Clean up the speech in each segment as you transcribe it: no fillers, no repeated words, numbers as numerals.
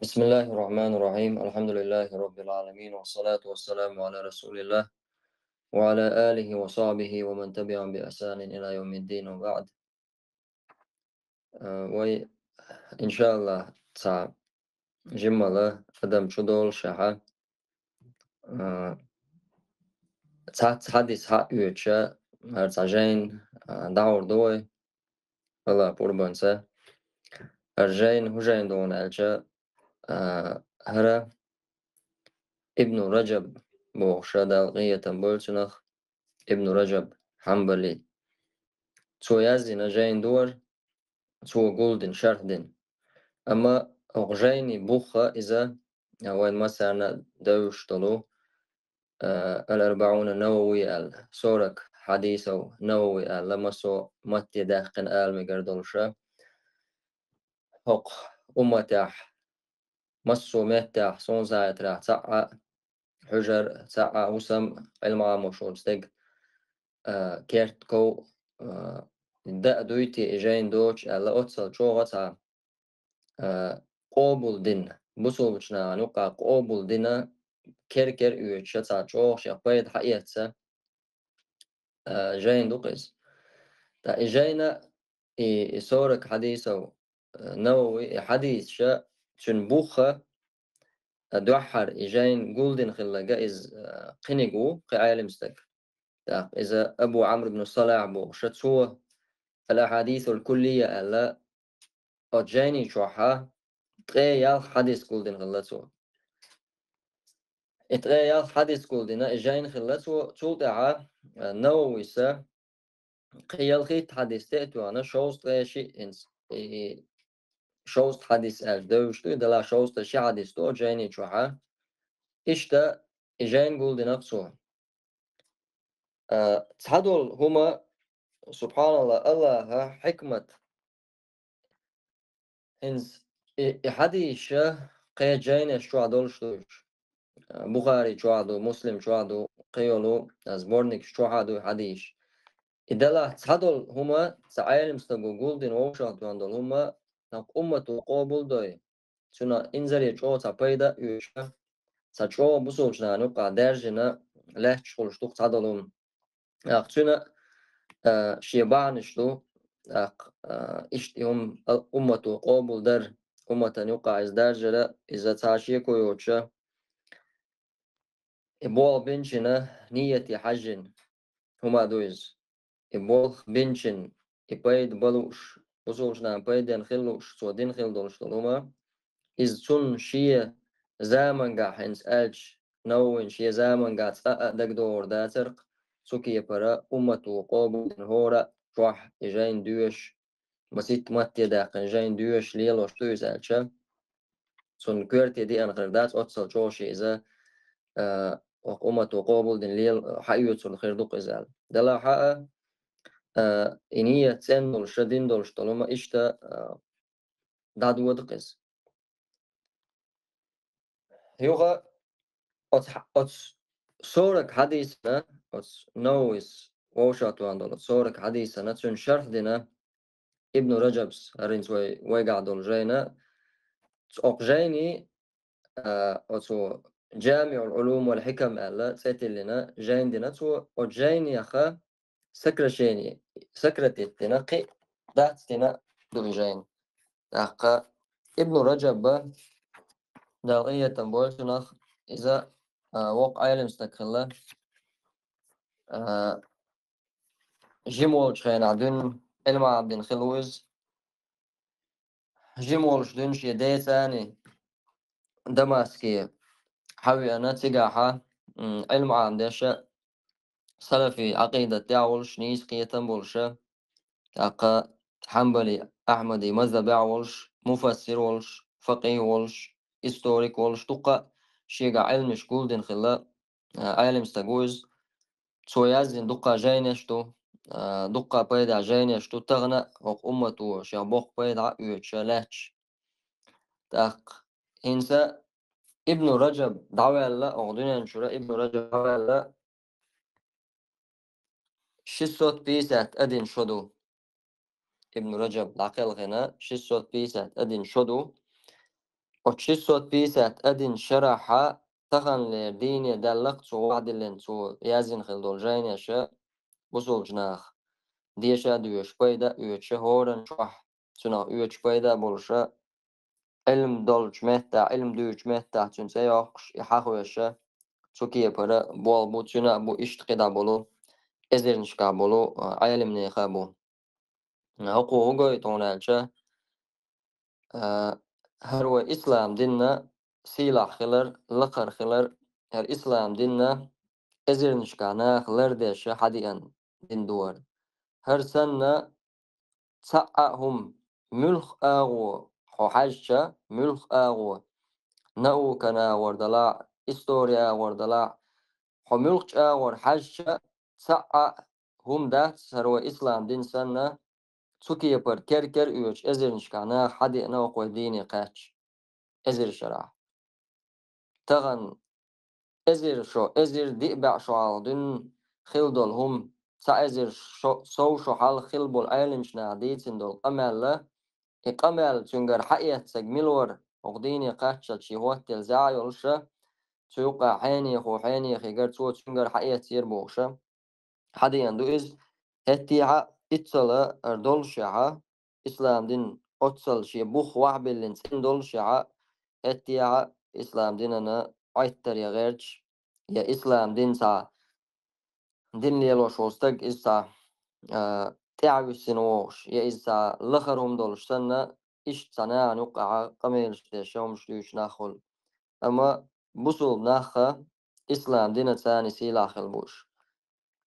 بسم الله الرحمن الرحيم الحمد لله رب العالمين والصلاة والسلام على رسول الله وعلى آله وصحبه ومن تبعهم بإحسان إلى يوم الدين وبعد. وإن شاء الله جملة قدم شدول شها حديث حق يوتشا هرتاجين دعور دوي الله قربانسا أرجين هجين دون ألجا هرا ابن رجب بوغشا دالغية بولتنخ ابن رجب حنبلي تو يزين جين دور تو جولدن شرحدن أما أغجيني بوخة إذا وين مثلا دوشتلو الأربعون النووي سورك حديث أو نووي لما سو متي داخن مقردلشا هق أمتاح مسو متاح صون زايت راح تسعى حجر تسعى وسم علم عام وشورستيق كيرت كو دا دويتي إجين دوش ألا أتصل شوغتا قوبل دين بوسوبشنا نوقع قوبل دينا كيركر يوتشتا شوغ شاقويد حقيقتا جين دوقس تا إجينا إصورك حديثة نووي حديث شا تنبوخة دوحر إجين قولدن خلا جائز قنقو قعالم ستك إذا أبو عمرو بن الصلاح بو شتسوه الأحاديث الكلية ألا أجيني شوحة تغيال حديث قولدن خلاتو إتغيال حديث قولدنا إجين خلاتو تولدعا نووي سا قيال خيت حديث تأتو أنا شوست غيشي إنس شوست حديث دوشتو دلا شوست شي حديث تو جيني شوحة إشتا إجين قولدنا قصو تحدول هما سبحان الله الله حكمة إنس حديث قيا جيني شو عدول شتوش بخاري شو عدو مسلم شو عدو قيولو زبورنيك شو عدو حديث إدلا تحدول هما تعالم استقو قولدن ووشات واندول هما نق أمة قابل دوي سنا إنزري شو تبايدا يوشا سشو بسوشنا نقع درجنا لا تشغل شتوك تحدولهم أقتنا شيبانشتو إشتهم أمة قابل در أمة يقع إز درجة إذا تعشيكو يوشا إبوال بنشنا نية حجن هما دويز إبوال بنشن إبايد بلوش بسوشنا بايدن خلوش سودين خل دولش هما إز تون شيء زمن قاع حنس ألج نوين شيء زمن قاع تأدق دور داترق سوكي برا أمة قابل هورا شوح إجين دوش مسيت متي داقن جين دوش ليلوش دوز ألشا سون كورتي دي أنخردات أتصل شوشي إذا وقومة وقابل دين ليل حقيقة الخير دوق إزال دلا حقا إنية تسن دولش دين دولش طالما إشتا دادو دقز يوغا أتس صورك حديثنا أتس نويس ووشات واندول صورك حديثنا تسن شرح دينا ابن رجبس هرينس ويقع دول جينا أقجيني أتسو جامع العلوم والحكم ألا تسيتي لنا جين دينا تو أجيني أخا سكرشيني سكرتيتنا قي داتنا دولجين أخا ابن رجب دالغية تنبولتنخ إذا وقع علم استكخلا جيمول شخين عدن علم عبدن خلوز جيمول شدن شيدي ثاني دماسكي حوي أنا تقاحة علم عندشة سلفي عقيدة داولش نيس قيتن بولشة أقا حنبلي أحمدي مذهب ولش مفسر ولش فقيه ولش هيستوريك ولش تقا شيقا علمش قولدن خلا علم استقوز تسويازين دقا جاينشتو دقا بيدا جاينشتو تغنى وق أمتو شابوق بيدا يوتشالاتش تاق إنسا ابن رجب دعوة الله أغدنا نشرا ابن رجب دعوة الله شسوت بيسات أدين شدو ابن رجب العقل غنا شسوت بيسات أدين شدو وتشيسوت بيسات أدين شرحة تخن لديني دلق تو وعد اللي تو يازين خلدول جاين يشا بوصل جناخ ديشا دوش بيدا يوتش هورن شوح تنا يوتش بيدا بولشا علم دولج مهتا علم دوش مهتا تنسى يوخش يحاخو يشا تسوكي برا بول بو تنا بو اشتقدا بولو ازرنشكا بولو علم نيخابو هقو هقو يتونالشا هرو إسلام ديننا سيلاح خلر لقر خلر هر إسلام ديننا إزرنشكانا خلر ديش حديان دين دوار هر سنة تسعهم ملخ آغو خو حاجة ملخ آغو نأو كنا وردلاع إستوريا وردلاع خو ملخ آغو حاجة تسع هم ده هرو إسلام دين سنة تسوكي بر كركر يوش إزرنشكانا حدينا وقوي ديني قاتش إزر شرع تغن إزر شو إزر دئبع شو عالدن خلدول هم سا إزر شو حال خلبول عالم شنا ديتن دول أمال إقامل تنجر حقيقة سجملور وقديني قاتشة شي هو التلزاع يولشة تيوقع حيني خو حيني خيجر تو تنجر حقيقة يربوشة حدا يندو إز هتيعة إتصلا أردول شعة إسلام دين أتصل شي بوخ وعبل لنسين دول شعة هتيعة إسلام دين أنا عيتر يا غيرش يا إسلام دين سا دين ليلو شوستك إسا تعب السنوش يا إسا لخرهم دول سنة إيش صناع نقع قميل شوم شلوش ناخل أما بوصل ناخا إسلام دين تاني سيلاخ البوش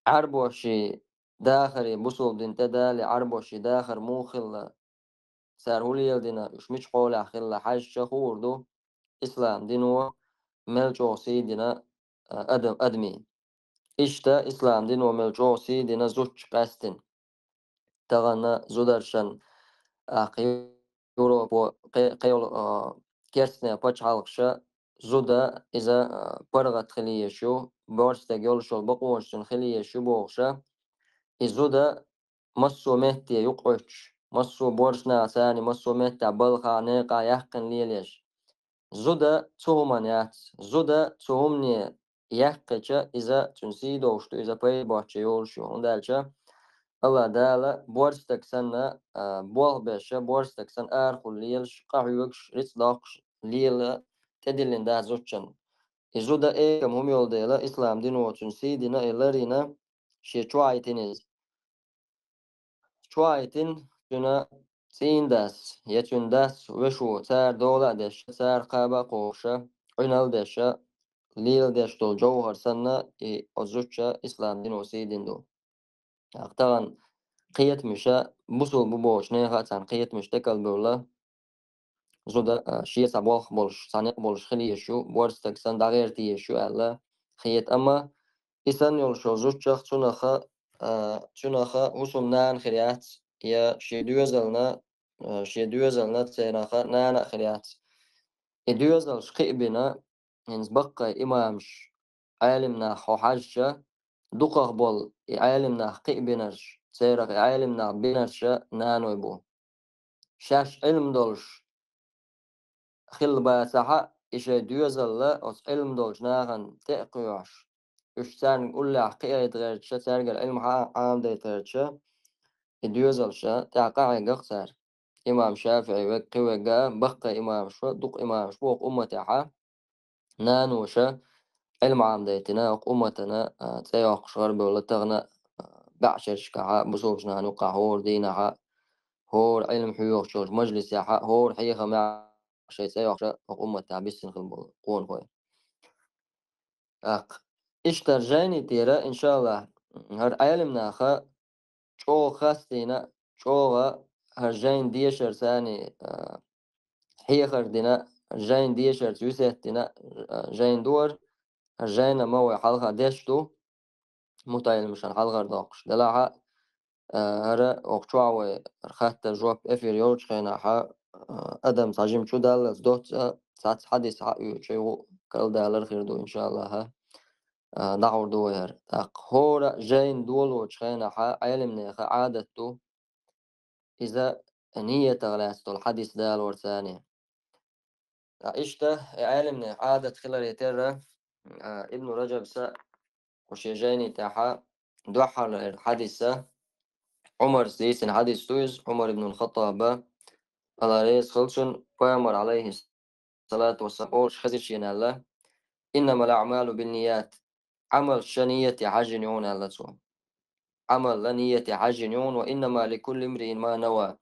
عربوشي داخري بوصل دين تدالي عربوشي داخر مو خلا سار هولي دينا مش قول خلا حاج شخور دو إسلام دينو ملجو سيدنا أدمي إشتا إسلام دين وملجو سيدنا زوج قاستن تغنى زودرشن قيولو قيول كيرسنا باش حالقشا زودا إذا برغت خليشو بورستا جولشو بقوشن خليشو بوغشا إزودا مسو مهتي يقعش مسو بورشنا ثاني مسو مهتي بلغا نيقا يحقن ليليش زودا تهمانيات زودا تهمني يحقجا إذا تنسيدوشتو إذا باي بوحش يولشو هندالشا الله دالا بورستك سنة بوغ باشا بورستك سن آرخو ليلش قاعيوكش ريتلاقش ليلة تدلين دا زوتشن إزودا إيه كم هم يول ديلا إسلام دينو تنسيدنا إلارينا شي چوائتينيز چوائتين جنا سين داس يتون داس وشو تار دولا داش تار قابا قوشا عنال داشا ليل داش دول جوهر سنة أزوتشا إسلام دينو سيدين دو أقتغن قيت مشا بوصل ببوش نيها تان قيت مش تكل بولا زودا شيء سباخ بولش سانق بولش خلي يشو بورستك سان دغير تي يشو ألا خيت أما إسان يولشو زوتشا تونخا تونخا وصل نان خريات يا شي دوزلنا تسينخا نان خريات دوزل شقيبنا هنز بقى إمامش عالمنا خو حاجة دقق بول عالمنا قيبنش سيرق عالمنا بنش نانو يبو شاش علم دولش خل باسحة إيش دوزل أس علم دولش ناغن تقيوش إيش سان نقول له قيا يتغيرش سارق العلم عام ده يتغيرش دوزل شا تعقع قصر إمام شافعي وقي وقا بقى إمام شو دق إمام شو أمتها نانوشا علم عام ديتنا أمتنا تسيوق شغر بولا تغنى بعشر شكاها بصوشنا نوقع هور دينها هور علم حيوخ شوش مجلس يحا هور حيخة مع شي سيوق شا أمتها بسن خلبول قون خوي إيش ترجاني تيرا إن شاء الله هر علمنا خا شو خاستينا شو هرجين ديشر ثاني حيخر دينا جين ديشر تويسه دينا جين دور هرجينا موي حلقة ديشتو متايل مشان حلقة داقش دلاها هرا وقتواوي رخات جواب افير يورج خينا حا ادم تعجيم شو دال دوت ساعات حديث حق شيء كل دالر خير دو ان شاء الله ها دعور دوير هورا جين دول وشخينا حا علمنا عادته إذا نية غلاستو الحديث دال ورثاني إشته عالمنا عادة خلال يترى ابن رجب وشيجاني تاحا دوحر الحديثة عمر سيسن حديث تويز عمر بن الخطاب على رئيس خلصن ويمر عليه الصلاة والسلام أوش خزيش ينالا إنما الأعمال بالنيات عمل شنية حجنيون على عمل لنية حجنيون وإنما لكل امرئ ما نوى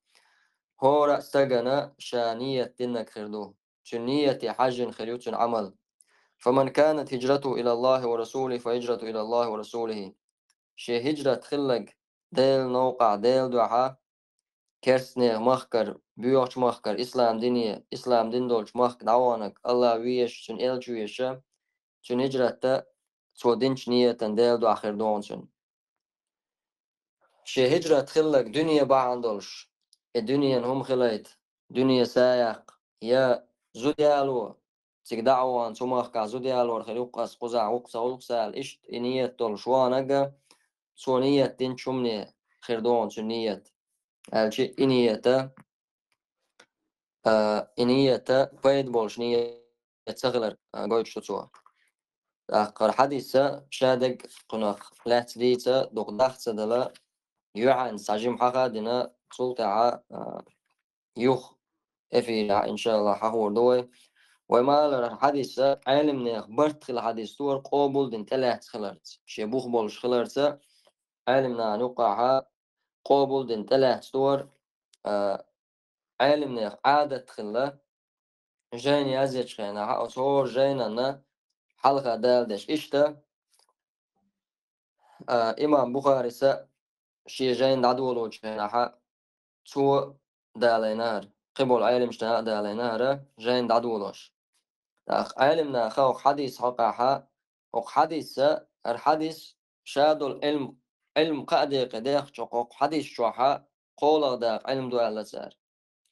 هو رأسجنا شانية تنك خردو شنية حج خريوت عمل فمن كانت هجرته إلى الله ورسوله فهجرته إلى الله ورسوله شي هجرة خلق ديل نوقع ديل دعا كرسنه مخكر بيوش مخكر إسلام دينية إسلام دين دولش مخك دعوانك الله ويش شن إلجو يشا شن هجرة سو دينش نية ديل دعا خردون شن شي هجرة خلق دنيا بعندولش الدنيا هم خليت دنيا سايق يا زوديالو تيك دعوان سماخ كا زوديالو خليقاس قزع وقسا وقسا إشت إنية دول شوانجا سونية دين شمني خردون سنية الشي إنية إنية بيد بولش نية تغلر قويت شتوه أخر حديثة شادق قناخ لا تديتا دوق داخت سدلا يوعن ساجم حقا دينا سلطة يوخ إفي إن شاء الله حقور دوي وما الحديث علم نخبرت خل حديث تور قابل دين تلات خلرت شبوخ بولش خلرت علمنا نقع قابل دين تلات تور علم نخ عادة خلا جاني أزيد خينا أصور جاينا حلقة دالدش إشتا إمام بخاري شي جاين عدولو جاينا تو دالينار قبل علم شتا دالينار جاين عدولوش علمنا خو حديث حقها حديث الحديث شادو العلم علم قادة قديخ شقوق حديث شوحا قول داق علم دوال لسار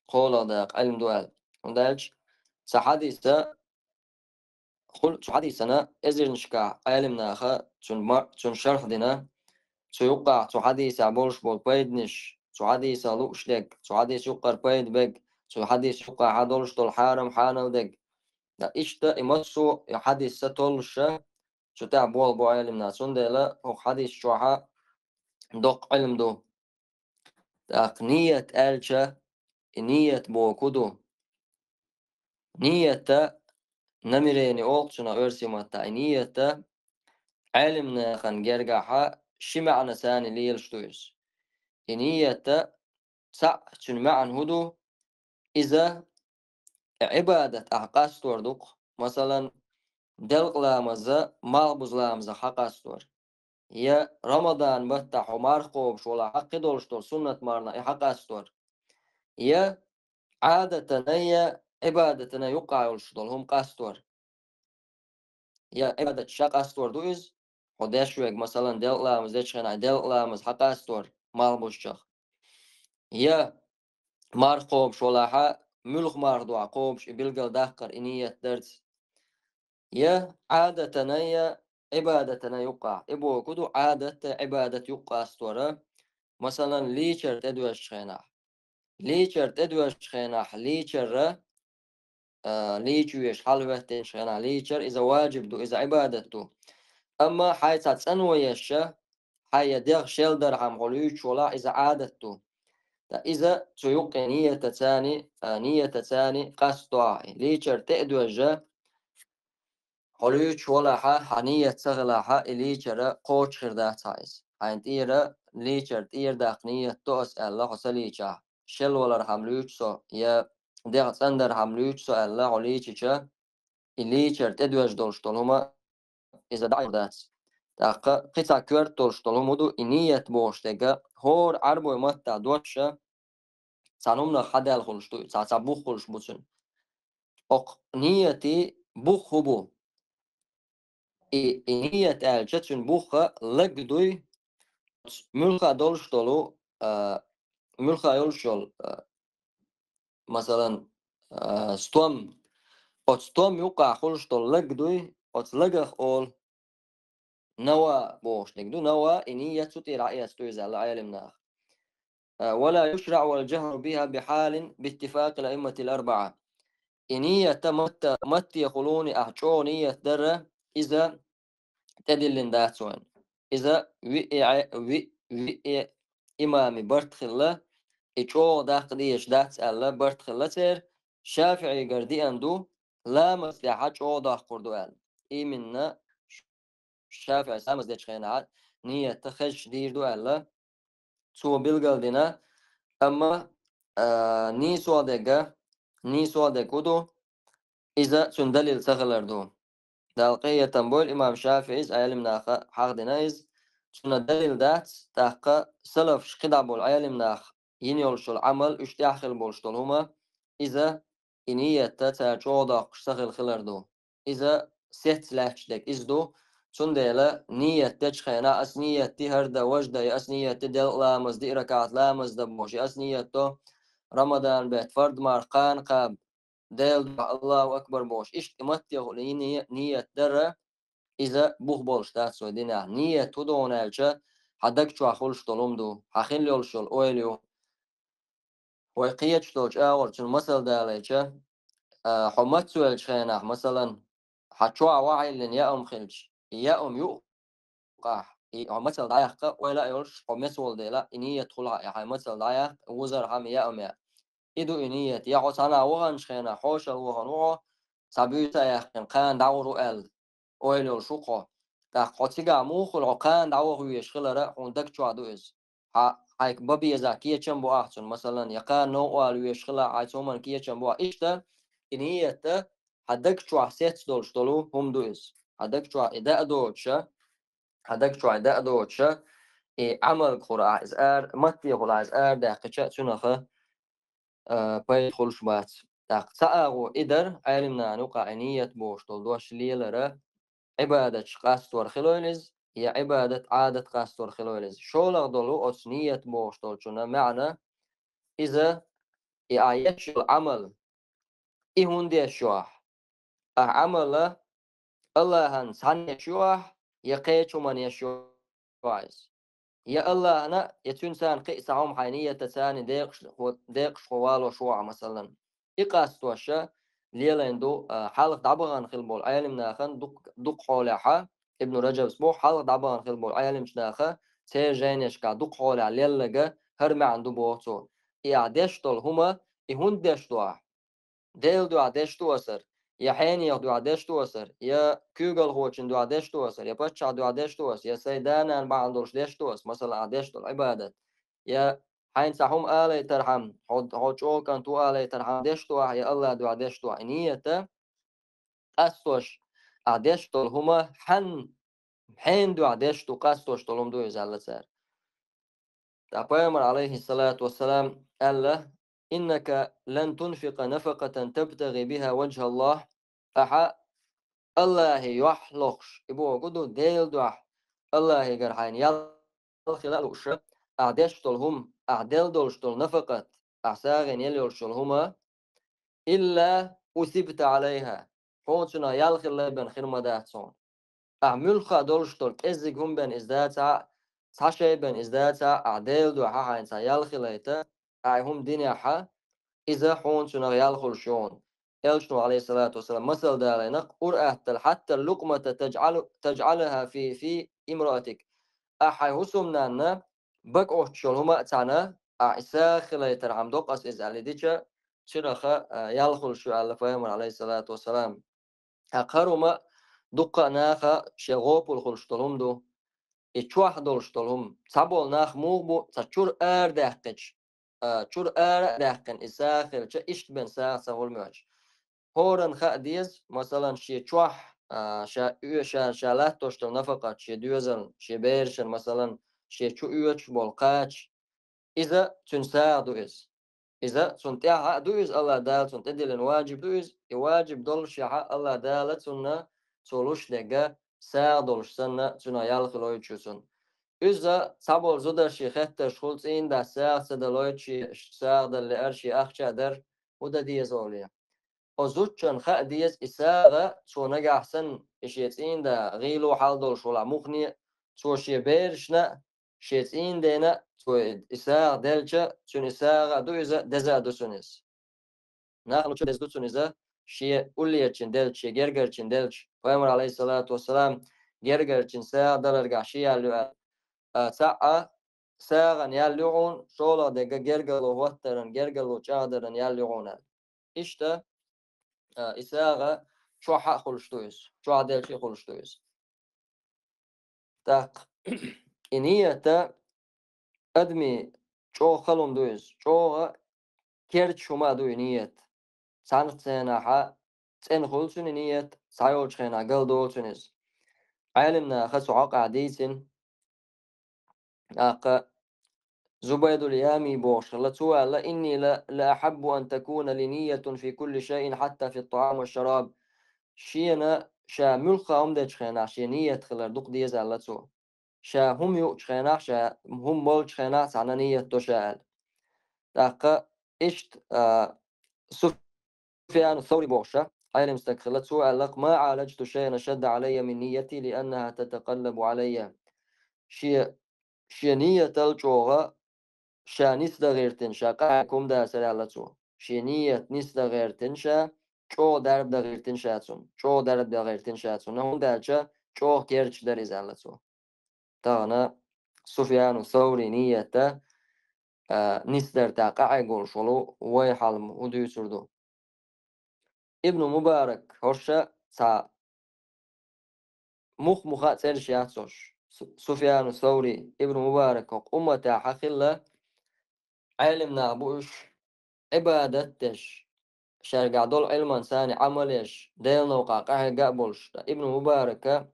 قول داق علم دوال ودالش سحديث قل حديثنا إزر نشكا علمنا خا تون شرح دينا يوقع حديث عبولش بول بيدنش حديث لوشلك حديث يقر بيد بك حديث يوقع عدولش طول حارم حانو دك دا إشتا إمسو حديث ستولش شو تعبول بو علم ناسون ديلا هو حديث شوحا دوق علم دو داق نية ألشا نية بو كدو نية نمريني أولتشنا أرسي ماتا نية علمنا خان جرجاحا شي معنى ثاني ليلشتويس نية تسعشن معن هدو إذا عبادة أحقاستور دوق مثلا دلق لامزة مالبوز لامزة حقاستور يا رمضان بتاع عمر خوب شولا حق دولشتور سنة مارنا حقاستور يا عادة نيا عبادة يقع يولشتور هم قاستور يا عبادة شقاستور دويز وداشوك مثلا دلق لامز دشخنا دلق لامز حقاستور مالبوز شخ يا مار خوب شولا ملخ مار دو عقوبش بلقل داقر إنية درس يا عادة نيا عبادة يقع إبو كدو عادة عبادة يقع استورا مثلا ليشر تدوش خيناح ليشر تدوش خيناح ليشر ليشويش حلوة خيناح ليشر إذا واجب دو إذا عبادة دو أما حي تتسنوي يشا حي ديغ شيل درهم غلوش ولا إذا عادة دو إذا تيوقع نية تاني قصد ليشر تدوش هلوش ولا حنية سغلا ليشر قوش خرداه تايز عند إيرا ليشر إير داقنية توس الله سليشا شل ولا رحملوش سو يا ديغ سندر حملوش سو الله وليشا ليشر تدوش دولش هما إذا دعي دات داق قطع كورت دولش هما دو إنية بوش دقا هور عربو متا دوشا سانومنا حدال خلش دو سابوخ خلش بوشن أق نيتي بوخ هبو إنية الجتشن بوخة لقدوي ملخا دولشتولو ملخا يولشول مثلا ستوم ستوم يوقع خلشتول لقدوي لقخ أول نوا بوش لقدو نوا إنية تطير رأيها ستويز على عالمنا ولا يشرع والجهر بها بحال باتفاق الأئمة الأربعة نية مت يقولوني أحجو نية درة إذا تدلين داتوين إذا وي إمامي برتخلة إيشو داق ديش دات ألا برتخلة تير شافعي قردي أندو لا مسلحة شو داق قردو أل إيمنا شافعي سامس ديش خينات نية تخش دير دو ألا سو بلغل أما ني سوادق ودو إذا سندلل سغلردو دالقية تنبول إمام شافعي عيالم حق دينايز سنة دليل دات تحقا سلف شقدع بول عيالم ينيول شو العمل اشتياخل بول شتول هما إذا إنية تتاجودا قشتغل خلردو إذا سيت لاحشدك إزدو سنديلا نية تجخينا أس نية تهردا وجدا أس نية تدل لامز دي ركعت لامز دبوش أس نية تو رمضان بيت فرد مارقان قاب ديل الله أكبر بوش إيش إمتيغ نية درة إذا بوخ بولش تاتسو دينا نية تودون ألشا حدك شو أخولش طلومدو حخين ليولش الأويليو ويقيت شلوش أول شو المثل داليشا حمتسو الشخيناح مثلا حتشوع وعي لن يأم خلش يأم يوقع مثل دايق ولا يولش حمتسو ديلا إنية تخلها مثل دايق وزر حمي يأم إدو إنية يعو سانا وغن شخينا حوش الوغن وغو سابيوتا يحقن قان داورو أل أويلو شوقو تا قوتيغا موخل عقان داورو يشغل عندك شو عدو إز هايك بابي يزاكية چنبو أحسن مثلا يقان نوع الو يشغل عايزومن كية چنبو إشتا إنية هدك شو عسيت دولش دولو هم دو إز هدك شو إداء دوتشا هدك شو إداء دوتشا عمل قرآ إزار متي قرآ إزار داقشا سنخه باي خلش بات تاق تاغو إدر علمنا نوقع نية بوش تلدوش ليلرة عبادة قاستور خلويلز هي عبادة عادة قاستور خلويلز شولغ دولو أس نية بوش تلشنا معنى إذا إعايتش العمل إهون دي الشواح عمل الله هنس هن يشواح يقيتش من يشواعز يا الله أنا يتنسان قيس عم حينية تساني ديقش خوالو شوع مثلا إقاس توشا ليلندو حالق دعبغان خلبول عيالم ناخن دق حولها ابن رجب سبو حالق دعبغان خلبول عيالم شناخه سيجينيش كا دق حولها ليلغا هرمي عنده بوتو إعدشتول هما إهون دشتوا ديل دو عدشتو أسر يا حيني دو عدشتو أسر يا كوغل هوتشن دو عدشتو أسر يا باتشا دو عدشتو أسر يا سيدانا بعندوش دشتو أسر مثلا عدشتو العبادة يا حين سحوم آلي ترحم حوش أو كان تو آلي ترحم دشتو يا الله دو عدشتو نية أسوش عدشتو هما حين دو عدشتو قاسوش طولهم دو يزال سار تعبير عليه الصلاة والسلام قال إنك لن تنفق نفقة تبتغي بها وجه الله أحا الله يحلقش إبو قدو ديل دوح الله يقرحين يالخلال وش أعدشتلهم أعدل دولشتل نفقة أحساغن يليولشلهما إلا أثبت عليها حوتنا يالخلال بن خرمة داتسون أعملخا دولشتل إزيق هم بن إزداتا تشي بن إزداتا أعدل دوحا حينسا يالخلاتا أعهم دينيحا إذا حون شنو يالخل شون يلشنو عليه الصلاة والسلام مثل دالينق قرأت حتى اللقمة تجعلها في امرأتك أحي هسمنا بك أوشل هما تانا أعسا خلا يترعم دوق أس إزالي ديشا شرخة يالخل شو على فهم عليه الصلاة والسلام أقرما دقة ناخا شغوب الخلشتلهم دو إتشواح دولشتلهم تابول ناخ موغبو تشور داقج چور داقن إساخر چه إشت بن ساخ سهول مواج هورن خا ديز مثلا شي چوح شالات توشتل نفقة شي دوزن شي بيرشن مثلا شي چو يوش بولقاش إذا تنساع دوز إذا تنتاع دوز الله دال تنتدل واجب دوز واجب دول شيعة الله دالة تنا تولوش لغا ساع دولش سنة تنا يالخلو يچوسن إذا صابول زودر شي خطة شخولت إن دا ساعة سدلويت شي ساعة اللي أرشي أخشى در ودا ديز أوليا وزوجن خا ديز إساغة شو نجا أحسن إشيتين دا غيلو حال دول شو مخني شو شي بيرشنا شيتين دينا شو إساغ دلشة شو إساغة دو إذا دزا دو سنس نحن شو دز دو سنسة شيء أولي için delç شيء gerger için delç Peygamber aleyhissalatu vesselam gerger için sağa dalarga şiya sa'a sağan yalluğun şola de gergelo vattarın gergelo çağdarın yalluğuna işte isağa çoğa konuştuğuz çoğa delçi konuştuğuz tak iniyete admi çoğ halunduyuz çoğa kerç şuma duyu niyet sanık senaha sen hulsun niyet sayol çena galdo olsunuz alimna khasu qadisin aqa زبيد اليامي بوش سؤال إني لا أحب أن تكون لي نية في كل شيء حتى في الطعام والشراب شينا شا ملخا أمدج خينا شي نية خلر دوق ديز على سو شا هم يو خينا شا هم مول خينا سعنا نية تشاءل دقا إشت سفيان الثوري بوشة عين مستقلت سؤال لك ما عالجت شيئا شد علي من نيتي لأنها تتقلب علي شي نية تلجوغا شا نسدا غيرتن شا قاكم دا سلالتو شينية نسدا غيرتن شا چو درب دا غيرتن شاتون چو درب دا غيرتن شاتون نهون دالچا چو كيرچ دا رزالتو تانا سفيان الثوري نية نسدر تا قاعي قول شلو ويحلم ودو سردو ابن مبارك هرشا تا مخات سيرش ياتسوش سفيان الثوري ابن مبارك أمتا حقلا علمنا بوش عبادتش شرقع دول علما ثاني عملش ديل نوقع قاعد قابلش ابن مبارك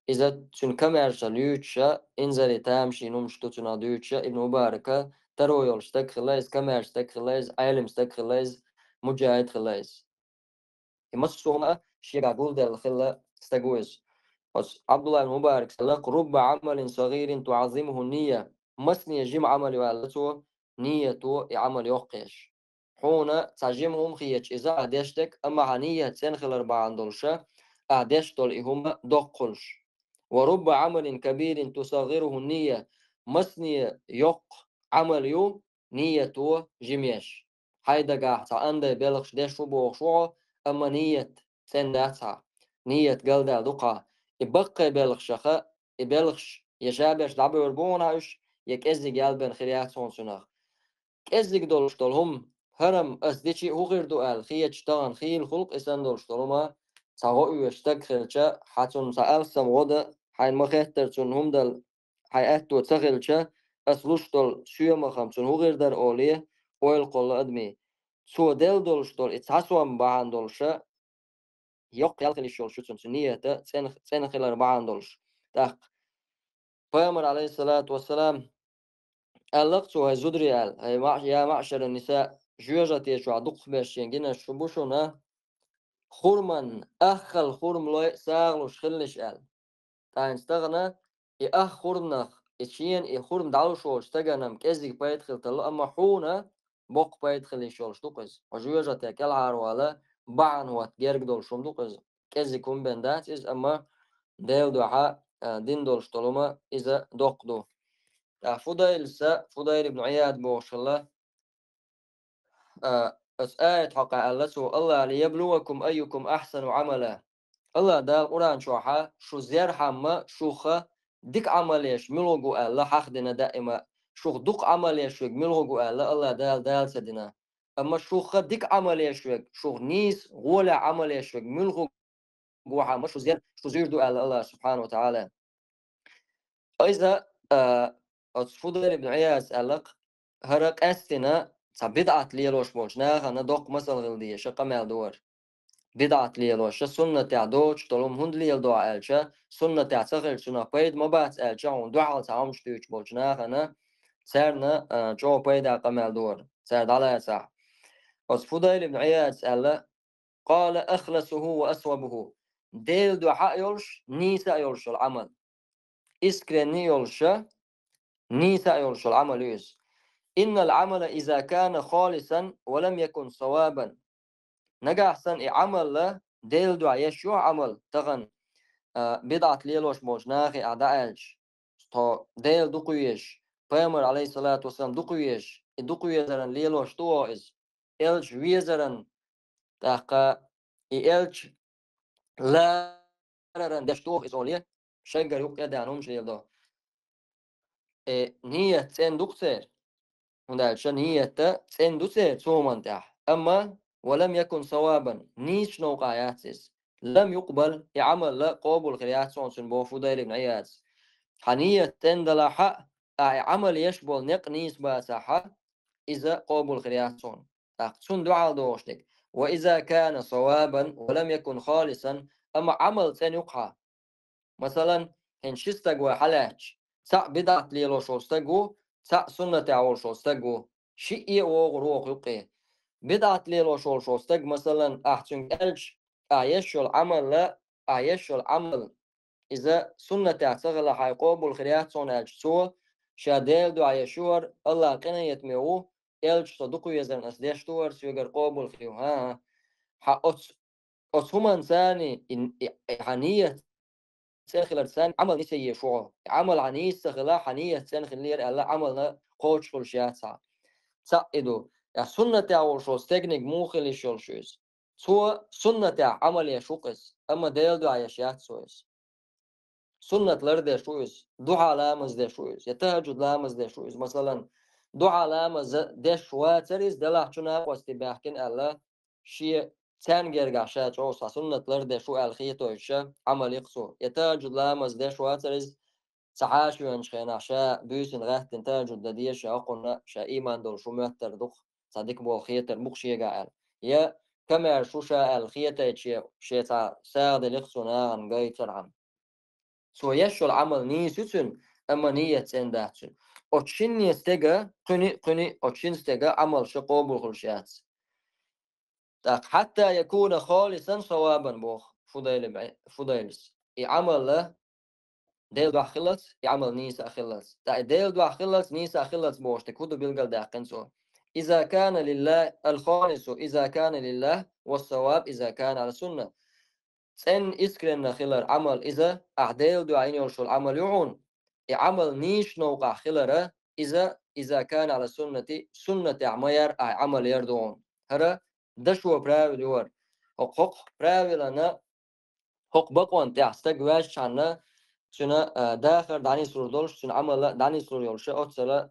إذا تن كمرشا ليوتشا إنزلي تامشي نمشتو تنا ديوتشا ابن مبارك ترو يولش تكخلايز كمرش تكخلايز علم تكخلايز مجاهد خلايز يمسوما شيقا قول ديل خلا استقويز عبد الله المبارك سلق رب عمل صغير تعظمه النية مسني جيم عمل والتو نيته عمل يوقيش حونا تعجمهم خيج إذا أدشتك أما عنية تنخل بعض دولشة أدشتول إهم دقلش ورب عمل كبير تصغره النية مسني يق عمل يو نيته جميش هيدا قاعد عندي بلغش دشو بوغشو أما نية تنداتها نية قلدا دقا يبقى بلغشخة يبلغش يشابش دعبه وربوناش يكزي قلبن خريات صنصناخ كزي دولشتولهم هرم أسديشي هو غير دوال خيج تان خيل خلق إسان دولشتولما ساقو يشتك خلچا حاتون سأل سمغودا حين مخيطر تون هم دل حياتو تغلچا أسلوشتول سيوما خمسون هو غير در أوليه ويل قول أدمي سو دل دولشتول إتحسوان باهان دولشا يق يلقلي شول شوتون سنية سنة خلال باهان دولش تاق پیغمبر عليه الصلاة والسلام ألقتو هاي زدري يا معشر النساء جوجة يشو عدق باشين جنا شبوشونا خرمن أخل خرم لوي ساغلوش خلش تاين استغنى أخ خرمنخ إتشين خرم دعو شوش تغنم كزيك بايدخل تلو أما حونا بوق بايدخل يشولش دوقز وجوجة يكال عاروالا بعن وات جيرك دول شوم دوقز كزيكم بندات إز أما ديل دوحا دين دولش طلوما إذا دوقدو فضيل بن عياد بوش الله آية حقا ألسو الله ليبلوكم أيكم أحسن عملا الله دا قرآن شوحا شو زير حما شوخا ديك عمليش ملوغو الله حق دينا دائما شوخ دوق عمليش ملوغو الله دال سدنا أما شوخا ديك عمليش شوخ نيس غولا عمليش ملوغو حما شو زير دو الله سبحانه وتعالى إذا فضيل بن عياد ألق هرق أستنا بدعة ليلوش بولشنا خنا دوق مسل غلدية شقا مال دور بدعة ليلوش سنة تعدوش طلوم هند ليل دعا ألشا سنة تعتقل شنا بيد مبات ألشا ودعا تعامش تيوش بولشنا خنا سارنا جو بيد عقا مال دور سارد على يساح فضيل بن عياد ألق قال أخلصه وأسوبه ديل دعاء يولش نيسا يولش العمل إسكرني يولشا نيسا يولش العمل يوز إن العمل إذا كان خالصا ولم يكن صوابا نجح سن عمل له ديل دعاء يشو عمل تغن بدعة ليلوش موجناخي أعدائش تو ديل دقويش پیغمبر عليه الصلاة والسلام دقويش زرن ليلوش توائز إلش ويزرن تحقا إلش لا دشتوه إسولية شجر يقيا دانهم شيلدو نية تسين دكتور هنالش نية تسين دوسير تومنتح أما ولم يكن صوابا نيش نوقعاتس لم يقبل يعمل لا قبول خيات سونسن بوفو داير ابن عيات حنية تندلا حق عمل يشبه نق نيس باسحة إذا قبول خيات سون تقصون دعاء دوشتك وإذا كان صوابا ولم يكن خالصا أما عمل تنقع مثلا هنشستقوا حلاج سا بدعت ليلو شوستقوا سا سنة عول شوستقوا شيء وغروق يقي بدعت ليلو شوستق مثلا أحسن ألش أعيش العمل لا أعيش العمل إذا سنة تعتغل حيقوب الخريات صون ألش سو شاديل دو عيشور الله قنا يتميو ألش صدقوا يزن أسديش تور سيقر قوب الخيو ها حقوت أصهما ثاني إن حنية ساخل السان عمل نسي يشوع عمل عنيس سخلا حنية سان خلير ألا عملنا قوش كل شيء سا سائدو يا سنة أول شو استجنج مو خلي شول شوز سو سنة عمل يشوقس أما ديل دو عيشيات سويس سنة لرد شوز دعاء لامز ده شوز يتهجد لامز ده شوز مثلا دعاء لامز ده شواتريز دلع شنا قوستي بحكين ألا شيء تان جرجع شات عوصا سنة لرد شو الخيطو إيشا عمل يقصو يتهجد لامز ده شواتريز سعاش ينشخين عشاء بيسن غاهت تنتاجد دديش أقولنا شا إيمان دول شو مهتر دخ صديق بو خيطر بخشي قاعد يا كما شو شا الخيطة شيء ساعد لقصنا عن قيتر عن سو يشو العمل نيسوتن أما نية سنداتن أتشين يستجا قني أتشين استجا عمل شقو بالخلشات حتى يكون خالصا صوابا بوخ فضيلس عمل له ديل دو خلص يعمل نيس أخلص ديل دو خلص نيس أخلص بوش تكودو بيلقل داقن سو إذا كان لله الخالص إذا كان لله والصواب إذا كان على السنة سن إسكرن خلر عمل إذا أعديل دو عين يرشو العمل يعون عمل نيش نوقع خلر إذا كان على سنة عمير عمل يردون هرا دشو براوي دور حق براوي لنا حق بقوان تعستقواش عنا شنا داخل دعني سرور دولش شنا عمل دعني سرور يولش أتصل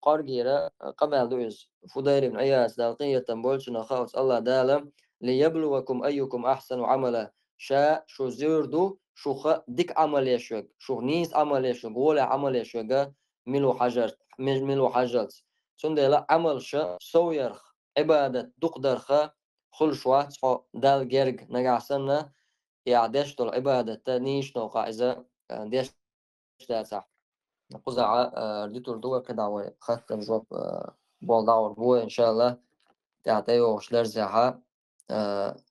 قارجيرة قبل دويز فدير بن عياس دالقية تنبول شنا خاوس الله دالم ليبلوكم أيكم أحسن عملا شا شو زيردو شو ديك عمل يشوق شو نيس عمل يشوق ولا عمل يشوق ملو حجر ملو حجرت شن لا عمل شا سويرخ عبادة دقدرخ خل شوات دال جرج نجعسنا يعدش طول عبادة نيش نوقع إذا ديش تاسع قزعة رديتو الدول كده خدت نجوب بول داور بو إن شاء الله تعطيو شلر زعها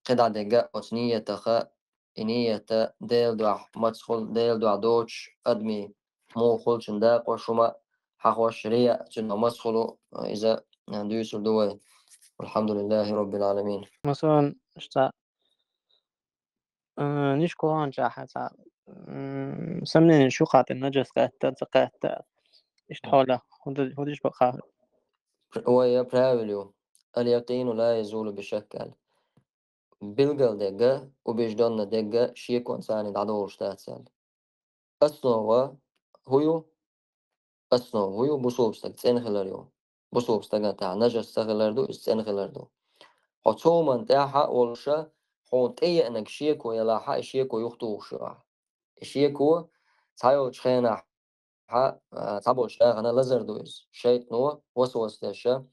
قدع دقاء وتنية تخا إنية ديل دوح مدخل ديل دوح دوش أدمي مو خلش نداق وشما حخوش ريا تنو مدخلو إذا دويسو الدول والحمد لله رب العالمين مثلا اشتا نشكو هون حتى سمنين شو قات النجس قات إيش حوله هوديش بقى ويا براوليو اليقين لا يزول بشك بيلقل دقة وبيجدون دقة شيكون ثاني دعدور شتاتسال أصلا هو بوصوبستك تسنخلريو بوصوبستك تاع نجس تغلردو استنخلردو حتوما تاعها ولشا حونت إيه إنك شيكو يلاحا شيكو يخطو شراح شيكو تايو تشخينا ها تابو شاغنا لزردويز شيت نو وسوس تاشا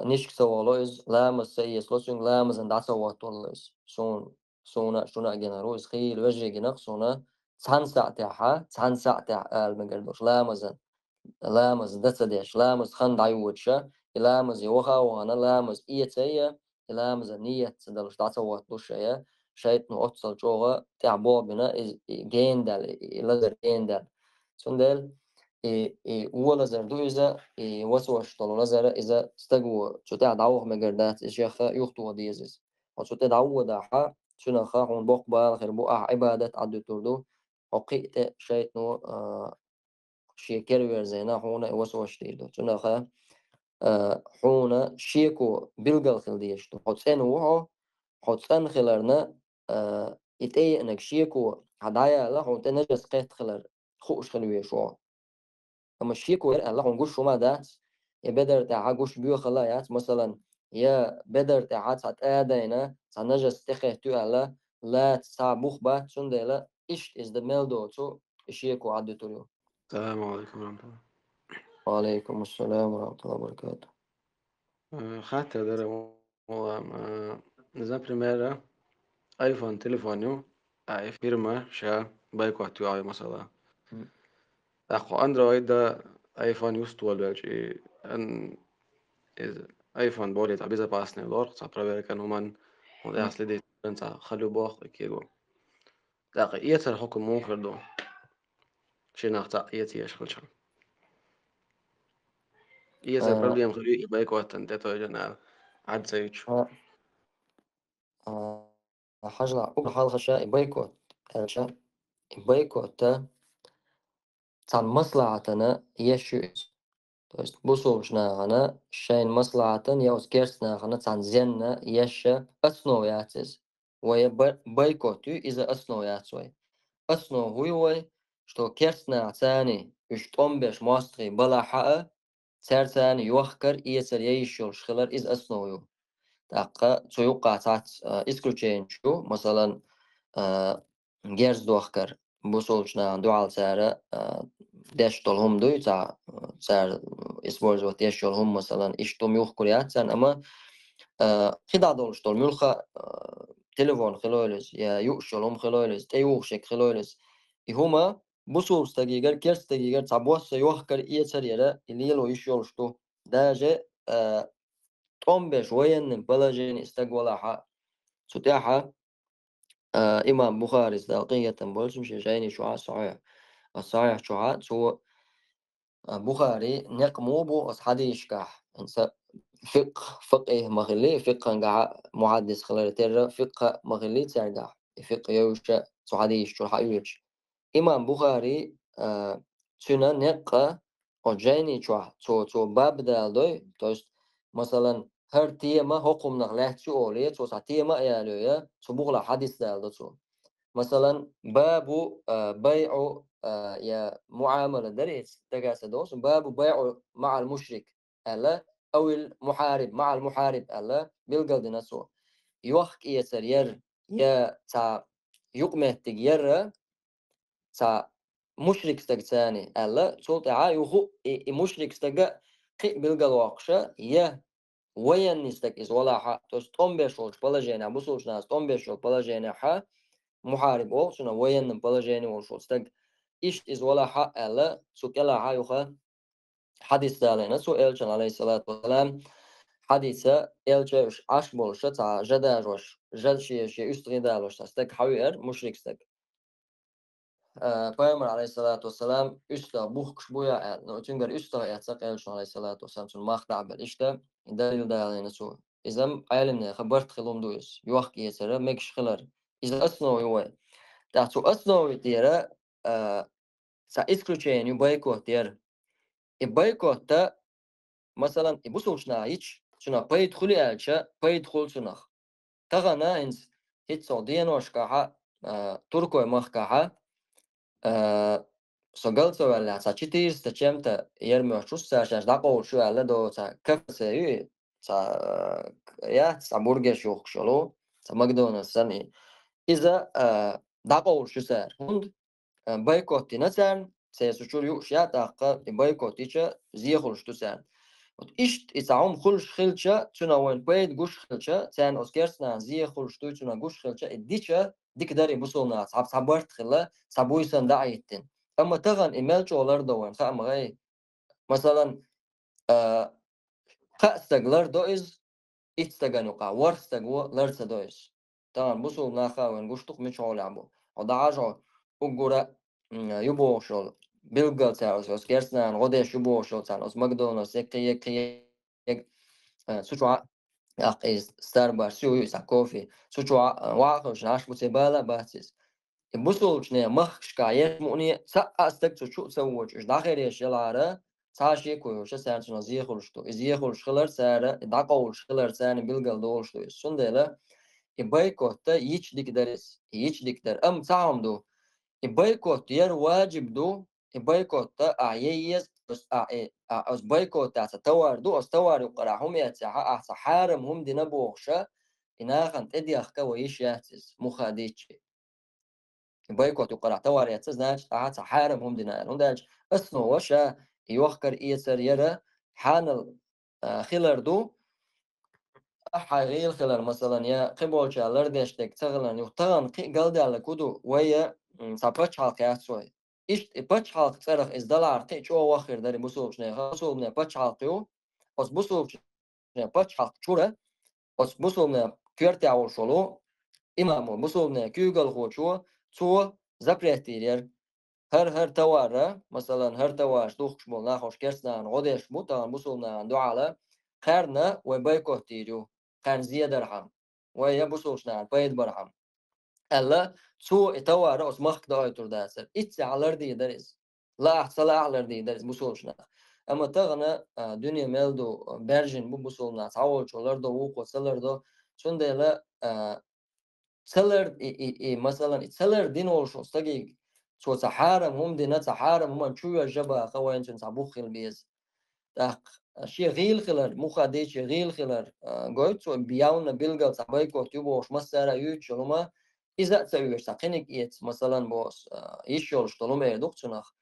نيشك سوالويز لامس سيس لوسون لامس اند عسواتولويز سونا شونا جنرويز خيل وجه جنق سونا تسعن ساعة تاعها تسعن ساعة تاع المقردوش لامز دتدش لامز خند عيوتشا لامز يوخا وانا لامز إيتايا لامز نية تدلش تعصوات دوشايا شايت نو أتصل جوغا تاع بوبنا جيندال لازر جيندال سندل ولا زردو إذا وسوش طلو لزر إذا استجوا شو تعدعوه مجردات إشياخا يخطو وديزز وشو تدعوه داحا شو نخا هون بوق بالخير بوقع عبادة عدو تردو حقيقة شايت نو شيكير زينا هونا وسوش تيدو شو نخا حونا شيكو بيلقل خلديشتو حسين وحو حوتن خلرنا إتأي إنك شيكو هدايا لا حوت نجس قيت خلر خوش خلوي شو أما شيكو الله نقول شو ما دات يبدر تاع قوش بيو خلايات مثلا يا بدر تاع سات آدينا سنجس تخيتو على لا تسابوخ بات سندلا إيش إز دميلدو تو شيكو عدو توليو. السلام عليكم ورحمة الله. وعليكم السلام ورحمة الله وبركاته. Hatte dare nella primera iPhone telefonio a firma شا بايكوت يو مثلا أخو أندرويد ده iPhone يستوى الوجه أن إذا iPhone بولي تعبيزة باسني لور صار كانوا من وده أصل دي أنت خلوا باخ كيجو دقيقة يتر حكم مو كردو شيء نقطع يتي أشغل شان يتر بروبليم خلي بايكوت أنت توجنا عاد سيج حاجة أقول حال خشاء بايكوت الشا بايكوت تان مصلحتنا يشوز. То есть бусулшнагана шайн маслахатан я ускерснагана цан зенна яша основятез. Вая байкоту из основятсвай. Основуй, что керсна цани уштомбеш мастри балаха церцани юахкар иесер яишул шхилар из основу. تاقا تسويقع تاعت исключение شو مثلا جيرز دوخكر بوصولشنا دعال سعر داش طولهم دو تاع سعر اسبورز وتيش طولهم مثلا ايش توم يوخكريات سان اما خدع دولش طول ملخا تليفون خلولز يا يوشلهم خلولز تيوخشك خلولز هما بوصول استجيجر كيرس استجيجر تعبوس يوخكر ايه سريرة اللي يلو يشولشتو داجة 15 وين بلجين استقبلها ستاحة إمام بخاري استلقية بولش مش جايني شعاع صحيح الصحيح شعاع سو بخاري نقمو بو أصحادي إشكاح إنسا فقه مغلي فقه قاع محدث خلال ترى فقه مغلي ترجع فقه يوشا صحادي إشكاح يوش إمام بخاري سنة نقة أجايني شعاع سو باب دالدوي توست مثلا her tema hukumnak lehçi oluyor. Çoğu tema ayarlıyor. Çubukla hadis derdi çoğu. Mesela babu bay'u ya muamele deriz. Tegase dost. Babu bay'u ma'al müşrik. Alla أو المحارب مع المحارب ألا بالقلدنا سو يوخك يسر ير يا تا يقمه تجير تا مشرك استجساني ألا صوت عايو مشرك استجا قي بالقل واقشة يا وين نستك ولا حق توست 15 olmuş balajene bu sonuçta 15 ol balajene ha muharib ol şuna وين balajene olmuş olstak iş iz ولا حق alla sukela ha yuha hadis dalena su elçin aleyhissalatu vesselam hadise elçe aşk bolşa ta jada roş jalşi üstüne daloş stak hayır müşrik stak Peygamber aleyhissalatu vesselam üsta buhkuş buya no tünger üsta yatsak elçin aleyhissalatu vesselam sun maqta işte dalil dalena su إذا عالمنا خبرت خلهم دويس يوخ يسرا مكش خلر إذا أصنعوا يوه تحتو أصنعوا تيرا سا إسكروتشين يبايكو تير يبايكو تا مثلا يبوسوشنا هيتش شنا بايدخلي ألشا بايدخل شنخ تغانا إنس هيت سعوديين وشكاها تركو مخكاها سجلت ولا ساتشيتير استشمت يرمي شو ساشاش دقو شو على دو تا كفسي تا يا تا برجر شو خشلو تا ماكدونالدز سني إذا دقو شو سار هند بايكوت نسان سيسوشور يوش يا تاقا بايكوت إيشا زي خلش تسان إشت إتعوم خلش خلشة تنا وين بايد جوش خلشة سان أوسكارسنا زي خلش تو تنا جوش خلشة إديشة ديك داري بوصلنا صعبت خلا صعبوي سندعيتن أما تغن إيميل جولار دوان خام غاي مثلا خاستغلر دويز إتستغنوقا ورستغو لرس دويز تغن بوصلنا خاوين جوشتوك مش عولعبو ودعاجو أقورا يبوشل بيلغل تاوس أوسكارسنا غوديش يبوشل تان أوس ماكدونالدز يكي سوشوا أقيس ستاربكس يوسع كوفي سوشوا واقش عاش متبالة باتس بوصلشنا مخش كاير موني سأستك شو سووش إيش داخل إيش يلعرة ساشي كويوش سانتنا زيخلشتو زيخلش خلر سارة دقولش خلر ساني بيلقل دولشتو سندلا بايكوت يش ديك درس يش ديك در أم تعم دو بايكوت ير واجب دو بايكوت أعييز أس بايكوت أتوار دو أستوار يقرأهم يتسع أحسحارم هم دي نبوخشة إناخن تدي أخكا ويش ياتز مخاديتش بايكوت يقرأ توار ياتز ناج أحسحارم هم دي نال هم داج أسنو وشا يوخكر إيسر يرى حانل خلر دو حقيقي خلال مثلا يا قبول شالر دشتك تغلن يختارن قلد على كودو ويا سبتش حلقات شوي إيش بتش حلق صرخ إز دلار تي شو واخر داري بسوبش نه بسوب نه بتش حلقيو أس بسوبش نه بتش حلق شورة أس بسوب نه كيرتي أول شلو إمامو بسوب نه كيوغل خوشوا شو زبرتير هر تواره مثلا هر تواش دوخش بول ناخوش كرسنان غدش بوتان بسوبنا دعالة قرنا وبايكوه تيجو قرن زيادة رحم ويا بسوشنا بايد برحم ألا سو تواره أسمخ داي تور داسر إتس على دي درس لا أحسن على دي درس بسوشنا أما تغنى دنيا ميلدو برجن بسولنا تعول شولر دو وقو سلر دو شون لا سلر مثلا سلر دين ولشو استجي شو سحارم هم دينا سحارم هم شو يجبا خوين شن سبوخ البيز تاق شي غيل خلر مخادي شي غيل خلر قلت شو بياونا بيلقى سبايكو تيبوش مسارا يوتش لما إذا تسويش ساقينك إيت مثلا بوس يشول شتلوم يدوقتناخ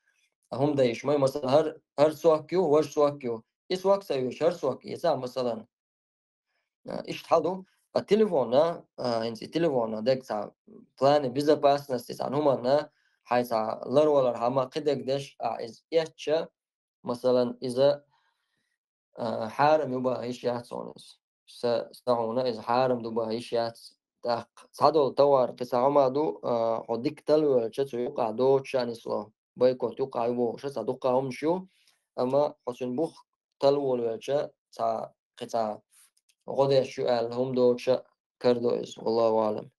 هم ده يشمي مثلا هر سواكيو وش سواكيو يسواك سويش هر سواك يسا مثلا إيش تحضو التليفون إنت التليفون ديك سا بلان безопасности سانهما حيث لر ولا هما قدك دش إز إيش مثلا إذا حارم يبقى إيش يحصونس سهونا إذا حارم دبا إيش يحص تاق صادو توار تسعما دو حديك تلو شتو يقع دو شان إسلام بايكو تقع يبو شتو تقع هم شو أما حسن بوخ تلو الوجه تا قطع غدا سؤال هم دوتشا كردويز والله أعلم.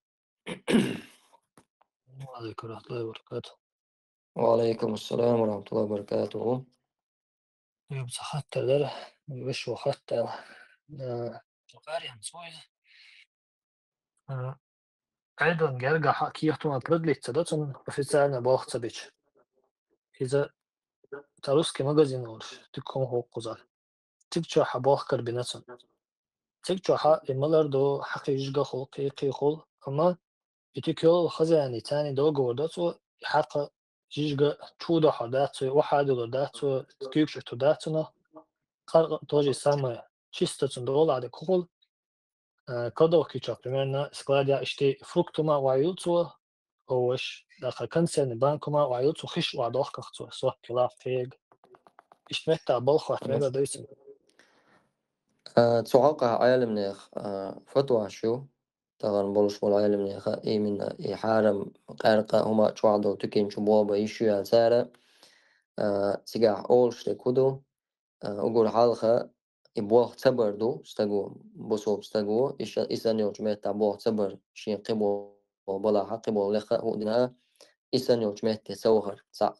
وعليكم ورحمة الله وبركاته. وعليكم السلام ورحمة الله وبركاته. يوم حتى ده وش حتى قاري سوي أيضا جرجع حكيته أطرد لي تداتن في سنة باخت بيش إذا تروسكي مجازين أورش تكون هو قزال تكتشو حباخ بناتن تكتشو حق الملر دو حق يجيجا خول قي خول أما يتكيو خزاني تاني دو جورداتو حق جيجا تشودو حداتو وحادو داتو تكيوكشو تداتنا قرق توجي سامة чистотun doolade kogol kadokkiča примерно skladja ishte fruktuma vajulcu oš dakle kancerni bankuma vajulcu hiš vadohkakcu sok lafteg ishmetta bolkhvat mega doisin توقع عالم نيخ فتوى شو طبعا بولش بول عالم نيخ إي من حارم قارقة هما شوعدو تكين شو بوابا يشو يا سارة تيجا أولش تكودو أقول حالخا يبوخ تبر دو استجو بصوب استجو إسان يوج ميت بوخ تبر شين قبو بلا حقبو لخا هو دنا إسان يوج ميت تسوهر صح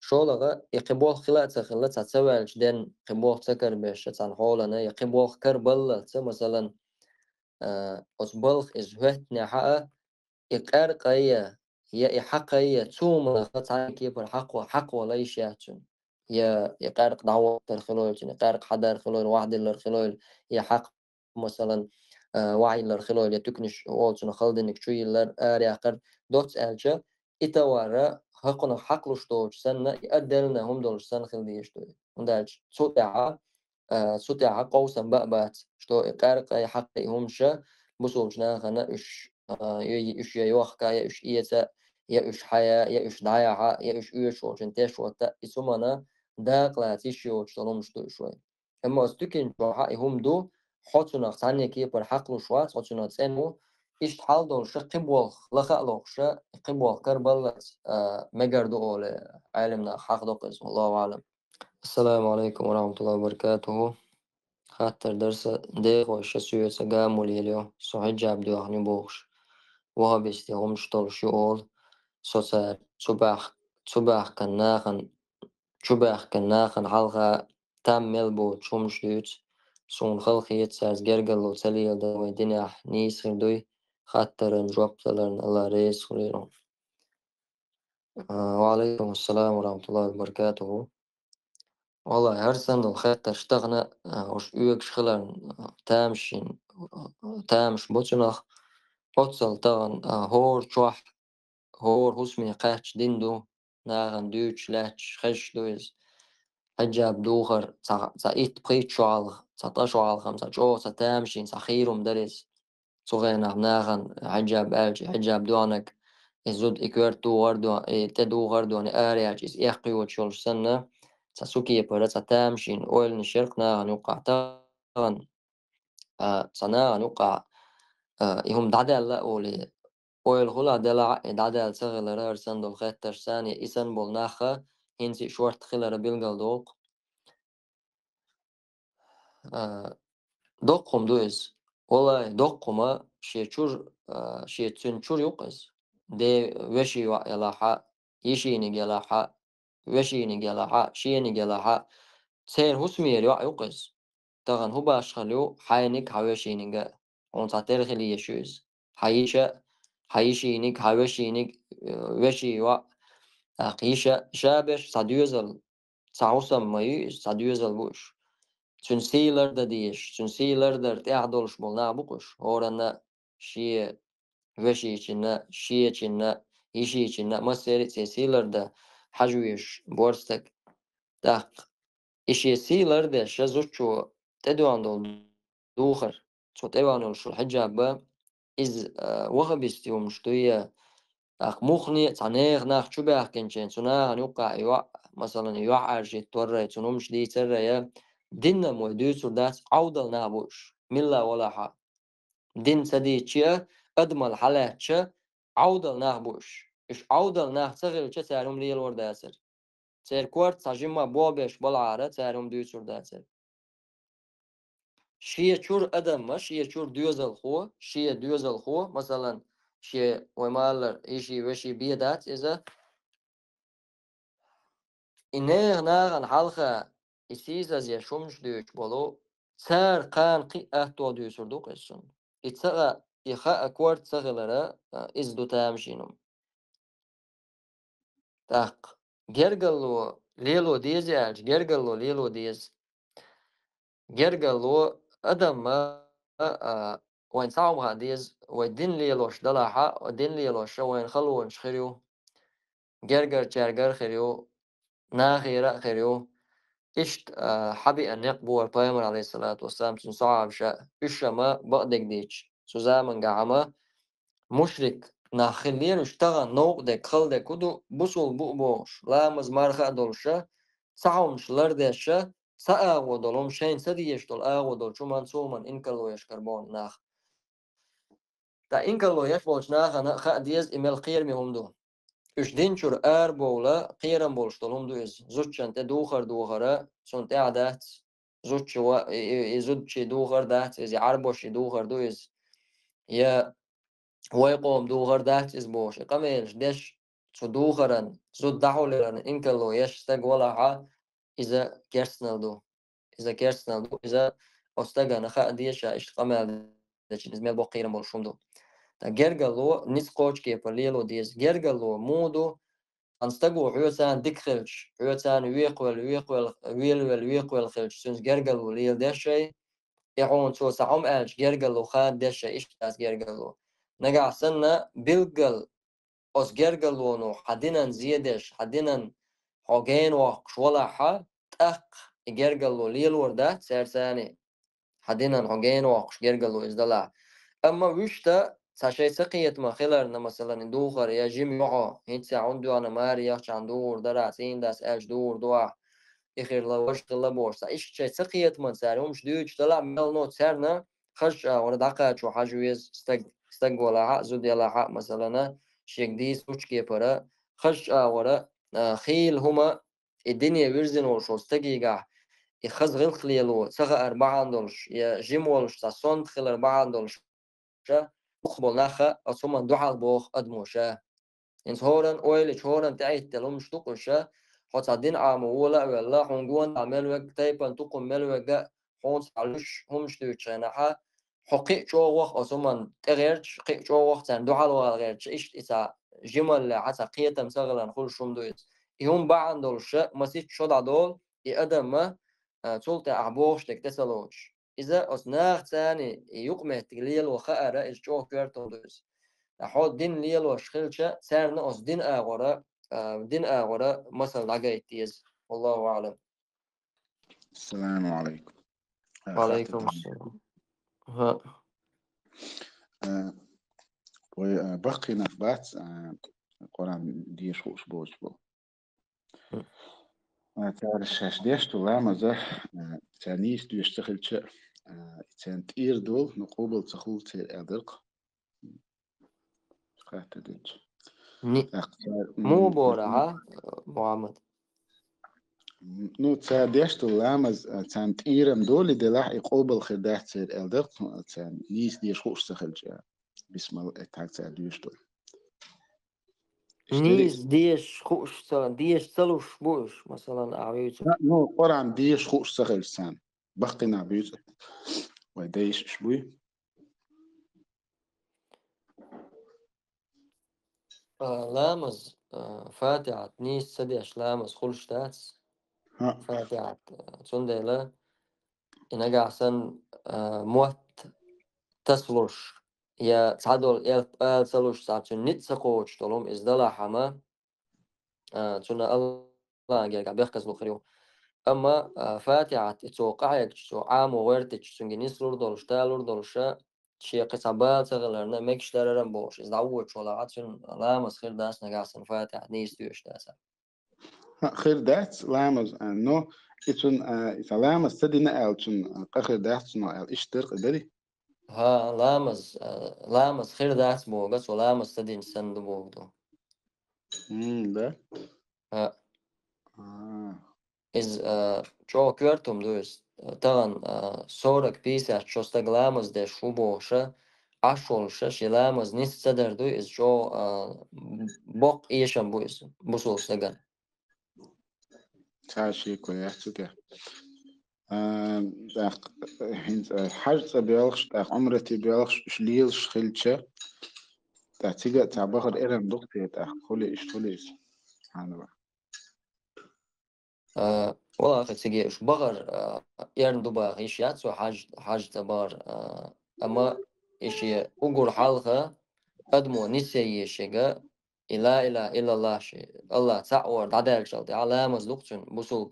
شولغا يقبوخ خلات خلات تسوال جدن قبوخ تكر بيش تان حولنا يقبوخ كربلا مثلا أصبلخ إزهت نحا إقار قيا هي إحقية توم خطعي كيف الحق ولا يشاتون يا يقارق دعوة الخلول يقارق حدا الخلول واحد الخلول يا حق مثلا وعي الخلول يتكنش والشن خلدنك شوي لر آريقر دوت ألجا إتوارا حقنا حقلش دوش سنة يقدرنا هم دولش سنة خلديش دوي وندالج سوتع قوسا بقبات شتو إقارق أي حق همشا بصوبشنا خنا إش يوخكا إش إيتا يأش حياة يأش ضياعة يأش إيشو جنتش وتا إسمنا داقلا تيشيو تلوم شوي أما استكين جوها هم دو حطنا ثانية كي برحقلو شوات حطنا تسنو إيش حال دول قبول لخلق قبول كربل مجردو أول علمنا حق دوقز والله أعلم. السلام عليكم ورحمة الله وبركاته. خاطر درس ديخ وشسوية سقام اليوم صحيح جاب دو أخني بوخش وها بيستيهم شطول شؤول سوسار تباح كناخن حلقة تام ملبو تشومش دوت سون خلقيت ساز جرجل وتليل دوي دنيح نيس خردوي خاطرن جوابتلن الله رئيس خليلهم. وعليكم السلام ورحمة الله وبركاته. والله هرسن الخيط اشتغنا وش يوك شخلن تامشين تامش بوتنخ أتصل طغن هور شوح هور هسمي قاتش ديندو ناغن دوتش لاتش خش دويز حجاب دوخر إيت بقيت شوالغ شوالغ خمسة جو تامشين خيرم درس صغينا ناغن حجاب ألج حجاب دوانك زود إكوار تو غردو تدو غردو آرياج إس إحقي وتشولش سنة تسوكي برا تامشين أول نشرق ناغن يوقع تغن صناغن يوقع يهم دعدال لا أولي أول غلا دلع دعدال سغل رار سندل خيتر ثانية إسن بول ناخا هنسي شورت خلر بيلغل دوق دوقهم دوز والله دوقهما شيتشور شيتشور يوقز دي وشي يلاحا يشيني يلاحا وشيني يلاحا شيني يلاحا سير هسمير يوقز تغن هو باش خلو حينك هاوشينيغا اون تاتر خلي يشوز حيشا حيشينك هاوشينك وشي وا قيشا شابش صديوزل صاوسم ماي صديوزل بوش تنسيلر دديش تنسيلر در تعدلش بولنا بوكش هورنا شي وشي چنا شي چنا يشي چنا مسير تسيلر دا حجويش بورستك داق إشي سيلر ده شزوچو تدوان دول دوخر شو تدوان شو الحجاب إز وخبستيوم شتوية أخ مخني تعنيخ ناخ شو بأخ كنشين سناغ نوقع يوع مثلا يوع عرشي توري تنومش دي ترى دينا مودوسو داس عودل نابوش ملا ولا حا دين سدي تشيا أدمل حالات تشا عودل نابوش إش عودل ناخ تغير تشا سارم ليل ورداسر سير كورت ساجيما بوبش بالعارة سارم دوسو داسر شيء شور أدم ما شيء شور دوزل خو شيء دوزل خو مثلا شيء ومال إشي وشي بيدات إذا إنه ناغن حلقة إسيزا زي شومش دوش بولو سار قان قي أهتو دوسر دو قسم إتسغى إخاء كورت سغلرا إز دو تامشينم تاق جرغلو ليلو ديز يالج جرغلو ليلو ديز جرغلو أدم ما وين صعب هاديز ودين ليلوش دلاحة ودين ليلوش وين خلو نشخريو جرجر جرجر خريو ناخيرا خريو إشت حبي أن يقبو البيامر عليه الصلاة والسلام صعب شاء إشما بقدك ديش سوزامن قعما مشرك ناخلين اشتغل نوق دك خل دك كدو بوصل بوش لا مزمار خادولشا صعومش لردشا سأغو دولهم شين سديش دول أغو دول شو من سومن إنكالو يشكربون ناخ تا إنكالو يشبولش ناخ أنا خاديز إمال قير مهم دو إش دينشور بولا قيرم بولش دولهم دوز زوجشان تدوخر دوخرا سون تعدات زوجش زوجش دوخر دات إزي عربوش دوخر دوز يا ويقوم دوخر دات إز بوش قميلش دش سو دوخرن زود دحولرن إنكالو يشتاق ولا حا إذا كيرسنال دو إذا كيرسنال دو إذا أستغى نخا ديشا إش قمال دش إزميل بو قيرم بولشوم دو تا جرغلو نيس قوش كيف ليلو ديز جرغلو مودو أنستغو عيوتان ديكخلش عيوتان ويقول خلش سنس جرغلو ليل دشي يعون سو سعوم ألش جرغلو خاد دشي إش تاس جرغلو نقع سنة بلغل أس جرغلو نو حدينن زيدش حدينن حوغين وقش ولا حا تأق جرغلو ليل ورده سيرساني حدينن حوغين وقش جرغلو إزدلا أما وشتا ساشي سقيت ما خلرنا مثلا دوخر يا جيم يوعو هيتسا عندو أنا ماري يخش عن دور دراسين داس ألش دور دوا إخير لوش قلا بورسا إيش شي سقيت من ساري ومش دوش طلع ميل نوت سارنا خش وردقات شو حاجويز استق ولا حق زود يلا حق مثلا شيك ديس وش كيفرا خش ورا خيل هما الدنيا ويرزن وشو استقيقع يخز غير خليلو سغا 4 دولش يا جيم ولش تصون خل 4 دولش مخبل ناخا أصوما دعال بوخ أدموشا إنس هورن أويلش هورن تعيت تلوم شتوقشا حوت عدين عامولا ولا حنقون عمل وق تايبان تقوم مل وق حوت علوش هم شتوشا نحا حقيق جو وقت أصلاً تغيرش قيق جو وقت عن دعاء وغيرش إيش إذا جمل حتى قيتم سغلا خل شوم دويت يوم بعد دول شيء مسيت شد عدول يقدم ما تولت أعبوش تكتسلوش إذا أصناع ثاني يقمه تقليل وخائر إيش جو كيرتون دويت أحد دين ليل وشخلشة سارنا أص دين أغورا مثلا عقايتيز والله أعلم. السلام عليكم. وعليكم السلام. ها وبقي نفبات قرآن ديش خوش بوش بو تعرف ديش تولام زه تانيش ديشتغل شيء تان تير دول نقوبل تخول تير أدرق قاعد تدج مو بورا محمد نو تاديش تولام تان تيرم دول دلاح يقوبل خداح تير أدرق تان نيس ديش خوش تخل شيء بسم الله تعالى تاديش دول نيس ديش خوش ديش تلوش بوش مثلا أعيوتك نو قرآن ديش خوش تخل سان بقي نعبيوتك وديش شبوي لامز فاتعة نيس سديش لامز خلش تاتس ها فاتعة تندلا إنجا عسن موت تسلوش يا تعدل يا تسلوش تعتون نت سقوش تلوم إزدلا حما تنا الله جاك بيخكس بخريو أما فاتعة توقعك تو عام وورتك تنجنيس لوردول شتا لوردول شا شيء قصابات تغلرنا ميكش تررم بوش إذا عود ولا عطشن لا مسخير داس نجاسن فاتعة نيس تيوش داسا خير دات لامز نو إتون إذا لامز تدي نقل تون قخر دات نقل إيش ترق دري ها لامز خير داس بوغس ولامز تدين سند بوغدو ده ها آه إز جو كورتم دوس طبعا صورك بيسا شوستك لامز ده شو بوشة عشول شش لامز نيس صدر دو إز جو بوق إيشم بويس بوصول سجن تعشي كويس كده داق حاجة بيالخش داق عمرتي بيالخش شليلش خلشة داق تيجا تعبخر إرم دقتي داق خلي إيش خليش سبحان الله والله أخي تيجيش بغر يرن دوبا إيش ياتسو حاج تبار أما إيش أقول حالها قدمو نسي شيء إلا إلا الله شيء الله تعور دعدال شلتي علامة لقطن بوصل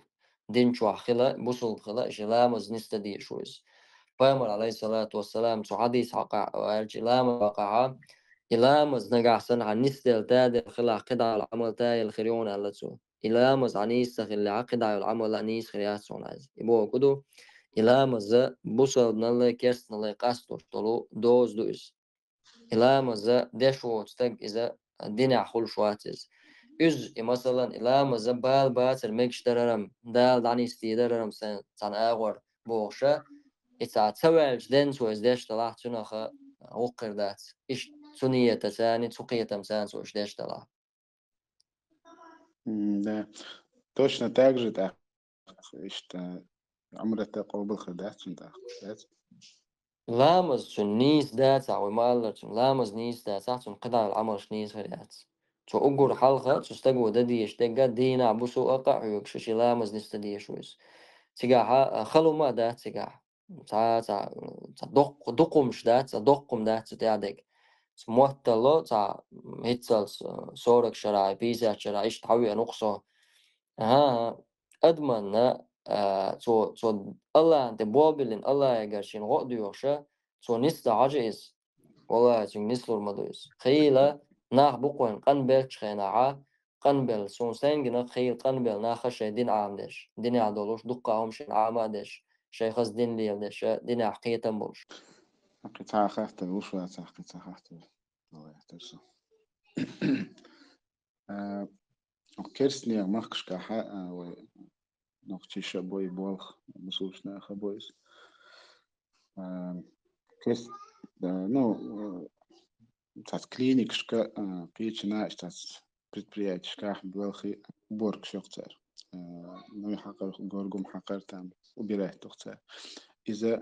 دين شو خلا بوصل خلا إيش علامة نستدي شويس فامر عليه الصلاة والسلام سو حديث حقع علامة وقعها علامة نجح سن عن نستل تاد خلا قطع العمل تاي الخيرون على سو علامة عن يستخل العقد على العمل أنيس خيرات سون عايز يبغى كده علامة بوصل نلا كيرس نلا قاستو طلو دوز إلى دشو تستق إذا الدنيا خل شواتز مثلا إلى بال باتر ميكش دررم دال دعني استيدررم سن أغور بوشة إذا تسوي الجدن سو إزداش طلع تنخ وقر دات إيش سنية تساني تسقية تمسان سو إزداش طلع ده точно так же так что عمرتي قوبل خدات انت لامز شن نيس دات أو مالر شن لامز نيس دات شن قطع العمل شنيس خيات شو أقول حلقة تستقو ددي يشتقى دينا بسو أقع يكشش لامز نستدي شويس تجاه خلو ما دات تجاه تا دقم شدات دقم دات تعدك سموت الله تا هيتسال صورك شراي بيزا شراي إيش تحوي نقصه ها أدمن تو الله أنت بوابلين الله يقرشين غقد يوشا تو نستا عجيز والله تون نسلور مدويس خيلة ناخ بقوين قنبل شخينا قنبل سونسين جنا خيل قنبل ناخش دين عامدش دين عدولوش دقة همشين عامدش شيخ دين ليلدش دين حقيقة بوش قطع خاطر وش قطع خاطر الله يحترسه كيرسني مخش كحق و نقطي شبوي بولخ مسوش ناخ بويس كيرس نو تاع كلينيك شكا قيتنا تاع предприятие شكاح بولخي بورك شوكتر نو يحقق غورغم حقر تام وبيراه تختار إذا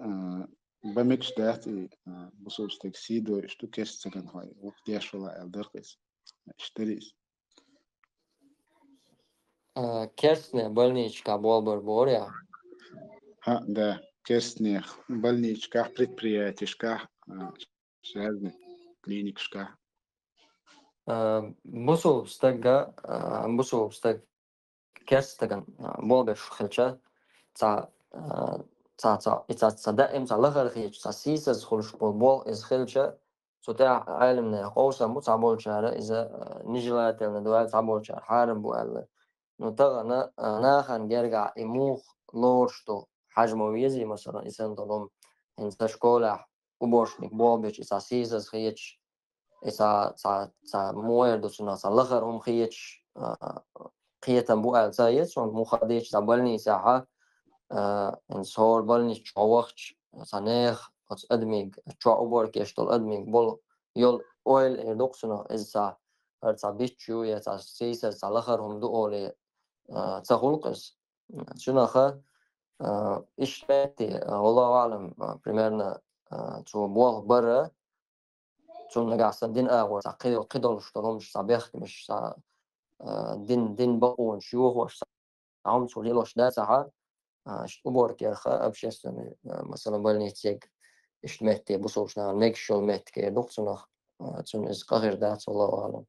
بمكش داتي بصوص تكسيدو اشتو كيس سكن هاي وقتيش ولا الدرقس اشتريس Kersne больничка болбор боря. ها да كيرسنيخ больничках предприятишках связаны клиникшках Бусу стага бусу стаг керстаган болбеш хилча تا تا دائم تا لغر خيج تا سيسز خلش بول إز خلشة سوتا عالمنا قوسا مو تعبول شارع إذا نجلات الندوال تعبول شارع حارم بوال نتغنا ناخن جرجع إموخ لورشتو حجمه ويزي مثلا إنسان ضلهم إن تشكوله وبوشنك بوبش إذا سيسز خيج إذا تا مويردو سنا تا لغر هم خيج قيتن بوال زايد شون مخديش تعبلني ساعة إن صور بالني شوخش صنيخ أص أدميج شو أبور كيشتول أدميج بول يول أويل إردوكسنا إذا أرتا بيتشو يتا سيسا سالخرهم دو أولي تخلقس شنو خا إشتاتي والله أعلم примерно شو بول برا شو نقاس دين أول تقيل قدر شتلهمش صبيخ مش دين بقون شيوخ عم شو ليلوش ده ساعة أبورك يا أخي أبشستني مثلا بالنيتيج إشتمتي بصوصنا ميكشول متك دكتورنا تون إز قهر دات الله أعلم.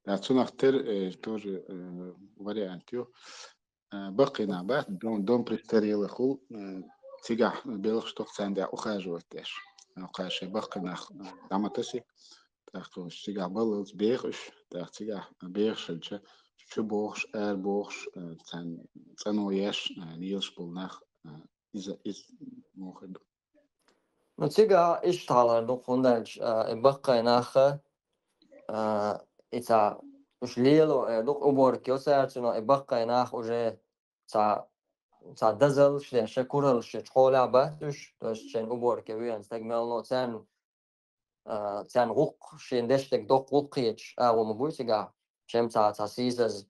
داتو نختار تور واريانتيو بقي نعبات دون بريستري لخو تيجح بيلخ توك ساندع أخاجو التاش أخاجي بقي نخ دعمتسي تاخو تيجح بلوز بيخش تاخ تيجح بيخش شو بوخش بوخش تانو يش نيلش بولناخ إز موخد نتيجة إشتغل دكتورنا بقي ناخ إذا مش ليلو دك أبورك يوسعتنا بقي ناخ وجه تا دزل شيء شكورل شيء حوله باتش توش شين أبورك ويان استجملنا تان غوق شين دشتك دق غوقيتش ومبويتجا شم تا سيزز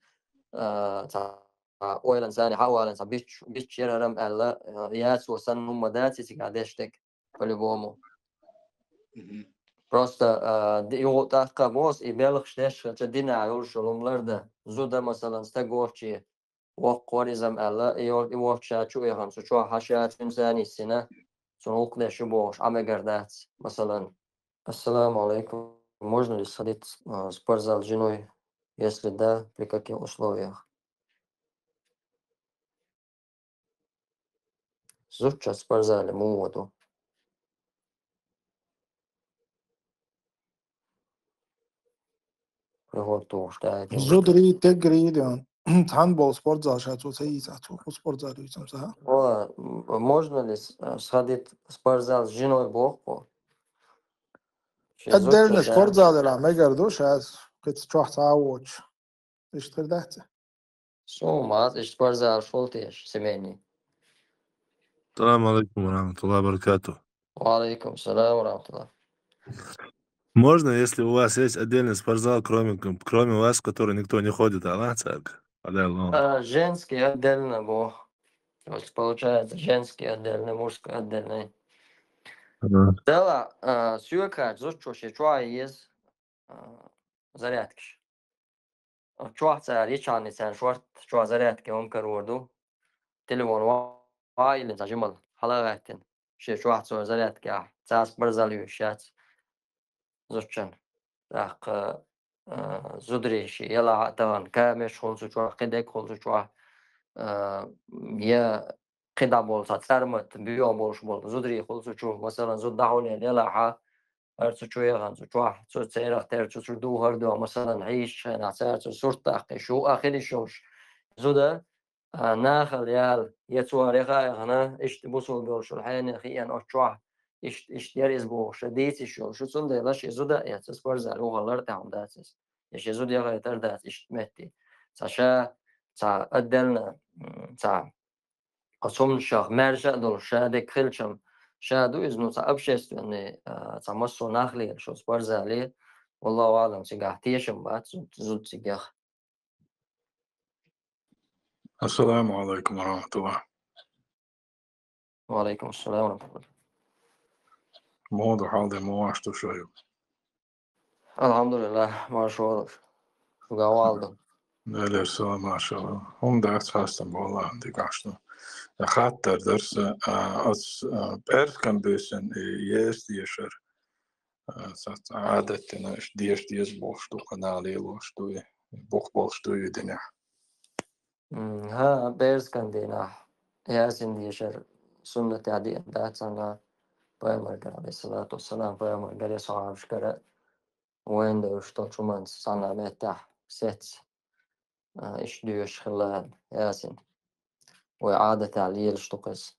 تا أويلن زاني حوالن تا بيتش يرم ألا ياس وسن هم داتي تجا دشتك فلبومو Просто его так воз и белых штеш чедина юлшулумларда зуда مثلا стагорчи وقوريزم ألا يوحشا شو يهم شو حشات إنساني السنة سنوق ده شو بوش عم قردات مثلا. السلام عليكم. Можно ли сходить в спортзал с женой? Если да, при каких условиях? Зуча в спортзале моду. Приготовь, да, زودري تجري ديون هاندبول سبورت زال شاتو سيساتو سبورت زال يسمى صح؟ Можно ли сходить в спортзал с женой بوخو؟ الدرن سبورت زال لا ما يقدروش هاز كنت تروح تعوج ايش تردحت؟ سومات إيش спортзал شولتيش سمعني. السلام عليكم ورحمة الله وبركاته. وعليكم السلام ورحمة الله. Можно, если у вас есть отдельный спортзал, кроме вас, в который никто не ходит, Женский отдельно был. То есть получается женский отдельный, мужской отдельный. Да, сюрка, зачем есть зарядки. Чуа речани сен шорт, чуа зарядки он корорду. Телефон وايل تجمل حلقات شيء واحد صور зарядки تاس برزاليو شات زوجن راق زودري شيء يلا طبعا كامش خلصوا شو قدك خلصوا شو يا قدا بول ترمت بيو بولش بول زودري خلصوا شو مثلا زود دعوني يلا ح أرتو شو يغان شو تسير تير شو دو هردو مثلا عيش نعسر صورت أخي شو آخر شوش زودا ناخل يال يتواريخا هنا إيش تبصل بوش الحين أخيان أشوا إيش يريز بوش ديت شو صند لاش يزودا يتسبر زالو غلر تعم داتس إيش يزود يغير تردات إيش متي ساشا تا أدلنا تا أصوم شخ مرجع دول شادك خلشم شادو إذنو تا أبشست إني تا مصو ناخلي شو سبر زالي والله أعلم تيجاتيشم بعد زود تيجاه. السلام عليكم ورحمة الله. وعليكم السلام ورحمة الله. موضوع حاضر مو عشتو شوي الحمد لله ما شاء الله. الإرسال ما شاء الله هم دعت خاصة والله عندك عشتو خاطر درس أس بعرف كم بيسن يس يشر سات عادتنا إش ديش بوشتو قنالي وشتو بوشتو يدنيا ها بيرز كان دينا ياسين ديشر سنة عدي دات سنة Pojamar عليه الصلاة والسلام pojamar صعب شكرا وين دوش تطشمان سنة متاح ست إيش ديوش خلال ياسين وإعادة تعليل شتوقس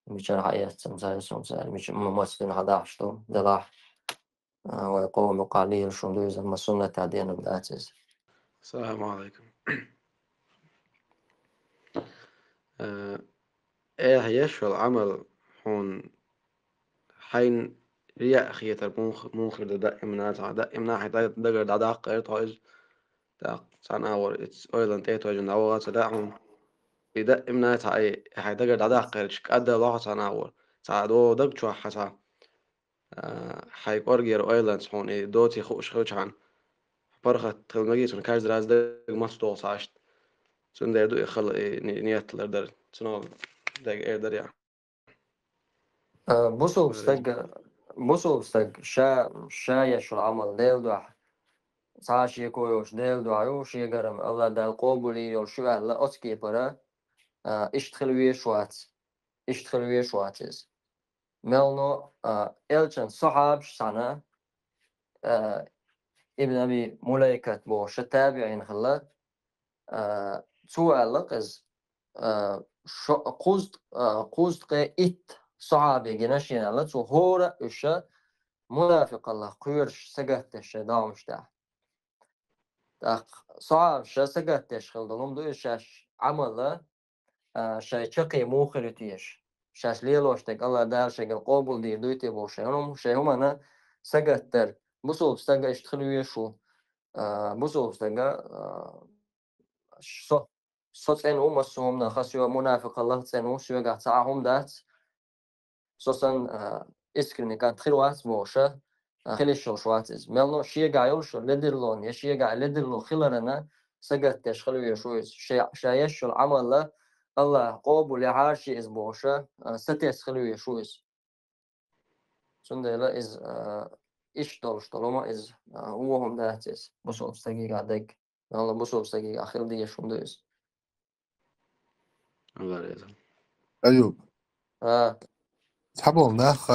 مش رح يستمزال سمزال مش ممثلين هذا شتو دلاح ويقوم قليل شندوز أما سنة تعدين بداتز. السلام عليكم. إيه يشوى العمل هون حين رياء خيتر مونخ دائما حيث دقر دعاق إرطاج داق سان أور إتس أويلان تيتو جن أوغا سداعهم دائما حيث دقر دعاق إرشك أدى الله سان أور ساعدو دق شو حسا حي أورجير أويلانds هون دوتي خوش خوشان برخة تلمجيس من كارز راز دق مستوى ساشت سن دير دو يخل نيات لردر سنو دق إيردر يعني بوسو بستق شا يشو العمل ديل دوح ساشي كويوش ديل دوح يوش يقرم الله دال قوبولي يول شو أهلا أتكي برا اشتخلوية شواتز ملنو إلچن صحاب سنة ابن أبي ملايكة بوش التابعين خلا سؤال لقز قوزد إت صحابي جناشين على تو هورا إشا منافق الله قيرش سجتش دامش ده صعب شا سجتش خلدهم دو إشاش عمله شاي شقي موخرتيش شاش ليلوش تك الله دار شغل قابل دير دويتي بوشينهم شاي هم أنا سجتر بصوب سجا اشتخلوي شو بصوب سجا صوت إن مسهم نخسوا منافق الله تنو شو قاعد تعهم دات سوسن إسكرني كانت خلوات موشة خليش شواتز ملنو شيء قايل شو لدرلون يشيء قايل لدرلو خلرنا سجت تشخلو يشويز شايش شو العمل له الله قابل يعاشي إز بوشة ستيس خلو يشويز سند لا إز إيش دولش طالما إز هو هم داتس بصوب استجيج عدك الله بصوب استجيج آخر دي شو دويز الله يرزق. أيوب تحبوا ناخ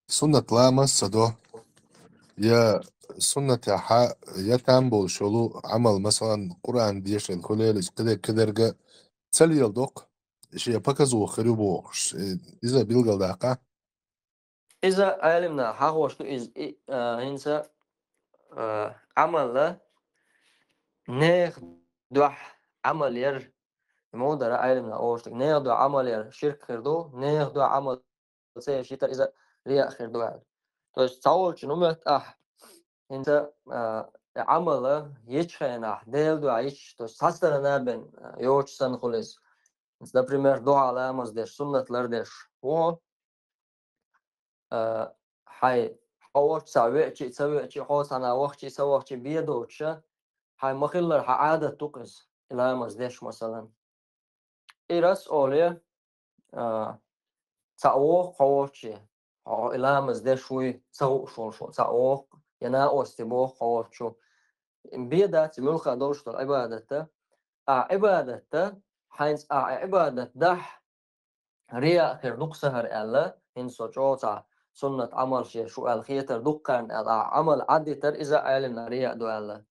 سنة لاما صدو يا سنة حق يا تامبول شلو عمل مثلا قرآن ديش الكليل كده كده تسلي يلدوق شيء بكزو خريبو إذا بيلقى داقة إذا علمنا حقوش تو إز إنسا عمل له نيخ دوح عمل ير مودر علمنا أوشتك نيخ دو عمل ير شرك خردو نيخ دو عمل سير شيتر إذا رياء خردو عاد توش تعول شنو مت إنسا عمل يشخينا ديل دو عيش توش ساستر نابن يوش سن خلص إنسا بريمير دو علامز ديش سنة لردش هو حي حوش سوي حوس أنا وقت سوي بيدوش هاي مخلر عادة تقص إلى مزدش مثلا إيرس أولي تأوق قوتشي إلى مزدش شوي تأوق شو تأوق ينا أستبوق قوتشو بيدات ملخ دوشت العبادة عبادة حينس عبادة دح ريا خير دق سهر ألا إنسو جوتا سنة عمل شيء شو الخيتر دقان عمل عدي تر إذا علمنا ريا دو ألا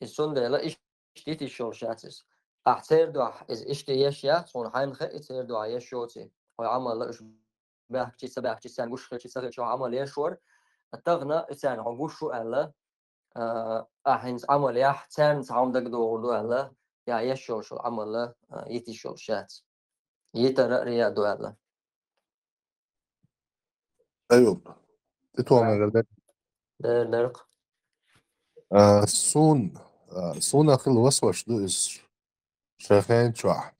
السنة لا إشتيتي شو شاتس أحتر دو إز إشتي يشيا صون حين خي إتر دو يشوتي هو عمل لا إش بحكي سبحكي سان وش خي سخي شو عمل يشور التغنى إتان عقوش شو ألا أحينس عمل يحتن تعم دق دو ألا يا يشور شو عمل لا يتي شو شات يتر ريا دو ألا أيوب تتوى من غير درق سون أخي الوسوش دو إس شاخين شوح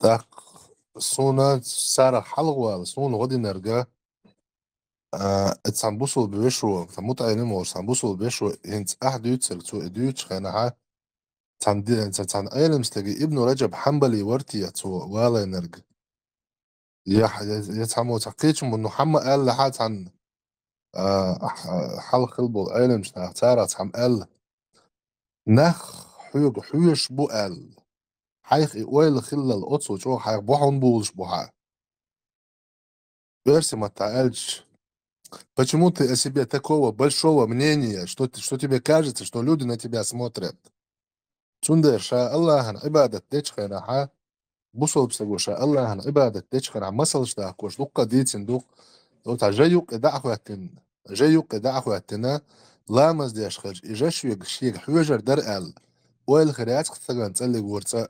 داق صونا سارة حلوة صون غدي نرجع اتسامبوسو بيشو تموت اينمو سامبوسو بيشو انت احد يتسل تو اديوتش خانها تندي انت تن ايلمس تلاقي ابن رجب حنبلي ورتي يتو ولا نرجع يتسامو تحقيش انه حما قال لحد عن حل خلبو ايلمس تارت حم قال نخ حيوش بو قال حيخ ويل خلى القدس وشو حيخ بوحون بولش بوحا بيرسي ما تعالش. Почему ты о себе такого большого мнения, что тебе кажется, что люди на тебя смотрят? Цундер ша Аллахан عبادة تشخن ها بوصل بسقو ша Аллахан عبادة تشخن عم مسلش داكوش دوقة ديت صندوق دوتا جيوك دعواتن جيوك دعواتنا لا مزديش خرج إجاش يشيك حوجر درقال ويل خريات خطغان تسلق ورتا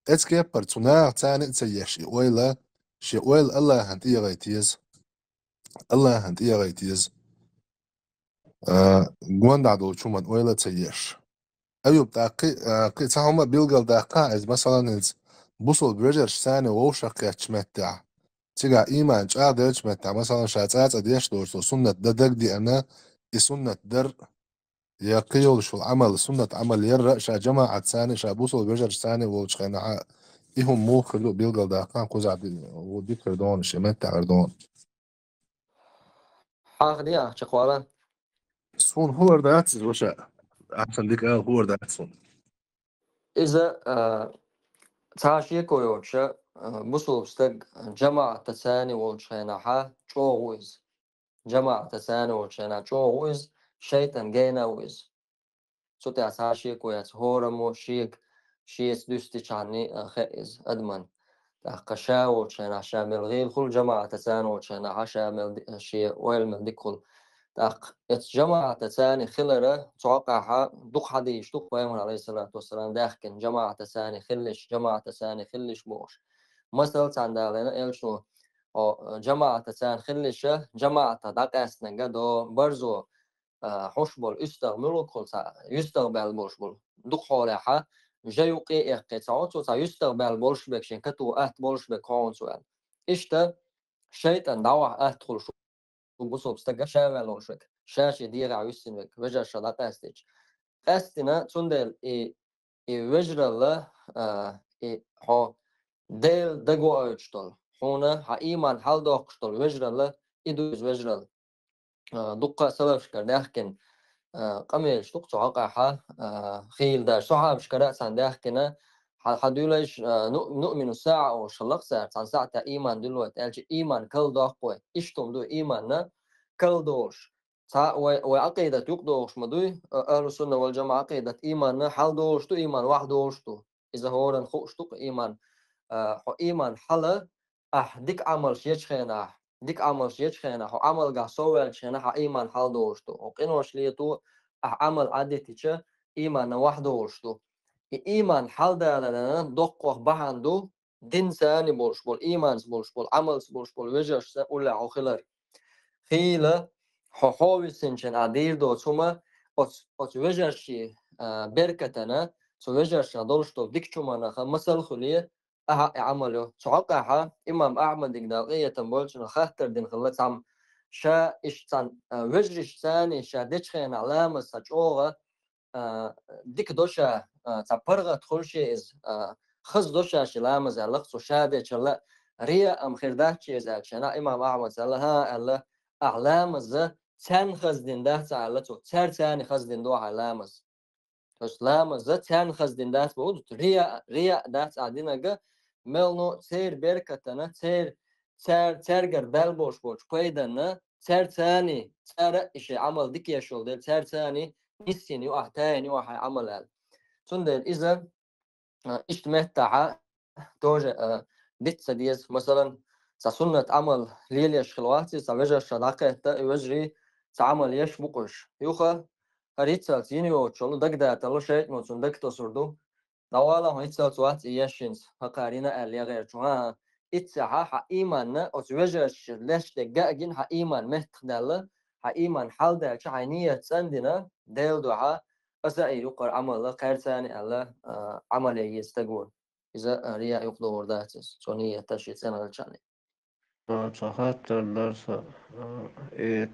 اتسكي برتونا تاني تسيشي ويلا شي ويل الله هنتي غيتيز الله هنتي غيتيز جوان دول شو من ويلا تسيش أيوب قي تاهما بيلقل دا قاعد مثلا بوصل برجر ثاني ووشق يتشمتع تيجا إيمان قاعد يتشمتع مثلا شاتات أديش دورتو سنة ددك دي أنا سنة در يقيل شو العمل سنة عمل يرى شا جماعة ثاني شا بوصل برجر ثاني ووشقنا إيهم مو خلو بيلقل دا قاعد كوزع ودي كردون شمتع كردون حاخ دي شقوالا سون هو داتس وشا أحسن ديك هو داتسون إذا تاشي كويوشا بوصل بستق جماعة تساني والشيناحة شوغويز جماعة تساني والشيناحة شوغويز شيطان جينا ويز سوتي تاشي كويات هورمو شيس دوستي چاني خيز أدمن قشا والشيناحة شامل غيل كل جماعة تساني والشيناحة شامل شي ويل من ديكول تاق جماعة تساني خلرة توقعها دق حديش دق بيمون عليه الصلاة والسلام داخكن جماعة تساني خلش جماعة تساني خلش بوش مثل تاندالنا إلشنو أو جماعة تساني خلشة جماعة دقاس نجدو برزو حشبول يستغملو كل يستقبل بوش بول دق حولها جيوقي إقتصاد وتا يستقبل بوش بكشين كتو أهت بوش بكون سؤال إشتا شيطان دعوة أهت خلشو وبصوا بستجا شامل وشك شاشة دير عيوسين وك وجه شلاقة استيج استنا تندل وجه الله ها دل دقو أجتل هنا ها إيمان حال داقشتل وجه الله إدوز وجه الله دقة سبب شكر داخكن قميش دقة عقاحة خيل دا شعب شكرا سان داخكنا حدولش نؤمن الساعة أو شلق ساعة عن ساعة إيمان دلوقتي ألش إيمان كل داقوة إشتم دو إيماننا كل دوش وعقيدة يقدوش مدوي أهل السنة والجماعة عقيدة إيمان حل دوش تو إيمان واحد دوش تو إذا هو خوش تو إيمان إيمان حلا ديك عمل شيء خينا ديك عمل شيء خينا هو عمل جا سوال خينا إيمان حل دوش تو وقينوش ليتو عمل عادتي إيمان واحد دوش تو إيمان حل ده لنا دقة بحندو دين ثاني بولش بول إيمان بولش بول عمل بولش بول وجهش ولا عخلر خيلة حوي سنشن عدير دو ثم وجهش بركتنا وجهش دولش تو ديك ثم أنا مثل خليه عمله توقعها إمام أحمد دقيقة تنبولش نخاطر دين خلت عم شا إشتان وجهش ثاني شا ديشخين علامة سجوغة ديك دوشة تبرغة تخلشي إز خز دوشة شلامة زلق وشادة شلا ريا أم خرداتشي إز أكشنا إمام أحمد سألها الله أعلام ز تان خز دين ده تعلتو تر تاني خز دين دو علامة توش لام ز تان خز دين ده بود ريا ده تعدينا جا ملنو تير بركتنا تر جردل بوش قيدنا تر تاني تر إيش عمل ديك يشول ده تر تاني نسيني وأحتاني وحي عمل تندل إذا اشتمتع توجه ديت سديس مثلا سنة عمل ليليش خلواتي سوجه شلاقة وجري تعمل يش بقش يوخا هريتسال تينيو تشلو دقدا تلو شيء متون دكتو سردو دوالا هيتسال توات يشينز هقارينا اللي غير جوا اتساها حإيمان أتوجه ليش دقاقين حإيمان مهتدل حإيمان حال ده عينية سندنا ديل دعاء أسأل يقر عمل الله خير ثاني الله عمل يستقون إذا ريا يقدر داتس سونية تشي سنة الشاني خاطر درس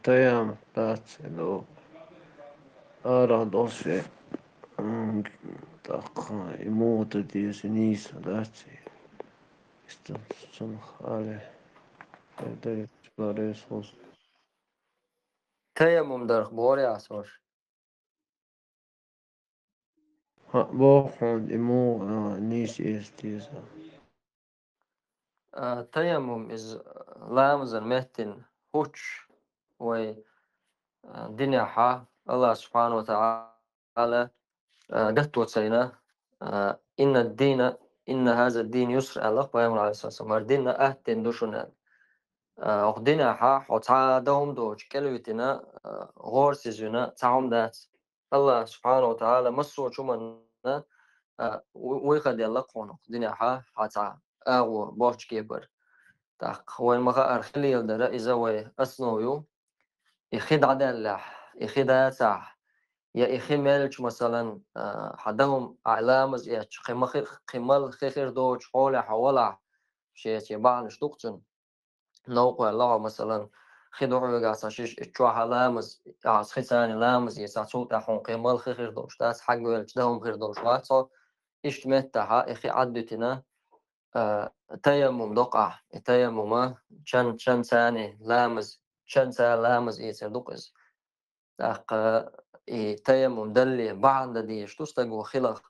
تيام داتس لو أرى دوسي tak يموت دي سنيس داتسي استنخ عليه ده باريس خص تيمم درخ بوري عصر بوخون إمو نيس إستيزا تيمم إز لامزن مهتن هوش و دنيا حا الله سبحانه وتعالى قد وتسينا إن الدين إن هذا الدين يسر الله بيامر عليه الصلاة والسلام الدين أهتن دوشنا أخدنا حا وتعادهم دوش كلوتنا غورسزنا تعهم دات الله سبحانه وتعالى مصر شمنا ويقد الله قونه دنيا حا حتى أغو بوش كبر تاق وين مغا أرخلي يلدر إذا وي أسنويو يخيد عدالة يخيد ساح يا إخي مالك مثلا حدهم أعلام يا قمال خير دوش حول حوالع شيء يبان شتوقتن نوقع الله مثلا خدوع جالس شيش تشوه لامز عس خساني لامز يساعدوا تحون قمال خير دوش تاس حق ويلك دهم خير دوش واتو إشتمت تها إخي عدتنا تيمم دقع تيمم شن ثاني لامز شن ثاني لامز يصدقز تاق تيمم دلي بعد دي شتوستقو خلق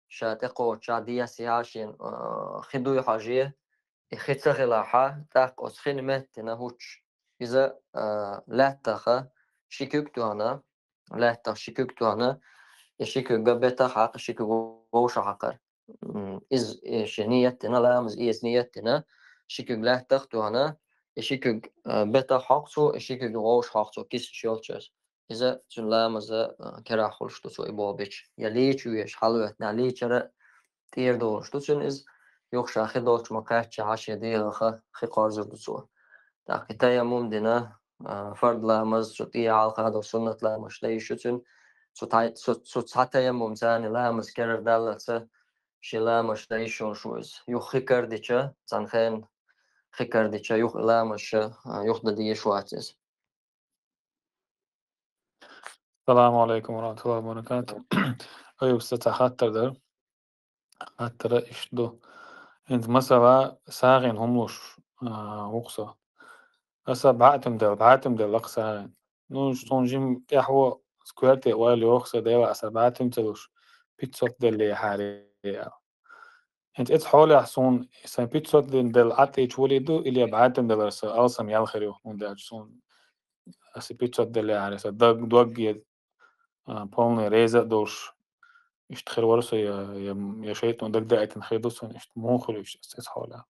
شاتقو شادية سياشين خدوي حاجية خيتسغلاحة تاق أسخين متنا هوش إذا لا تخا شكوكتوانا لا تخ شكوكتوانا يشكو قبتا حق شكو غوش حقر إز شنيتنا لامز إيز نيتنا شكو لا تختوانا يشكو بتا حقسو يشكو غوش حقسو كيس شيلتشز إذا تن لامز كراخول شتوسو إبوبيش يليش ويش حلوتنا ليشرا تير دور شتوسن إز يوخ شاخي دوش مقاعد عشية ديغة خي قارزر دوسو تاقي تيمم دينا فرد لامز شطية عالقة دو سنة لامش لي شتن سو تيمم تاني لامز كرر دالة شي لامش لي شوز يوخ خيكر ديشا تنخين خيكر ديشا يوخ لامش يوخ دي شواتز السلام عليكم ورحمة الله وبركاته أيوة ستخطر در حتى إشدو أنت مثلا ساغن هملوش وقصة هسا بعتم دل لق ساغن نوش تونجيم يحوى سكويرتي وائل وقصة ديوا أسا بعتم تلوش بيتسوت دل حاري أنت حولي أحسون سان بيتسوت دل عتي توليدو إلي بعتم دل أرسا ألسم يالخريو من أجسون أسا بيتسوت دل حاري أسا دوغ بولني ريزا دوش اشتخر ورسو يا شيطان دق دقت نخيدوسون موخلو اشتس حولها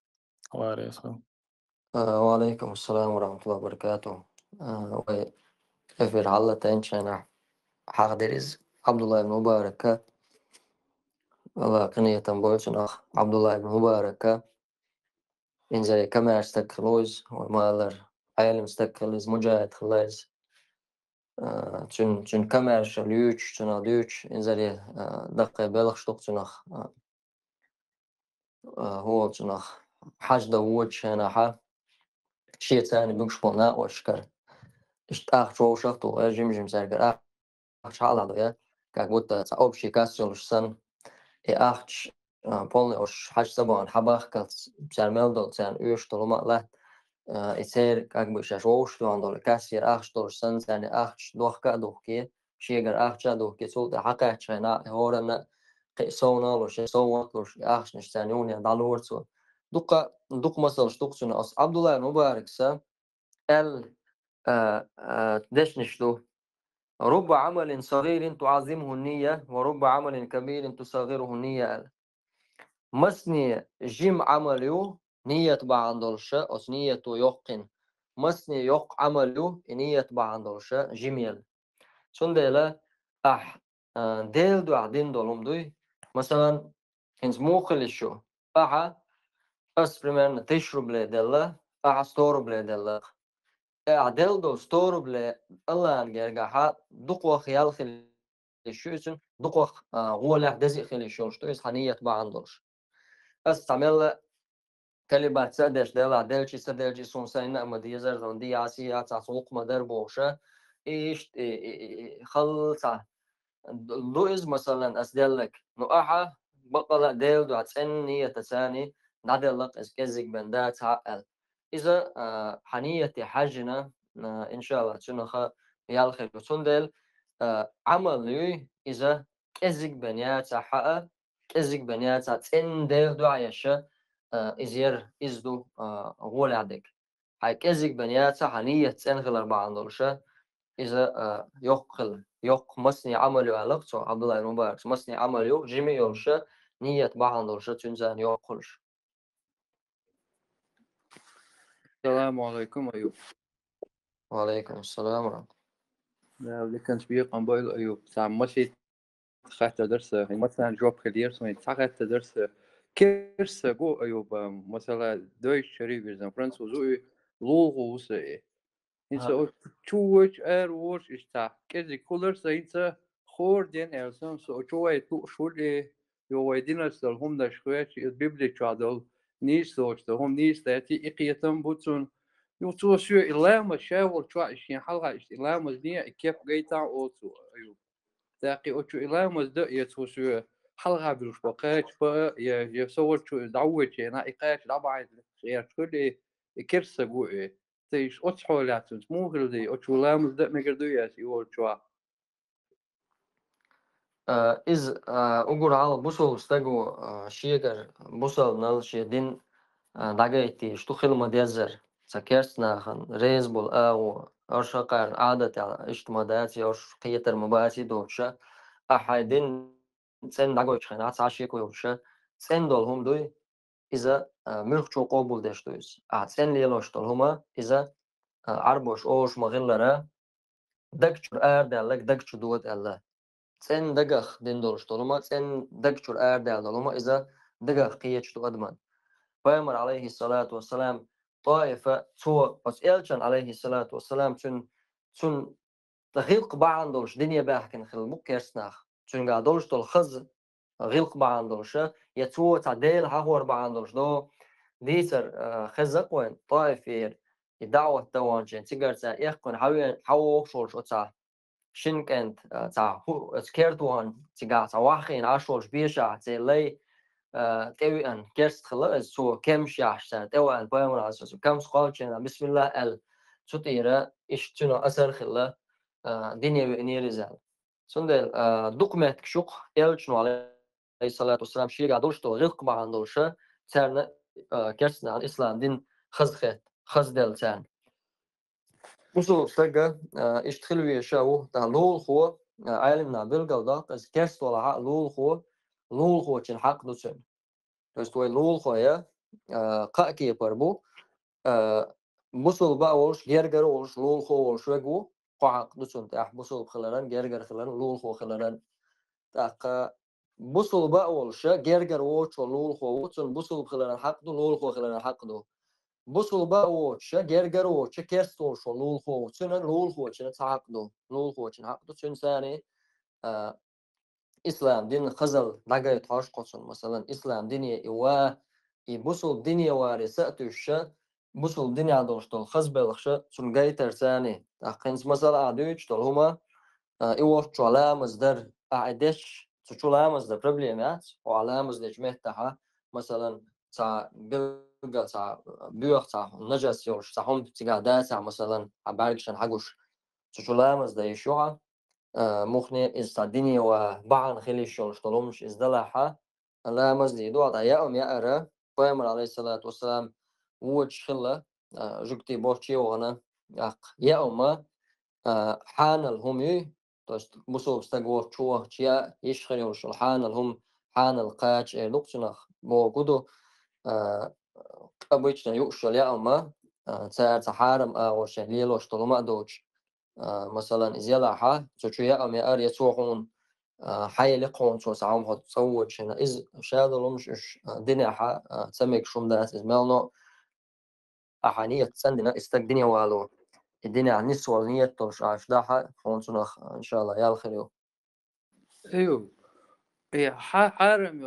واريسو وعليكم السلام ورحمة الله وبركاته وفي حالة تنشان حاضرز عبد الله بن مبارك الله قنية تنبوشن أخ عبد الله بن مبارك إن زي كما استقلوز ومالر عالم استقلز مجاهد خلاص تون كما شليوش تون أديوش إن زي دقة بلغ شتوق تنخ هو تنخ حاج داوود شناحة شيء ثاني بيكشفونا وشكر اشتاق شو شفتو جيم سرقر شحال هذا يا كقولت صعب شي كاسلوش سن أخش بولني أوش حاج سبعان حباخ كات بسرمل دول سان أيش طلما لا يصير كأقبل شوش تو عندول كاسير أخش دول سن سان أخش دوخ كدوخكي شيء أخش دوخكي سولت حقه شينا هورنا قيسونا لوش سوات لوش أخش نشتانيون دالورتو دوق مثلا شتوقسنا أص عبد الله المبارك سا ال دش نشتو رب عمل صغير تعظمه النية ورب عمل كبير تصغره النية مسني جيم عمله نية بعندلش أس نية يقين مسني يق عمله نية بعندلش جميل سندلا ديل دو عدين دولم دوي مثلا إنز موخل شو أسبرمن تشرب لدلا ستورب لدلا عدل دو ستورب الله نرجع دقوا خيال خلي شو اسم دقوا غولة دزي خلي شو إز حنية بعندلش استعمل كلمات سادش دلا دلشي سادلشي سونسينا مديزر زندي عسيا تعسوق مدر بوشة إيش خلصة لوز مثلا أسدلك نوعها بقلا ديل دو عتسني تساني نادلك إسكزك بندات عقل إذا حنية حاجنا إن شاء الله تنخ يالخير وتندل عمل لي إذا كزك بنيات حقا كزك بنيات تندل دو عيشة إزير إزدو غول عدك هاي كزك بنيات حنية تنخل 4 دولشة إذا يق مصني عملوا علاقته عبد الله المبارك مصني عملوا جميع يولشة نية بعض دولشة تنزان يقولش. السلام عليكم أيوب. وعليكم السلام ورحمة الله. اللي كان شبيق عن بايل أيوب ساعة ماشي خدت درس مثلا جواب كدير سوين خدت درس كيرس جو أيوب مثلا دويش شريف إذا فرنسوزوي لغو وسي إنسا تشوش ووش إشتا كذي كولر سينسا خور دين إلسان سو تشوي تو شولي يو دين أستل هم دشخوش البيبلي تشادل نيس دوشتا هم نيس تأتي إقيتم بوتون يوتو شو إلام شاول شو إشين حلقة إلام زنيا كيف جيتا أوتو أيوب تاقي أوتو إلام زد يتو شو حلقة بلوش بقاش با يسوي شو دعوة أنا إقاش ربع غير كل كرسة جوه تيش أتصحولاتن مو غردي أتصولام زد مقردوياس يقول شو إز أقول على بوصل استجو شيء بوصل نال شيء دين دعيتي شتو خيل مديزر سكرتنا خن ريز بول أو أرشقار عادة على اجتماعاتي أرش قيتر مباتي دوشة أحدين سن دعوش خن عشان كويوشة سن دولهم دوي إذا ملك شو قبول دشتويس سن ليلوش دولهما إذا عربوش أوش مغلرة دكتور دالك دكتور دوت الله سن دقخ دين دولش دولهما سن دكتور دال دولهما إذا دقخ قيتش تو أدمان فيمر عليه الصلاة والسلام طائفة سوى أسئلشن عليه الصلاة والسلام تون تغيق بعض دولش دنيا باحكن خل مكيرسناخ تون قاعد دولش دول خز غيق بعض دولش يتوه تعديل هاور بعض دولش دو ديسر خزق وين طائفة الدعوة توانجين تقدر تأيقن حاول شولش أتسع شنكنت تاع سكيرت وان تقع تواخين عشولش بيشع تلي تيوي أن كيرست خلاص سو كم شاش تيوي أن بايمون عسوس كم سقالشنا بسم الله ال تطيرة إيش تنو أثر خلا دنيا وإنيرزال سندل دوكمنت كشوق يلشنو عليه الصلاة والسلام شيء قادوش تو غلق مع عندوشة ترنا كيرستنا عن الإسلام دين خزدل تان وصل تجا إيش تخلوي شاو تلول خو عالمنا بالجودة إز كيرست ولا لول خو تشن حق دوسن توي لول خويا قاكي بربو بوصل بقى وش جرجر وش لول خو وش وجو قاق دوسن تاع بوصل خلران جرجر خلران لول خو خلران تاع بوصل بقى وش جرجر وش لول خو وتن بوصل خلران حق دو لول خو خلران حق دو بوصل بقى وش جرجر وش كيرست وش لول خو وتن لول خو تشن حق دو لول خو تشن حق دو تشن ثاني إسلام دين خزل دعاء تاش قصن مثلا إسلام ديني إوا يبوصل دنيا وارثة بوصل دنيا دوشتول خزب الخشة شن جاي ترساني أخنس مثلا عدوش تول هما إيوه شوالام مصدر عدش شوالام مصدر بربليمات وعلام مصدر جمعتها مثلا تا بلغة تا بيوخ تا نجس يوش تا هم تجادات مثلا عباركشن حقوش شوالام مصدر يشوع مخني إستديني وبعض خلي الشغل شطلومش إزدلاحة لا مزدي دوات أيام يأرى فيمر عليه الصلاة والسلام ووش خلا جوكتي بوشي وغنا يأما حان الهمي تشت بصوب استقوى شوه شيا يشخري وش الحان الهم حان القاج لقشنخ بوجودو أبويتنا يؤشل يأما تسار تحارم وش ليل وش طلما دوش مثلا إزيلاحة تشوية أم يأر يتوقون حي لقون شو سعهم هاد تصوت شنا إز شادو لمش دنيا حا تسميك شوم داس إزمالنا أحانية تسندنا استك دنيا والو الدنيا عن نسوى النية توش عاش داحة خونسونخ إن شاء الله يا الخير أيوب إيه حارم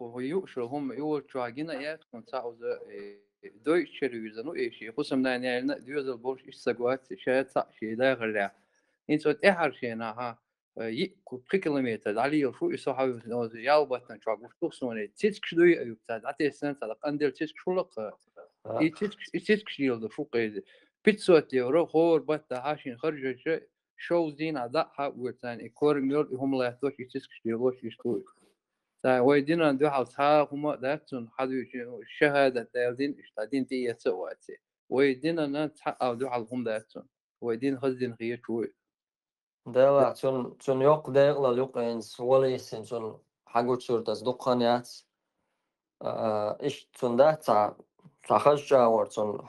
هو يوشر هم يقول شو عجينا يا كنت ساعة دويتش ريزنو إيش خصم يعني ديوز البورش إيش سقوات شاهد صح شيء لا غير إنت صوت إحر شيء نها يكو كيلومتر علي شو يسوي نوز ياو بطن شو عقول توصوني تيسك شدوي أيوب تاد عتي سنة تاد أندل تيسك شو لق تيسك شيل شو قيد بيتسوت يورو خور بطة عاشين خرج شو زين عدها وتاني كور ميول هم لا يحتوش تيسك شيلوش يشتوي تا ويدينا ندو حالتها هم داكتون حدو الشهادة دايلدين اشتادين دي يتسواتي ويدينا نتحقق أو دو حالهم داكتون ويدين خزين غير شوي ده تون يوق ده يقلا يوق إنس ولي سن تون حاجة شرطة دقانيات إيش تون ده تا خرجة ورتون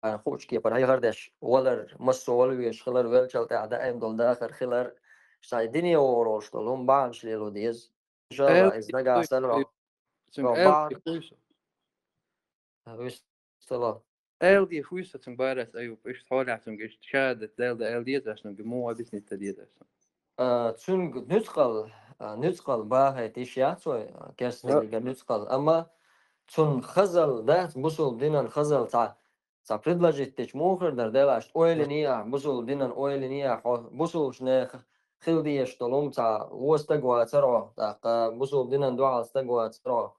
خوش كي برای غردش ولر مسو ولویش خلر ولچل تعداء دول داخل خلر شاي دنيا وروش دولهم بانش ليلو ديز إن شاء الله إذا قاعد سنرا بعض ويستلا دي خويسة تنبارس أيوب إيش تحول عشان إيش شهادة دال دي عشان مو بس نتديد عشان تون نسقل باه تيشيات سوي كاستلي نسقل أما تون خزل ده بوصل دينا خزل تا предложить موخر در دلش اويلنيا بوصل دينا اويلنيا بوصل شنخ خلدي يشتلوم تا وستقوا ترى تا بوصل دينا دعاء استقوا ترى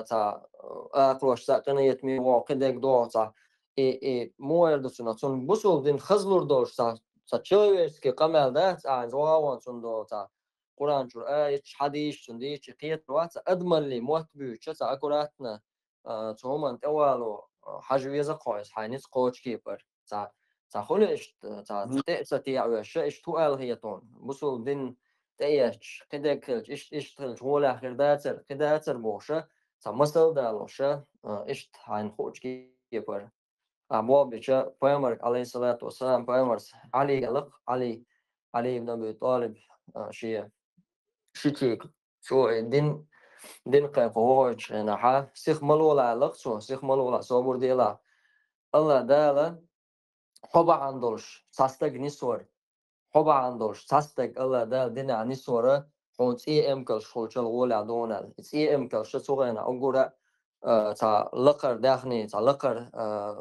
تا اقلوش ساقنا يتمي واقدك دو تا اي مو يردسنا تون بوصل دين خزلور دوش تا تشويسكي قمل ده عن زواوان تون دو تا قرآن شو آية حديث شندي قيت وات أدمن لي موت بيوتش تا أكوراتنا توم أنت أولو حاجة ويزا قايس حينيس قوتش كيبر تا خلش تا تأتي عوش إيش توال هي تون بوصل دين تأيش كده كلش إيش تلش ولا آخر داتر كده داتر بوشة تا مسل دالوشة إيش حين قوتش كيبر أبوه بيشة بيامر عليه الصلاة والسلام بيامر علي قلق علي بن أبي طالب شيء شتيك شو دين قيقوش نحا سيخ ملولا لقصو سيخ ملولا صبر ديلا الله دالا حبا عندوش ساستق نسور حبا عندوش ساستق الله دال دين نسورة حونت امكل شولشل ولا دونال امكل شتوغينا أقول تا لقر داخني تا لقر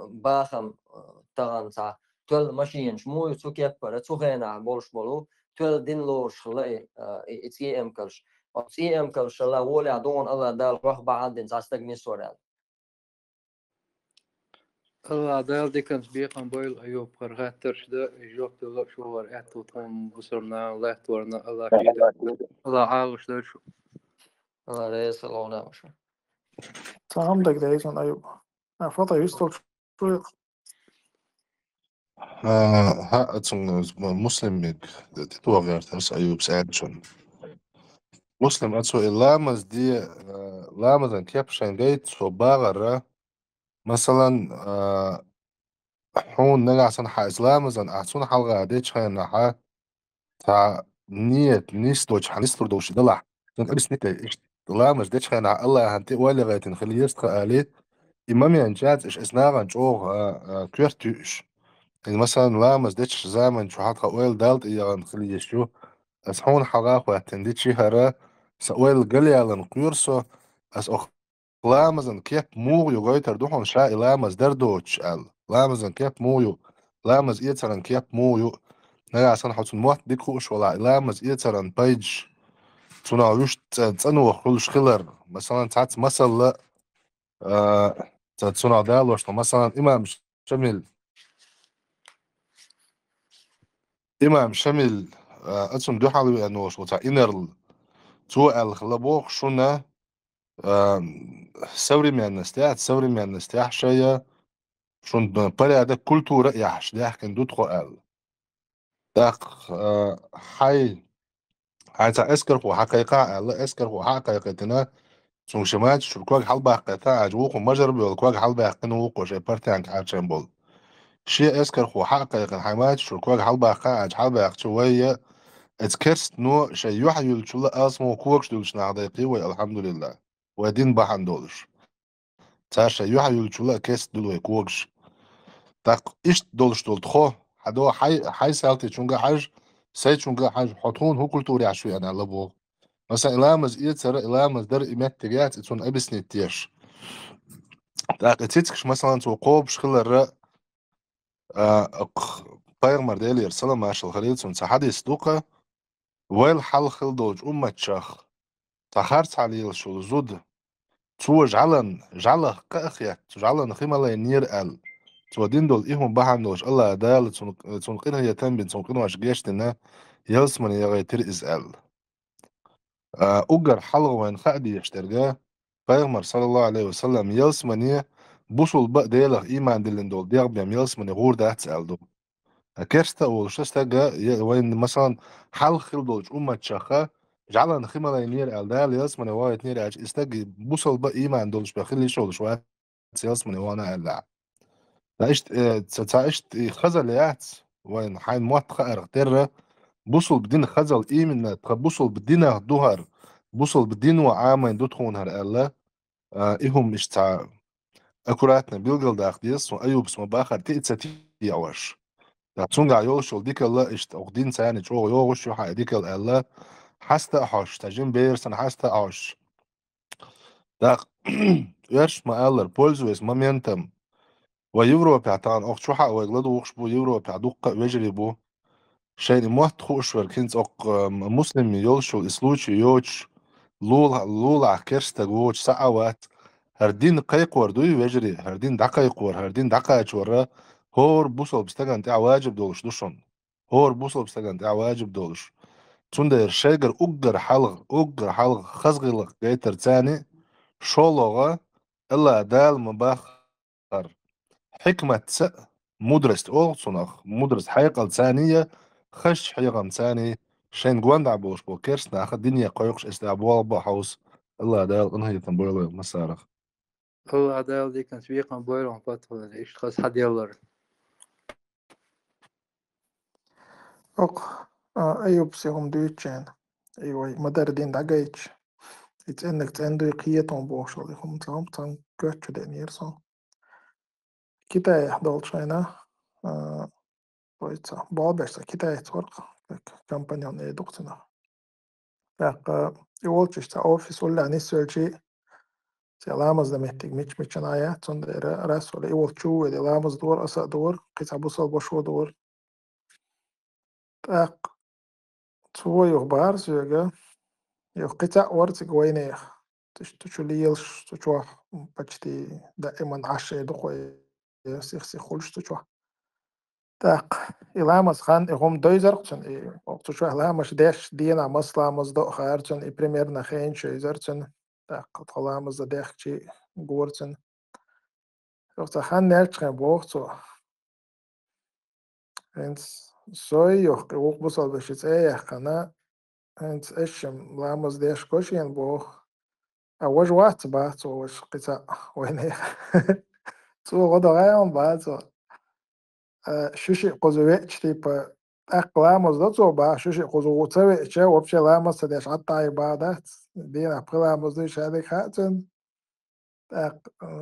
باخم تغن تا تول ماشينش مو يتوكيف برا توغينا بولش بولو تول دين لوش خلاي امكلش امكلش لا ولا دون الله دال روح بعد دين تستغني سورال الله دال دي كان بيقن بويل أيوب قرغات ترشد جوك دلو شوار أتو تون بصرنا لا تورنا الله كيدا الله عاوش درشو الله رئيس الله مش عندك ده يزن أيوة فضل يستر شوي ها مسلم تتوى غير ترس أيوب سعيد شون مسلم أتسو اللامز دي لامز أن كيف شان جيت صباغرة مثلا حون نجا سن حاز لامز أن أحسن حلقة عديت شان نحا تا نيت نيستوش حنستر دوش دلع كان أبس نتا إيش لامز ديش خان الله هنتي ولا غايت نخلي يستقى آلي إمامي أنجات إيش إسناغا نشوغ كيرتوش يعني مثلا لامز ديش زامن شو حاتقا ويل دالت إيا نخلي يشو أسحون حلقاق واتنديت شهرا سأويل قليالا قيرسو أس أخ لامزن كيف موغيو غايتر دوحون شاء لامز دردوش آل لامزن كيف مويو لامز إيتران كيف مويو نجا سن حوتن موت ديكوش ولا لامز إيتران بايج تونا ويش تنو خلش خلر مثلا تعت مثلا تصنع دالوش مثلا إمام شمل أتسم دو حالي أنوش وتا إنرل تو الخلبوخ شونا سوري من النستيح شيء شون بري هذا كلتورة يحش ده كان دوت قال داق حي عايز أسكر هو حقيقة الله أسكر هو حقيقتنا شون شمات شو كواج حلبة قطع عجوق ومجرب ولا كواج حلبة قنوق وشيء برتان كعشان بول شيء أسكر هو حقيقة حمات شو كواج حلبة قاعد حلبة شوية اتكرست نو شيء يحيل شو لا اسمه كوكش دولش نعديقي والحمد لله ودين بحن دولش تاشا يحيل شو لا كيست دول كوكش تاق إيش دولش دول تخو حدو حي سالتي شونجا حاج سيد شونجا حاج حطون هو كل توري عشوي أنا لبو مثلا إلامز إيتر إلامز در إمات تجات تون أبسني تيش تاقتيتكش مثلا توقوب شخل الرأ بايغمر ديلي يرسل ماشل خليل تون سحادي صدوقة ويل حل خل دوج شخ تخرت عليه شو زود تو جعله قاخيا جعله خيمة لا ينير ال تودين دول إيهم بحن دوش الله دال تنقينها يتم بين تنقينها شجيشتنا يلسمن يغيتر إزال أجر حلقة وين خادي يشترجاه پیغمبر صلی الله علیه و سلم يلسمني بوصل بق ديلغ إيمان دلن دول ديغ بيام يلسمني غور ده تسألدو كرستا وشستاجا وين مثلا حل خل دولج شخا جعل نخيمة لا ينير ألدال يلسمني وايت نير أج استاجي بوصل بق إيمان دولج بخلي شغل شوية يلسمني وانا ألع تعيشت تعيشت خزل يات وين حين موت خير ترى بوصل بدين خزل إيمان بوصل بدين ظهر بوصل بدين وعامين دوتخون هر ألا إيهم مش تاع أكوراتنا بيلقل داخديس وأيوب اسمه باخر تيتساتي أوش تاتسونغا يوشول ديك الله إشت أخدين ساني شو يوش يوحا ديك الله حستا أحوش تاجين بيرسن حستا أحوش داق يرش ما ألر بولزويس ما مينتم ويورو بيعتان أخ شوحا ويغلدو وخش بو يورو بيعدوق ويجري بو شيء موت خوش وركنز أق مسلم يوشول إسلوش يوش لولا كرستا جوش ساعات هردين قيقور دوي ويجري هردين دقيقور هردين دقايق ورا هور بوصل بستجن تاع واجب دولش دوشون هور بوصل بستجن تاع واجب دولش تون شاجر أجر حلغ خزغلق جيتر تاني شولغة إلا دال مباخر حكمة مدرسة أولسونخ مدرسة حقيقة ثانية خش حقيقة ثاني شين جوان دعبوش بو كيرس ناخد دنيا قيقش استعبوال بحوس إلا دال إنهي تنبويلو مسارخ الله دال دي كان سبيقا بويرون بطل إيش خاص حد يلر أق أيوب سيهم دويتشين أيوة مدار دين دعجيتش إنك تندو يقيتهم بوشل يهم تهم تن كوتش دينيرسون كده يحضل شينا ويتسا بابش كده يتورق كامبانيون إيه دكتنا لق يولتش تا أوفيس ولا نسولجي لامز ده محتاج مش نايا تون راس ولا يول شو دي لامز دور أسا دور قيت بوصل بشو دور تاق تو يخبار سيجا يقطع ورتك وينيخ تشولي يلش تشوح بجتي دائما عشي دخوي سيخ خلش تشوح تاق إلامز خان إهم دويزرقتن وقتشوح لامش ديش دينا مصلا مصدق خارجن بريمير نخين شو يزرتن تاق طلامز ديخ شي غورتن وقت خان نرچخن بوقتو انس سوي يوق بوصل بشيت ايه خنا انت اشم لامز ديش كوشين بوخ أوج وقت باتو وش قطع وين تو غدا غايم باتو شوشي قزوي تيبا أقلامز داتو با شوشي قزو تسوي إيشا وبشي لامز تديش عطا عبادات دينا بقلامز ديش هذيك خاتن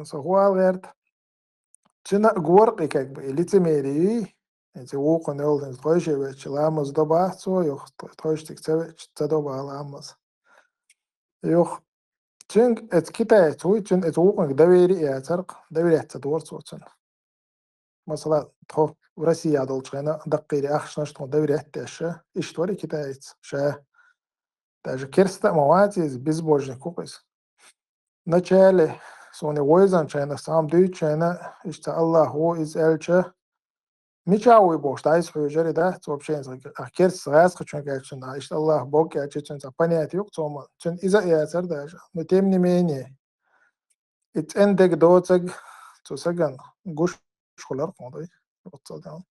سهوال غيرت تنا قورقي كيك اللي تميري انت ووقن يولد تخوشي ويش لامز دو باتو يوخ تخوش تكتوي تدو با لامز يوخ تشنك اتكتا توي تشن اتوقن دويري يا ترق دويري تدور صوتن مثلا تخو ورسي يا دولشينا دقيري اخشنش تو دويري تاشا اشتوري كتايت شا تاج كيرستا مواتيز بيزبوجن كوكس نچاله سوني ويزن چانا سام دوي چانا اشتا الله هو از الچا ميچاوي بوش دايس حجري ده تو بشين كيرس غاس خچون كاچن اشتا الله بوك يا چن تبانيات يوك توما چن اذا يا سر داش متمني ميني اتندك دوتك تو سجن جوش شغلار قاضي وتصدق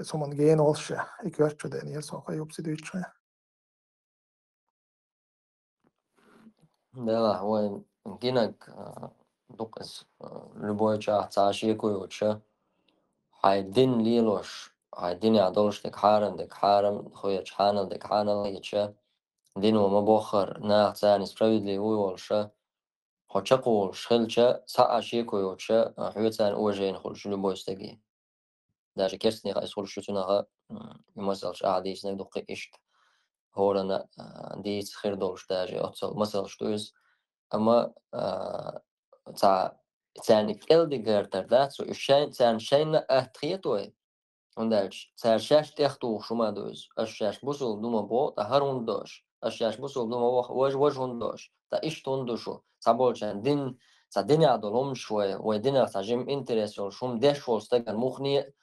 اسمه جين والشة إكواش دانيال سوق يوبسي دوتشة لا وين يمكنك دقس لبويتشا تعشيكو يوتشا هايدين ليلوش هايدين يعدولش دك حارم خويا حانل دك حانل يتشا دين وما بوخر ناخ تاني سبرايدلي ويولشا خوشاقو شخلشا تعشيكو يوتشا حيوتان اوجين خلش لبويستاقي داجا كيرسني غايس خلش تناغا يمزلش عاديس نك دقي إشت هورنا ديت خير دولش داجي أتصل مثلا شتوز أما تعني كل دقيقة ده سو الشين تعني شين أتخيطوه وندالش تعني شاش تختو شو ما دوز الشاش بوصل دوما بو تهرون دوش الشاش بوصل دوما وجه دوش تا إيش تندوشو تبولشان دين تدنيا دولهم شوية ودنيا تجيم إنترس شوم دش وستكن مخني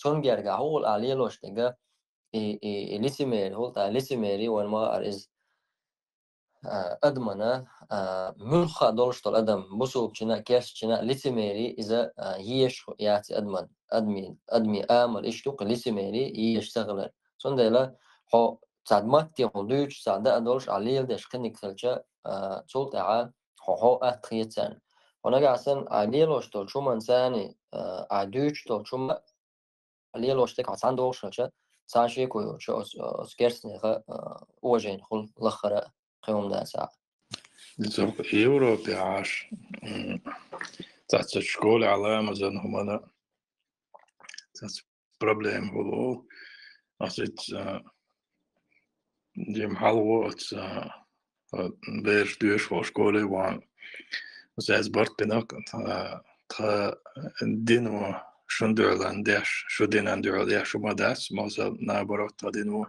تونجرجع هو العليلوش تجا ليسيميري هو تا ليسيميري والما أرز أدمنا ملخا دولشتو الأدم بوصل بشنا كيش بشنا ليسيميري إذا هيش ياتي أدمي آمر إشتوق ليسيميري هيش شغلة سندلا هو تعد ماتي هدوش تعد أدولش عليل دش كنك ثلجة تولت هو أتخيتان ونجا سن عليلوش تول شو منساني عدوش تول شو ما عليلوش تك عسان دولش ساشي كويو شو أسكرسني وجين خل لخرة قيوم دا ساعة زوق يوروب عاش تحت الشكول على مثلا هم أنا تحت بروبلم هو أصيت جيم حلوة بيش دوش وشكولي وان وزاز برت بناك تا دينو شندو لانديش شو دين اندو ليش شو ما داس موزل نابرو تا دينو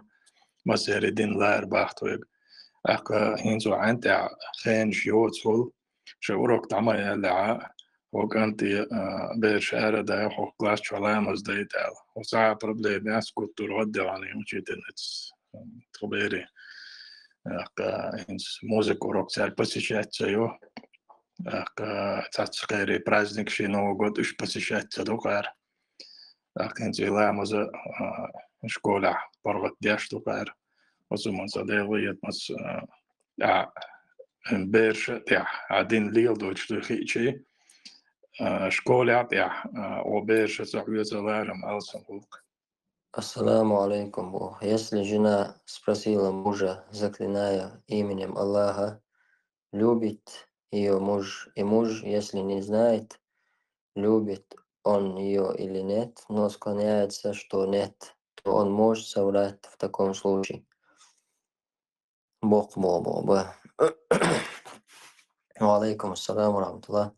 ما سيري دين لار باختويب أكا هينزو عندي خين شيوت سول شعورك تعمل يلعا وكانتي بيش أردا يحو كلاس شلامز ديتال وساعة بروبلي ناس كنت رودي عني وشيت نتس طبيري أكا هينز موزيك وروك سال بسيشات سيو أكا تاتسقيري برازنك شينو قد إش بسيشات سدوكار أكا هينز يلامز شكولا برغت دياش دوكار وزمان صديقية مس بيرش تاع عادين ليل دوتش دخيتشي شكولة تاع وبيرش سعوية زوارم ألسنبوك السلام عليكم بو если жена спросила мужа заклиная именем Аллаха любит ее муж и муж если не знает любит он ее или нет но склоняется что нет то он может соврать в таком случае Бог бо وعليكم السلام ورحمة الله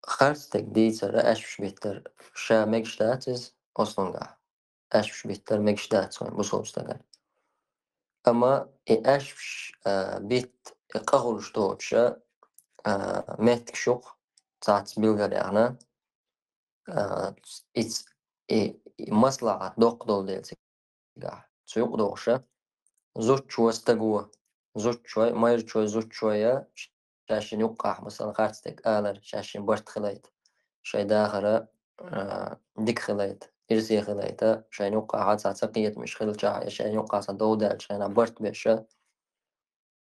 خرستك ديتر أشبش بيتر شا مجشتاتز أصلاً أشبش بيتر مجشتاتز بصوص أما أشبش بيت قغل شتوتشا متك شوق تاعت بلغر يعني إتس مصلحة دوق دول ديلتك سيوق دوشا زوج شوي استقوى زوج شوي ماير شوي زوج شوية شاشين يوقع مثلا خارستك آلر شاشين برت خليت شاي داخرة ديك خليت إرسي خليتا شاين يوقع عاد ساعتقيت مش خلت شاين يوقع صدودال شاين برت بيشا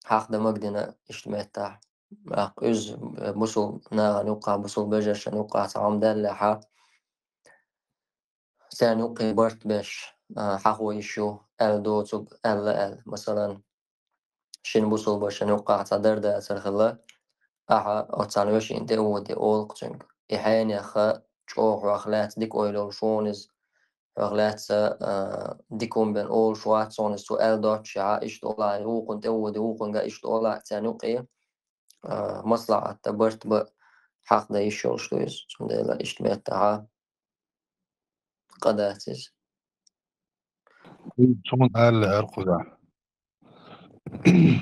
حق دمقدنا اشتميتا أز بصل ناغن يوقع بصل بجر شاين يوقع صعام دالحا سان يوقع برت بيش حقو يشو ال دوتوب ال مثلا شين بوصل باش نوقع صدر دا سرخلا أها أتصانوش إنت ودي أول قتنك إحيان يخا شوخ وأخلات ديك أويلو شونز وأخلات ديكم بين أول شوات صونز سؤال دوتش إيش طولع يوقن تودي وقن إيش طولع تانوقي مصلحة تبرت بحق دا يشول شويز سندلا إيش ميتها قداتيز شو قال أرخذ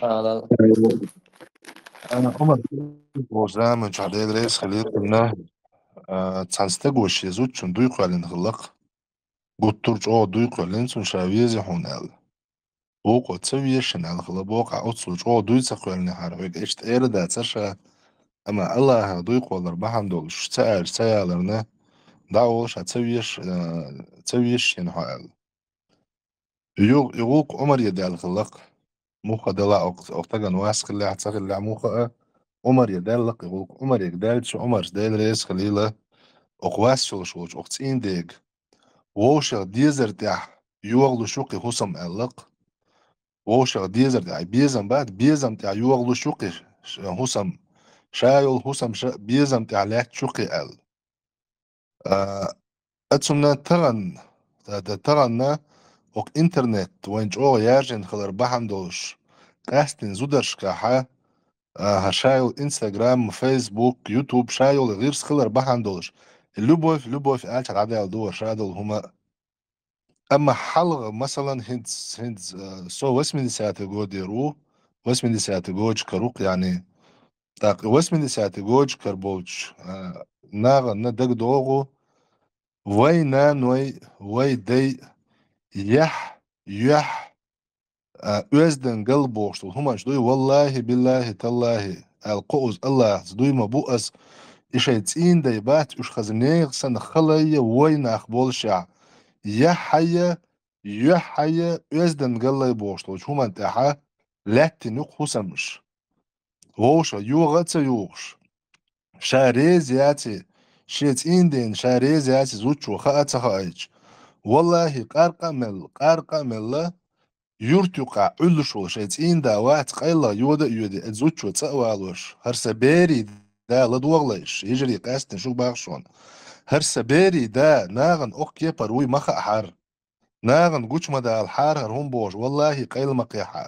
على أنا عمر وزام جعدين رئيس خليتنا تسانستقوش يزوج شن دويقو على نخلق قطرج دويقو على نسون شاويزي حونال بوقو تسويشن على خلا بوقع أتصلج دويسقو على نهار ويق إشت إيرا دا تسرشا أما الله دويقو على ربحان دول شتاعر سيالرنا دعوش تسويش ينحال يغوق عمر يدي على خلق موخا دلا أقتغن واسق اللي عتساق اللي موخا عمر يدالق يغوق عمر يقدالش عمر دال ريس خليلة أقواس شوش أقتين ديق ووشغ ديزر تاح يوغلو شوقي خصم ألق ووشغ ديزر تاح بيزم بعد بيزم تاح يوغلو شوقي خصم شايل خصم بيزم تاح لات شوقي أل أتسمنا تغن اوك انترنت وين جو يارجن خلر بحم دولش قاستن زودرش كاحا هشايل انستغرام فيسبوك يوتيوب شايل غير خلر بحم دولش اللوبوف قالش العادة دور شادل هما اما حلقة مثلا هندز سو واسمن ساعة ديرو واسمن ساعة كروق يعني تاق واسمن ساعة كربوج ناغ ندق دوغو وي نانوي وي دي يح أزدن قلبوش هما شدوي والله بالله تالله القوز الله شدوي مبؤس إيش يتسين ديبات إيش خزنيغ سن خلي وين أخبول شع يا حيا أزدن قلي بوشتوش هما انتحا لاتي نق حسمش ووش يوغتس يوغش شاريز ياتي شيت إندين شاريز ياتي زوتشو خاأت خايج والله قارقمل يرتقى علشو شيت إندا وات قيلا يودا زوتشو تسأوالوش هرسا بيري دا لدوغليش يجري قاستن شو باغشون هرسا بيري دا ناغن أوكي بروي مخا حار ناغن قوش مدى الحار هرهم بوش والله قيل مقيحا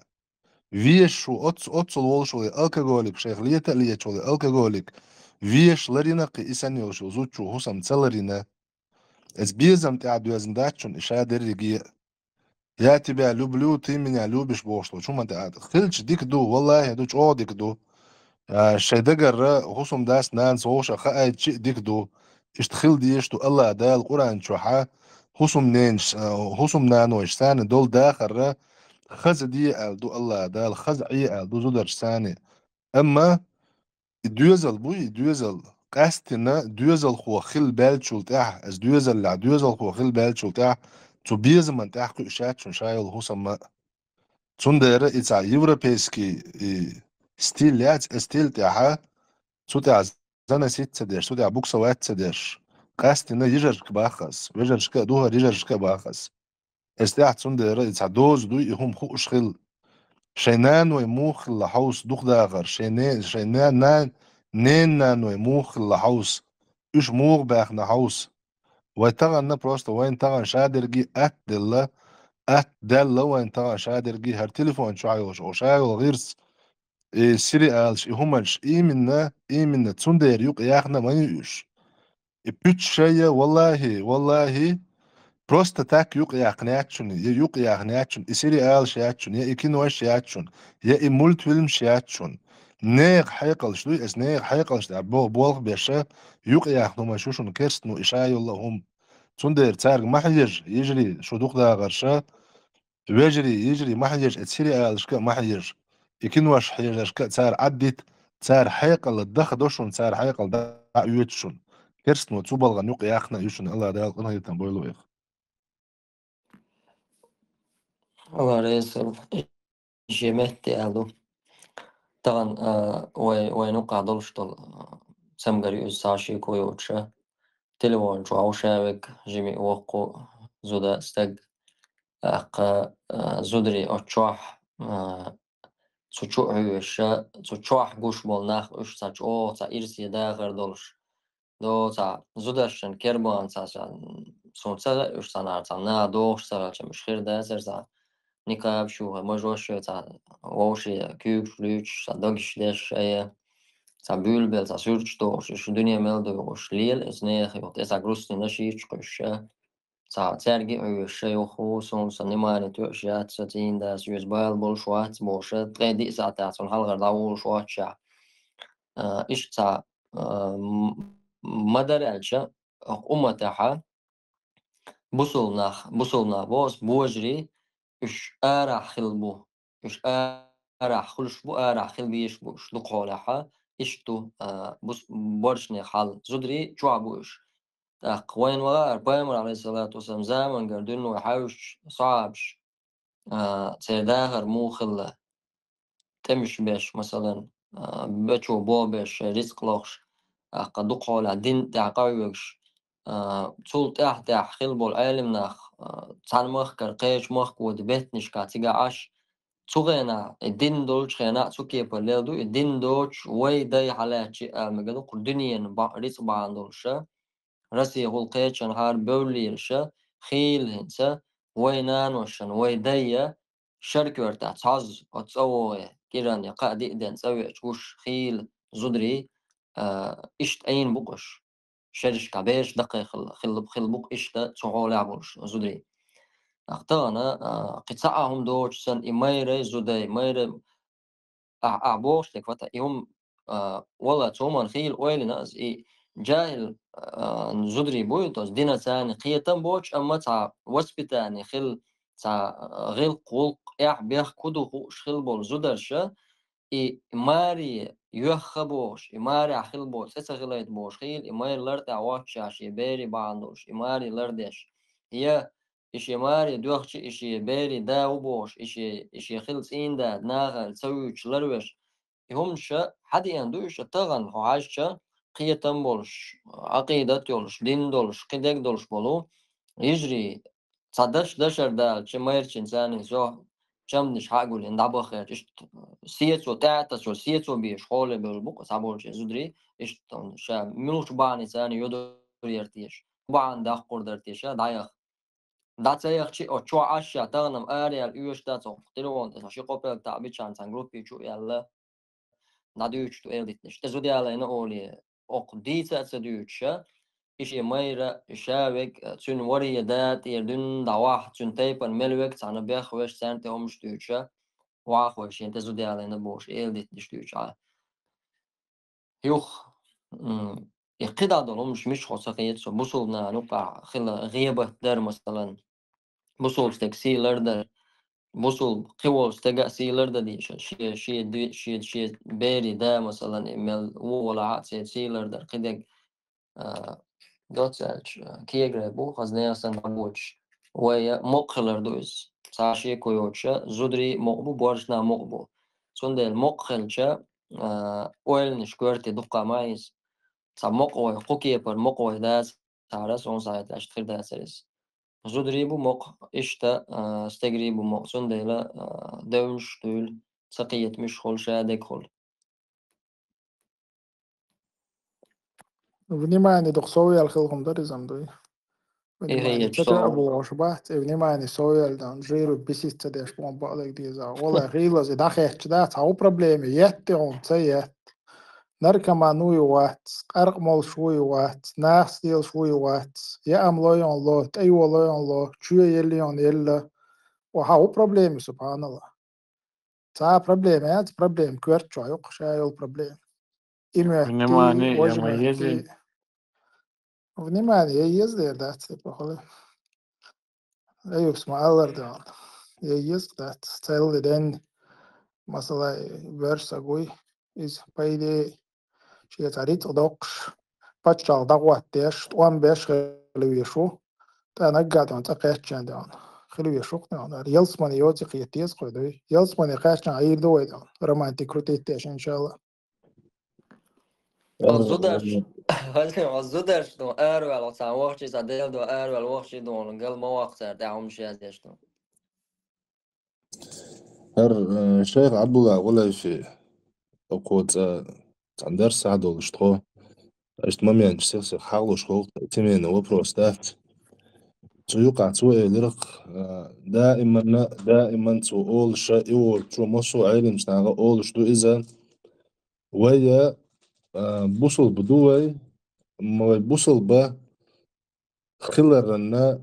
فيش شو أتس الولشو الكاغوليك شيخلية اللي يتشو الكاغوليك فيش لرينا قي إسانيو شو زوتشو هسام تسلرينا از بيزم تعب يزنداتشون إشادر رجي ياتي بها لوبلو تيمين يا لوبش بوشلو شو ما انت خلش ديك دو والله دوش او ديك دو الشيدقر خصم داس نان صوشا خايد شي ديك دو اشتخل ديشتو الله دا القرآن شوحا خصم نينش خصم نانوش ثاني دول داخر خز دي دو الله دا الخز عي دو زودر ثاني اما دوزل بوي دوزل قاستنا دوزل خو خل بالشول تاع از دوزل لا دوزل خو خل بالشول تاع تو بيزمن تاع كشات شون شايل خصم تندر إتس يوروبيسكي ستيل يات ستيل تاعها تاع زنا ست سداش تاع بوكسا وات سداش قاستنا يجر كباخس يجر شكا دوها يجر شكا باخس استاع تندر إتس دوز دوي هم خوش خل شينان ويموخ لحوس دوخ داغر شينان نان نين ويموخ لحوس إيش موغ باخ نحوس ويتغن بروستا وين تغن شادرجي أتدلا أتدلا وين تغن شادرجي هر تليفون شايوش أو شايو غيرس سيري آلش همش إيمنا تسندر يوق ياخنا ما يوش بيتش شيء والله بروستا تاك يوق ياقنياتشون يوق ياقنياتشون سيري آلش ياتشون يا إكينوش ياتشون يا إمولت فيلمش ياتشون نيق حيقلش دوي اس نيق حيقلش دا بولغ بيشا يوق ياخنو ما شوشون كيرستنو إشاي الله هم تسندر تارق محيج يجري شو دوق دا غرشا يجري محيج اتسيري آلش كا محيج يكنوش حيجش كا تار عدت تار حيقل الدخ دوشون تار حيقل دا يوتشون كيرستنو تسوبلغ نيق ياخنا يوشون الله دا قنا يتنبويلو إخ الله ريسل جيمتي ألو طبعا وينقع دولشتل سمغري ساشي كويوتشا تلوان شو عوشاوك جيمي وقو زودا استق أق زودري أتشوح تشوح عيوشا تشوح قوش بولناخ إيش تاج أو تا إرسي داخر دولش دو تا زودرشن كربان تا سونسا إيش تنار تا نا دوش تا مش خير داسر تا نقاب شو مجوش تا ووشي كيوش ليش تا دقش ليش أيه تا بülbel تا سورج دوش إيش الدنيا مل دوش ليل إسنيخ يوت إسا جروسني نشيش قش تا ترجع عيوش يخو سونسا نماني توشيات ستين داس يوز بال بولشوات بوشة تغيدي ساعتات ونحلغر داول شوات شع إيش تا مدر ألشا أمتها بوصلنا بوس بوجري إيش أرح خلبو إيش أرح خلش بو أرح خلبيش بوش لقولها إيش تو بوس برشني حال زدري جوابوش وين وغار بامر عليه الصلاة والسلام زمن قردن وحوش صعبش تداهر مو خلة تمش بيش مثلا بچو بو بيش رزق لوش قدوق على دين تعقويش تول تح خلبو العالم ناخ تان مخ كرقيش مخ ود بيت نشكا تيجاش تغينا الدين دولش خينا تسوكي بلادو الدين دوش وي داي حالاتي مقدو قردنيا رزق باندولش رسي غلقيتش نهار بوليرشا خيل هنسا وينان وشن ويدية شركة ارتاح تعز وتصوى كيران يقع ديدن تسوي تشوش خيل زدري إشت أين بقش شرش كبيش دقي خل بق إشت تشغول عبوش زدري أختانا قطعهم دوش سن إميري زدي ميري أعبوش لك فتا يوم والله تومان خيل ويلنا جاهل زدري بويتوس دينا تاني قيتن بوش أما تا وسبتاني خل تا غيل قولق بيخ كدو خوش خل بول زدرشا ماري يخبوش ماري عخل بوش غليت بوش خيل ماري لرد عواتش عشي بيري باندوش ماري لردش هي إشي ماري دوخش إشي بيري داو بوش إشي خلص إين دا ناغل تسويش لروش همشا حد يندوش تغن هو عايشة قيتن بولش عقيدة يولش دين دولش قدك دولش بولو يجري تصدش دشر دال شميرش إنسان زو شمنش حاقول إن دعبو خير إشت سيتسو تعتسو سيتسو بيش خولي بالبوك سابولش زدري إشت شا ملوش بعني ثاني يدور يرتيش بان داخ قردرتيش دايخ داتسيخ شي أو شو عشا تغنم آريال إيوش داتسو قتلوون تساشي قوبل تعبيت شان تنجروبي شو يلا نادوش تو إلدتنش تزودي على إنه أولي أقديتا تدوشا إشي ميرا شاوك تون وري دات يردن دواح تون تيبا ملوك تانا بيخوش سانتي همش دوشا واخوش انت زودي على نبوش إلدتنش دوشا يوخ يقيد دولهم مش خصقيت سو بوصلنا نقع خل غيبة در مثلا بوصل تكسيلر در بوصل قوة سيلر دا دي شي بيري دا مثلا مل ولا عاد سيلر دا قدك دوتسالش كيغري بو خزنيا سندوتش ويا مقلر دوز ساشي كويوتشا زودري مقبو بورشنا مقبو سوند المقلشا ويلنش كورتي دقة مايس سا مقوي قوكي بر مقوي داس سارس اون سايت اشتخير داسرس زودريبو مق إشتا استجريبو مق سنديلا دونش دول سقيت مش خل شادك خل Внимание, док соуял хилхом даризам дой. إيه Внимание, هي تتر تصور أبو وشبات. Внимание, соуял дан جيرو بيسيس تديش بون بالك ديزا. والله غيلز إذا خيرت ده تعو проблемы. يتهم تيت. نركما نوي وات. أرق مول شوي وات. ناس ديل شوي وات. يا أم لو يون لو. أيوة لو يون لو. شو يلي يون يلا. وهاو проблемы سبحان الله. تا проблемы هات проблем كورت شو يق شايل проблем. إمتي Внимание, я وجمتي. моезин. Внимание, يزدير دات بقول أيوة اسمع الله ده يزدات تل دين مثلا versa قوي is بايدي شيء تعريت أدوقش بتشال دعوة تيش وان بيش خلوي شو تنقعد عن تقيش عندهم خلوي شو كنا يلسمني يوزي قيتيز قدوي يلسمني قاشنا عير دوي ده رومانتيك كروتيتيش إن شاء الله الزودرش الزودرش دو أروع لو سان وقتي ساديل دو أروع الوقتي دون قل ما وقت دعهم شيء دو شيخ عبد الله ولا شيء أقول عن درس عدو اشتغل اشتمامي عن شيخ حاولوا شغل تمين وبروستات يقع سوء لرق دائما أول شيء أول شو مصو علم شناغا أول شو إذا ويا بوصل بدوي ما بوصل با خلرنا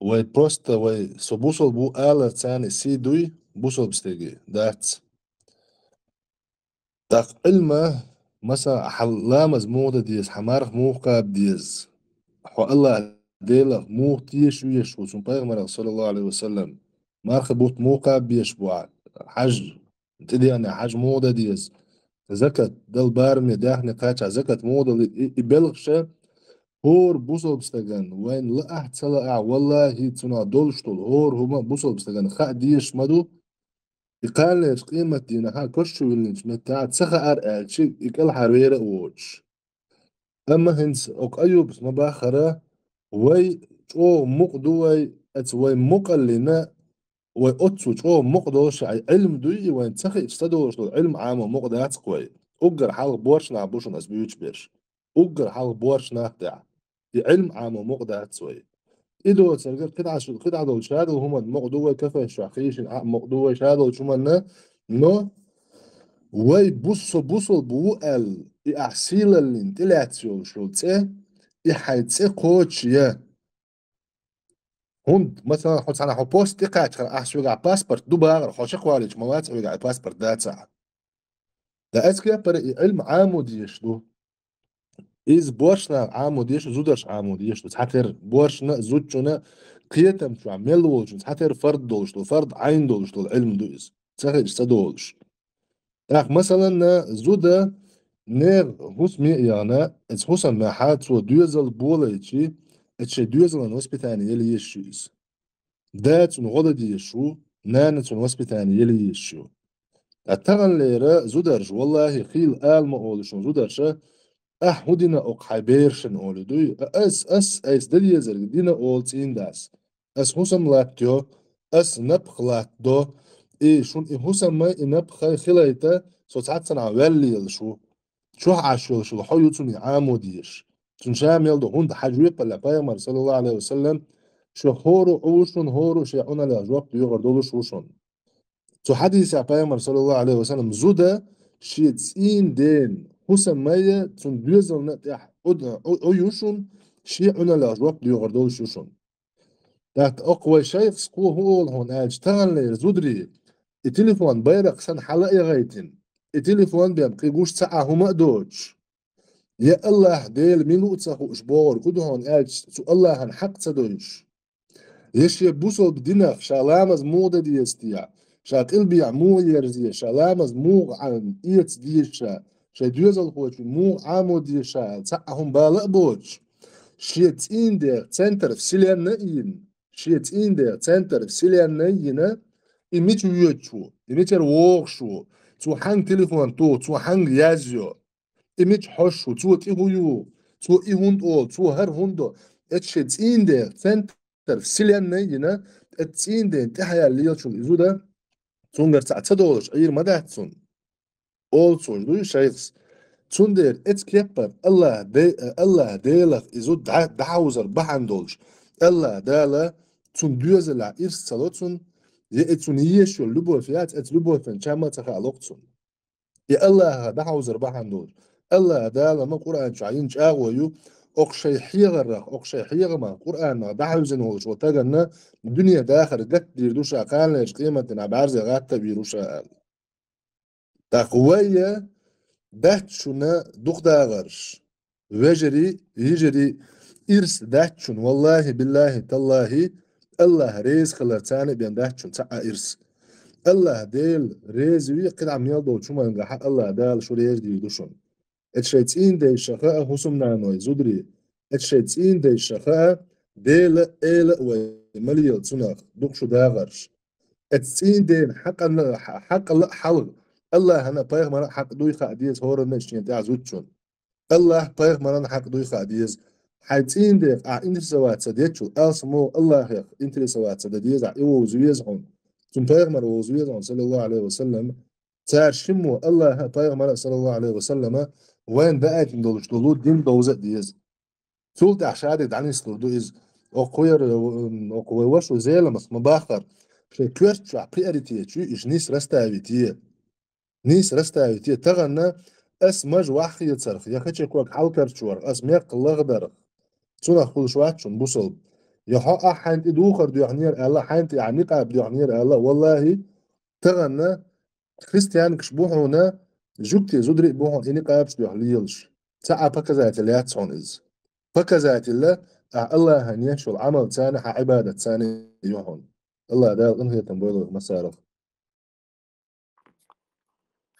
وي بروستا وي سو بوصل بو آلة ثاني سي دوي بوصل بستيجي داق علمه مثلا حلامز موضة ديز حمارخ موقع بديز حو الله ديلا موق تيش ويش وسن بيغمر صلى الله عليه وسلم مارخ بوت موقع بيش بوعد حج تدي أنا حج موضة ديز زكت دل بارمي داخني قاچا زكت موضة يبلغش هور بوصل بستغن وين لا احتلا والله تنا دولشتول هور هما بوصل بستغن خا ديش مدو يقال قيمة دينا ها كرشو ولنش متاع تسخا ار شي يقل حرويرة ووش اما هنس اوك ايوب ما باخرة وي او مقدوي اتوي مقلنا وي اتسو او مقدوش علم دوي وين تسخي استدوش علم عام مقدات قوي اوغر حال بورش نعبوش ناس بيوش بيرش اوغر حال بورش ناخدع علم عام مقدات سوي إدو ترجع قطعة دول شادو هم مقدوة كفى شاخيش مقدوة شادو شو منا نو وي بوصل بوال أحسيل الانتلاتيو شو تسه يحيتسه كوتش يا هند مثلا حط أنا حبوست تقعد أحسوا على باسبورت دوبار خوش خوالج موات على باسبورت داتا ده أسكي بري علم عاموديش دو إز بورشنا عاموديش زودش عاموديش دو تحتر بورشنا زودشنا قيتم شو عمل دولش تحتر فرد دولش دو فرد عين دولش دو العلم دو إز تسخج تدولش تاخ مثلا زودا نير هوس مي يعني إز هوسا ما حات سو دوزل بوليتشي اتش دوزل نوسبيتاني يلي يشيز دات نغض يشو نانت نوسبيتاني يلي يشو التغن ليرا زودرج والله خيل آل ما أولشون زودرش هدينا أق حبيرشن أولي دوي أس دليا زرق دينا أولتين داس أس هسم لاتيو أس نبخ لاتدو شون هسم ما نبخ خلايتا سوتسات سنع والي شو عاشو شو حو يوتسوني عامو ديش شون شامل دو هند حجوية بلا بايمر صلى الله عليه وسلم شو هورو عوشون هورو شيعونا لأجواب ديو غردولو شوشون تو حديث عبايمر صلى الله عليه وسلم زودا شيتسين دين هسمية تون دوزل نتاح أيوشون شيعونا لأجواب ديو غردولو شوشون تحت أقوى شيخ سقو هول هون أجتغل لي زودري التليفون بيرق سن حلقة غايتين التليفون بيبقي قوش ساعة هما دوش يا الله ديل ميلو تساقو إشبور كدو هون سو الله هنحق تدوش يشي بوصل بدينخ شالامز موضة ديستيا شاقل بيع مو يرزي شالامز مو عن إيتس ديشا شا دوزل خوش مو عامو ديشا تساقهم بالق بوش شيتين دير تنتر في سيليان نايين شيتين دير تنتر في سيليان نايين إميت يوتشو إميت الوغشو تو حنگ تليفون تو حنگ يازيو إميت حشو تو تيهويو تو إيهوند أول تو هر هوندو اتشيتين دير تنتر في سيليان نايين اتسين دير تحيا الليلشو الإزودة تونغر تعتدولش أير مدهتسون أول سوش دوي شايخس تندر اتكيبر الله ديلخ إزود دعوزر بحندولش الله دالا تندوز لا إرسالوتون يأتون يشو اللبو فيات اتلبو فين شاما تخالوقتون يا الله دعوزر بحندولش الله دالا ما قرآن شعين شاغويو أقشي حيغرخ أقشي حيغ ما قرآن ما دعوزن هولش وتاقنا الدنيا داخل قد ديردوش أقال ليش قيمة نعبارزي غاتا بيروش أقال تقوية دهتشونا دخدا غرش وجري يجري إرس دهتشون والله بالله تالله الله ريز خلرتاني بين دهتشون تاع إرس الله ديل ريز وي قد عم يلدو شو ما ينجح الله دال شو ريز دي دوشون اتشيتين دي شخاء هسم نانوي زودري اتشيتين دي شخاء ديل إيل ومليل تناخ دقشو داغرش اتسين دين حق حلق الله هنا بايغ مرا حق دوي خاديز هور نشين تاع زوتشون الله بايغ مرا حق دوي خاديز حيتين ديك انت سوات سديتشو اسمو الله يخ انت سوات سديز ايو زويز هون ثم بايغ مرا وزويز هون صلى الله عليه وسلم تار شمو الله بايغ مرا صلى الله عليه وسلم وين بقت ندولش دولو دين دوزة ديز سولت عشادي دعني سلودو إز أقوير أقوي وشو زيلا مس مباخر شيء كورت شو عقيرتي شو إيش نيس رستاويتي تغنى أس مج واحد يتصرف يا خدش كوك حلقر شور أس ميق لغدر تسونا خل شوات شون بوصل يا حق حنت دوخر دو يعنير الله حنت يعني قاب دو يعنير الله والله تغنى كريستيان كشبوحونا جوكتي زودري بوحون إني قابش دو يحليلش ساعة بكذا ليات صون إز فكذات الله الله هنيشو العمل تاني عبادة تاني يوهون الله ده انهي تنبوله مسارف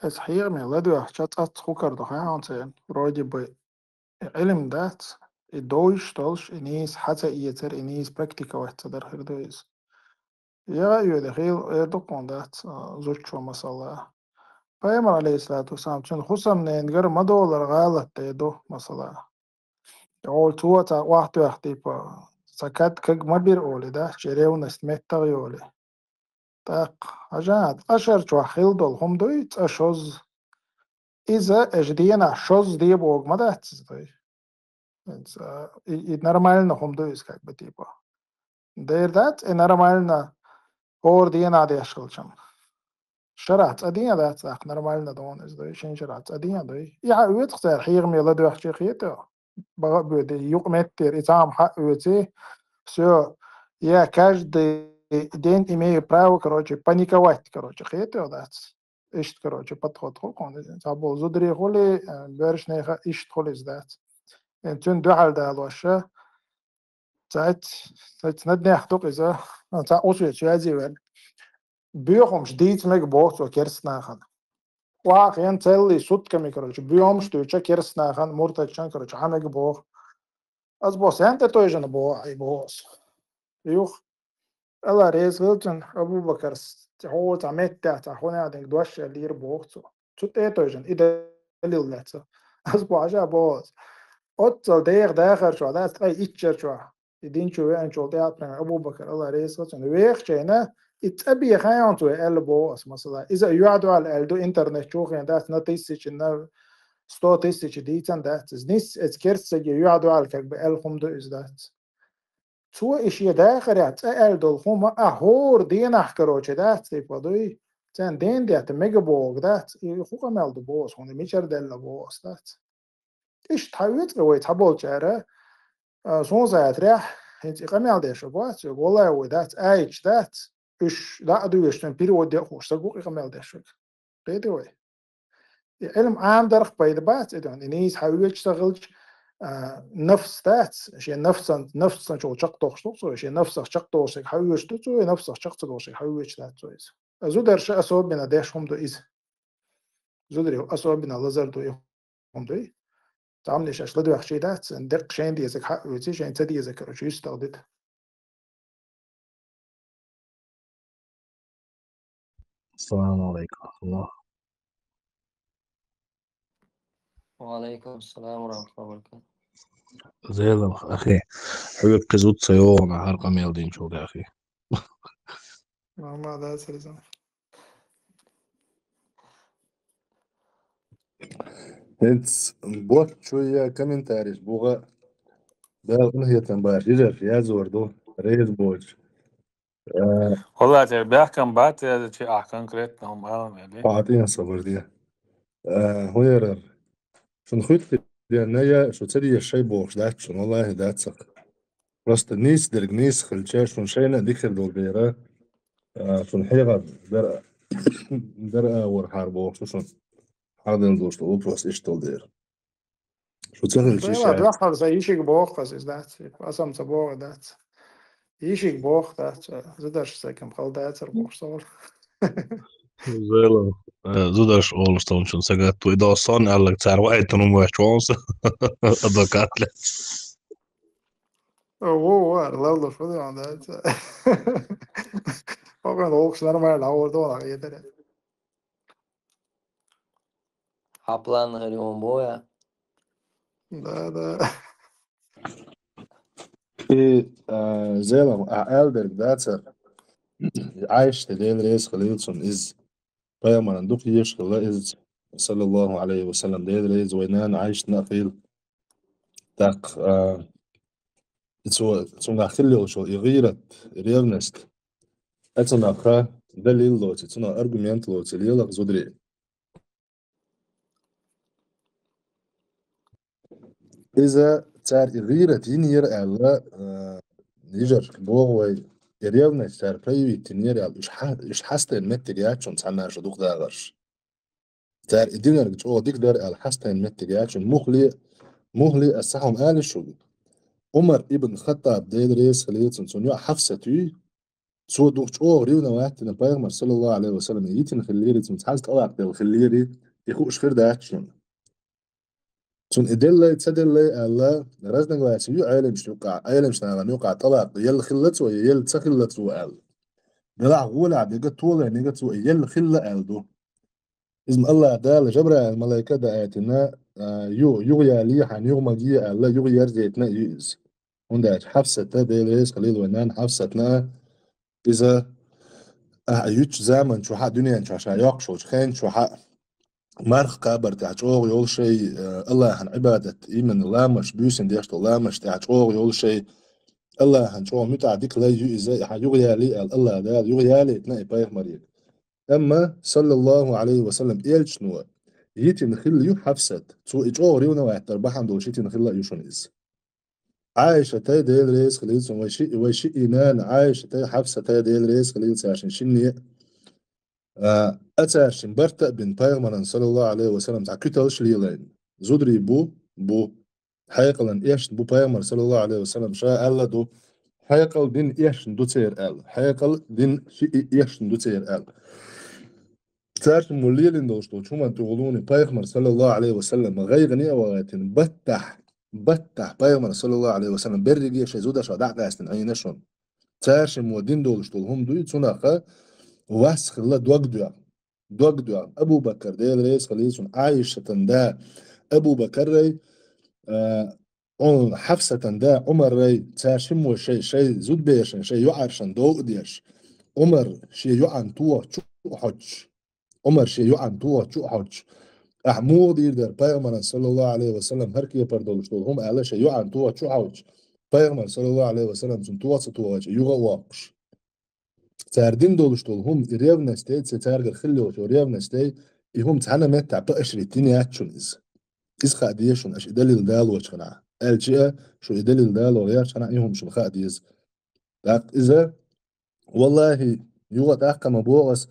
صحيح من لدو شات خوكر دو هانتين رويدي بي علم دات الدوش تولش إنيس حتى إيتر إنيس براكتيكا وحتدر هردويز يا يدخيل يدقون دات زوجشو مسألة فيمر عليه الصلاة والسلام تون خصم نينجر مدولر غالط تيدو مسألة أول توتا واحد با سكات كج مبير أولي ده شريو نستمتع يولي تاق عجاد أشر شو خيل هم دويت أشوز إذا أجدينا شوز دي بوج ما ده تزدي نرمال نهم دويس كاك بتيبا دير ذات نرمالنا اور دين عادي يشغلشم شرعت أدين ذات أخ نرمالنا دون إز دوي شين شرعت أدين دوي يا ويت خسر حيغ ميلا دوي أخشي خيته بغا بودي يوق متر إتام حق ويتي سو يا كاج دين إيمي براو كروچي паниковать كروچي خيته ذات إشت كروچي подход خلقون تابو زدري خولي برشنيخ إشت خولي ذات تون دوحل دالوشة ساعت ندني أخطوق إذا ساعت أوصي شيء وين بيوم شديد مك بوت وكرسنا خان واقعا تلي صوت كم كروش بيوم شتو كرسنا خان مرتج شان كروش عمك بوخ از بوس أنت تويجن بو أي بوس يوخ الله رئيس غلطن أبو بكر هو تعمت تحت هنا عندك دوش لير بوخ شو تويجن إذا اللي لاتس از بو عجا بوس أتصل داخل شو هذا أي إتشر شو يدين شو وين شو تيات من أبو بكر الله رئيس غلطن ويخ شينا يتأبي خيان تو ألبو مثلا إذا يعدوا على الدو إنترنت شو خيان ده نتيسش إنه ستو تيسش ديتان ده زنيس إذكرت يعدوا على كذب ألهم دو إز ده شو إشي داخل يتأل دول خم أهور دين أحكروش ده تفضي تان دين ده تميجا بوغ ده يخوك مال دو بوس هون ميشر دل بوس ده إيش تحويت قوي تحبول شعره سون زاد ريح هنتي قميل ده شبات والله ودات أيش ده إيش لا أدويشتن بيرود يخوش تقول قميل ده شو قيدي وي علم عام درخ بيد بات إذن إنيس حاول يشتغلش نفس ذات شيء نفس شو شق شو شيء نفس شق توش حاول يشتغل نفس شق توش حاول يشتغل تويس زودر شيء أصوب بنا داش هم دو إز زودر أصوب بنا لزر دو هم دو تعمل إيش أشلدو أخشي ذات ندق شين دي إذا حق ويتي شين تدي إذا كرو شو يستخدم السلام عليكم ورحمة الله. وعليكم السلام ورحمة الله وبركاته. زين أخي حبيب كزوت سيون هرقم يلدين شو يا أخي. ما ده سلسلة. هنتس بوت شوية كم تاريخ بوغا ده هي تنبار جيجر يا زوردو ريز بوج والله ترى بيحكم بعد هذا شيء أحكام كريتنا هم يعني أعطينا صبر دي هو يرر شون خيط دي النية شو تسدي الشي بوغش دات شون والله دات سق رست النيس درج نيس خلشا شون شينا ديكر دول بيرا شون حيغا درقا ورحار بوغش شون حاضن دوش تو بروس إيش تول دير شو تسهل شي لا شاعر دواخل زي يشيك بوخ إز ذات أسم تبوغ ذات يشيك بوخ ذات زدرش ساكم خال ذات ربوخ صور زين زودش أولستون شون سجت وإذا صان قال لك تعرف أي تنوم وحشوانس أدوكات له. هو لا شو ده عن ذات هو كان روكس نرمى الأول دور على يدنا حبلان اليوم بويا ده إيه زيلا أعالدر داتر عايش تدين ريس خليلسون إز قيام عندك يش خلا إز صلى الله عليه وسلم دين ريس وينان عايش نقيل تاق تسو نخلي شو يغيرت ريفنست أتنا خا دليل لوتي تنا أرجومنت لوتي ليلك زودري إذا تار يغيرت ينير على يجر بوغوي ريفنست تار بلاي تنير على إيش حاسة المتجات شون سنا شو دوخ داغرش تار إدينا رجعوا ديك دار على حاسة المتجات شون مهلي السحم قال شو عمر ابن الخطاب ديدريس خليت سنسونيو حفصتي سو دوك او ريونا وقت نبايغمر صلى الله عليه وسلم يتن خليري تمتحاز تقوى دل خليري يخوش خير داكشن سون ادل تصدل الله رزنا قواسي يو عالم شنوقع عالم شنوقع يوقع طلع يل خلت ويل تخلت وقال دلع غولع بيقى طول يعني قلت يل خلة قالدو إذن الله دال جبرا الملائكة دعاتنا يغيا ليحان يغمى جيا الله يغيا رزيتنا يؤز عندك حفصة ديليس خليل ونان حفصتنا إذا يوتش زمن شو حق دنيا شو عشان يقشو خين شو حق مرخ قابر تعجوغ يقول شيء الله عن عبادة إيمان الله مش بيوسن ديشت الله مش تعجوغ يقول شيء الله هنشوف متعديك لا إزاي يغيالي الله ده يغيالي تناي بايخ مريض أما صلى الله عليه وسلم إيش نوع يتي نخل يو حفصت سو إجو ريونا واحد تربحان دول شيتي نخل يوشون إز عايشة تاي ديل ريس خليل ويشي إيمان عايشة تاي حفصة تاي ديل ريس خليل عشان شنية أتاشن برتا بن بايغمان صلى الله عليه وسلم تاع كتلش ليلين زودري بو حيقلن إيش بو بايغمان صلى الله عليه وسلم شاء الله دو حيقل دين إيش دو تير آل حيقل دين شيء إيش دو تير آل تاش موليلين دوشتو شو ما تقولوني بايغمان صلى الله عليه وسلم غيغني وغاتين بتح بايغمان صلى الله عليه وسلم برجي شيزودا شادع داستن عينشون تاش مودين دولشتو هم دوي تسوناقا واسخ الله دوغدو أبو بكر ديل ريس خليسون عايشة دا أبو بكر ري حفصة دا عمر ري تاشم وشي زود بيشن شي يعرشن دو ديش عمر شي يعن تو حج عمر شي يعن تو حج أحمود يردر بايغمان صلى الله عليه وسلم هركي بردولش هم أعلى شي يعن تو حج بايغمان صلى الله عليه وسلم سنتوا يغواقش تاردين دولشتول هم ريفنستي تارجر خلو ريفنستي يهم تحنا متع بقشري تينياتشون إز خاديشون أش إدليل دال وشخنا الجئة شو إدليل دال وغير شنا يهم شو خاديز داك إذا والله يوغا داقا مبوغس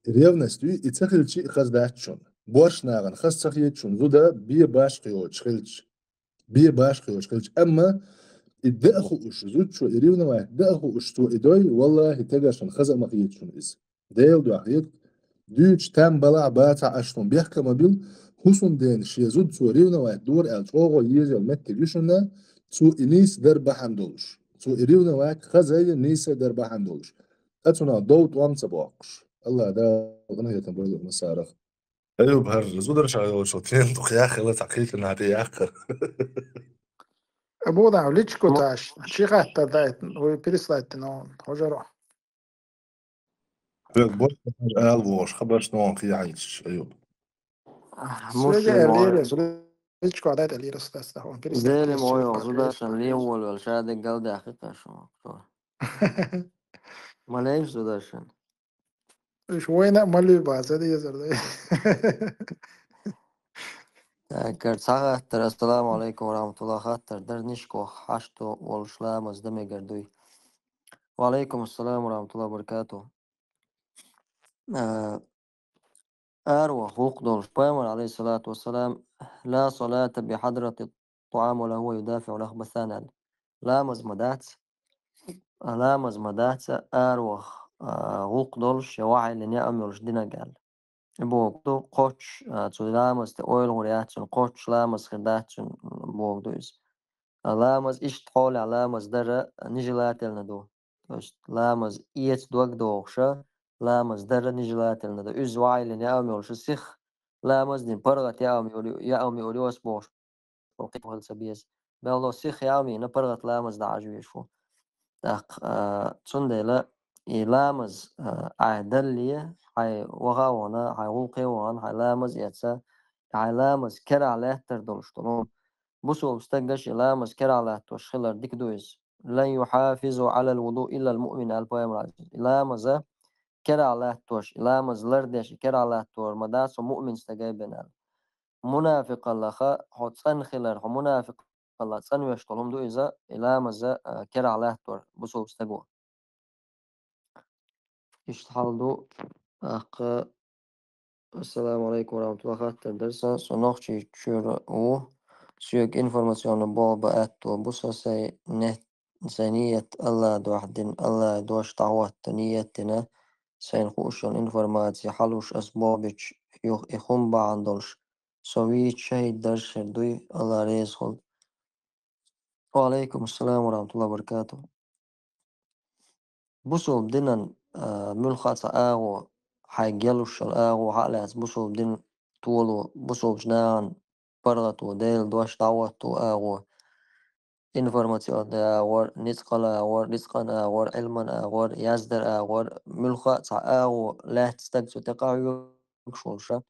ريفنستي يتخل شيء خز داتشون بورش ناغن خز تخيتشون زودا بي باش قيوش خلج أما الدأخو أش زود شو إريونا واحد دأخو أش تو إدوي والله تجاشن خزق مقيت شون إز ديل دو عقيد دوش تام بلع باتع أشتون بيحكى مبيل حسن دين شي زود شو إريونا واحد دور ألتوغو يجي المت تجيشنا تو إنيس دربا حندولش تو إريونا واحد خزق نيسة دربا حندولش أتونا دوت وام تباقش الله دا غنية تنبولي مسارخ أيوب بهر زودرش على شوتين دوخ يا أخي الله تعقيك إنها تيأخر أبودا وليتشكو تاش شيخة تدايتن ويبريسلايتن هون هجرو بوش الوش خبر شنو في عايش أيوب مسلم سويجا أوي ليرس وليتشكو دايت ليرس تاستا هون بريسلايت زي ليرس ما هو سويجا زودا عشان ليه أول والشهادة قال ده حقيقة شو ما ليش زودا عشان إيش وين مالي بازا دي يزر كرت ساعة السلام عليكم ورحمة الله خاطر در نشكو حشتو والشلام ازدمي قردوي وعليكم السلام ورحمة الله وبركاته أروى حقوق دول بيامر عليه الصلاة والسلام لا صلاة بحضرة الطعام ولا هو يدافع له بثانا لا مزمدات أروى حقوق دولش يوعي لنعم يولش دينا قال بوغدو قوش تلامز تأويل غرياتشن قوش لامز خداتشن بوغدو إز لامز إيش تحولي لامز در نجلاتل ندو لامز إيت دوغ دوغشا لامز در نجلاتل ندو إز وعي لنعم يولش سيخ لامز دين برغت يأمي أوليوس بوش وقيت هل سبيز بيالله سيخ يأمي نبرغت لامز دا عجويشو داق تسندي لامز عهدلية هاي وغاونا هاي وقيوان هاي لامز يتسا هاي لامز كرع لهتر دولشتنون بسو بستقش لامز كرع لهتوش خلر ديك دويز لن يحافظوا على الوضوء إلا المؤمن البايم العزيز لامز كرع لهتوش لامز لردش كرع لهتور مداسو مؤمن استقايبنا منافق الله حد سن خلر منافق الله سن يشتلهم دويزا لامز كرع لهتور بسو بستقوا يشتحالدو أخ السلام عليكم ورحمة الله خاطر درسا سنوخشي تشير سيوك إنفورماسيون بابا أتو بوسا سي نية الله دوحدين الله دوش تعوات نيتنا سينخوشون إنفورماتي حلوش أسبابش يخون بعندولش سويت شهيد درش دوي الله ريزخل وعليكم السلام ورحمة الله وبركاته بوسو بدنا ملخص آغو حيجلوش الآغو حقلاس بوسو بدن طولو بوسو بجنان برغتو ديل دوش دعوتو آغو إنفورماتيون آغور نسقل آغور رزقن آغور علما آغور يزدر آغور ملخص آغو لا تستجسو تقاعيو شولشا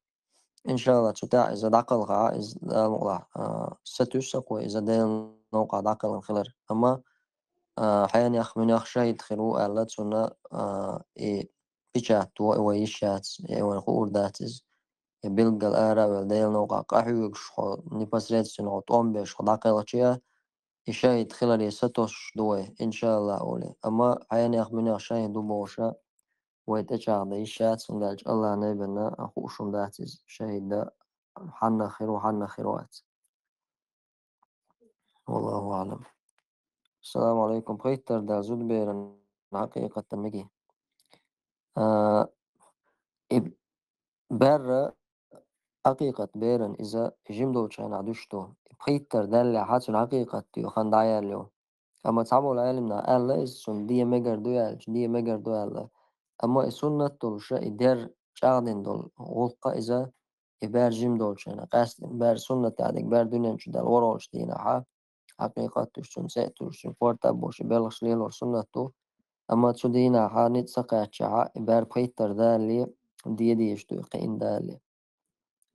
إن شاء الله تتاع إذا دعقل غا إذا مقلع ستوسق وإذا ديل نوقع دعقل خلر أما حيان يخ من يخ شهيد خلو ألا تسونا بيشات ويشات ونخور داتز بيلقى الآراء والديل نوقع قاحو يقشخو نبسريت سنو طوم بيش خداقيلتشيا يشاهد خلال ستوش دوي إن شاء الله أولي أما حيان يخ من يخ شهيد دوبوشا ويتشاغ دا يشات سندالج الله نيبنا أخوشم داتز شهيد دا حنا خيرو حنا خيروات والله أعلم. السلام عليكم خيتر دا زود بيرن حقيقة تمجي بر حقيقة بيرن إذا جمدو شان عدوشتو خيتر دالي حاتن حقيقة يخان داياليو أما تعمل علمنا ألا إسون دي مجر دويال أما إسون نتول شا إدير شاغدين دول غلقة إذا إبار جمدو شان قاس بار سنة عدك بار دونين شو دال وروش دينا حقيقة تشون سيتوشون فورتا بوش بلغش ليلور سنتو أما تسودينا حانيت سقاطشا بار بخيتر دالي دي يشتو قين دالي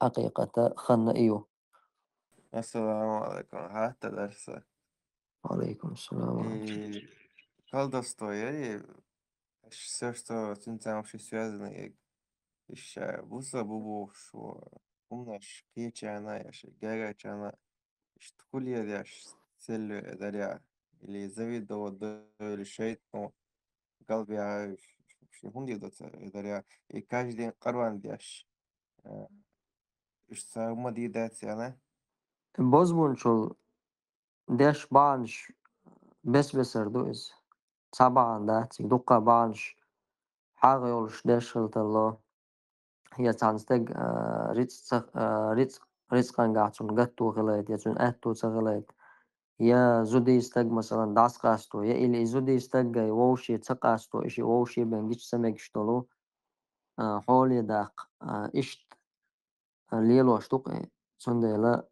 حقيقة خنا إيو. السلام عليكم حتى درس وعليكم السلام ورحمة الله. колдовство все, что цинцам все связано, буса бубу, что умнаш, кичана, гагачана, что кулия дяш, цель даря, или завидово или шейт, но قلبي هم دي даря, и каждый день карван дяш, что هم دي дать أنا. بوزبون شو داش بانش بس بسردو إز طبعا داتي دوقا بانش حاجة يولش داش خلت الله هي تانستج ريتس قنقاتون قطو غلايت يتون أتو تغلايت يا زودي استج مثلا داس قاستو يا إلي زودي استج ووشي تقاستو إشي ووشي بنجيش سمكشتلو حولي داق إشت ليلو أشتوق سندلا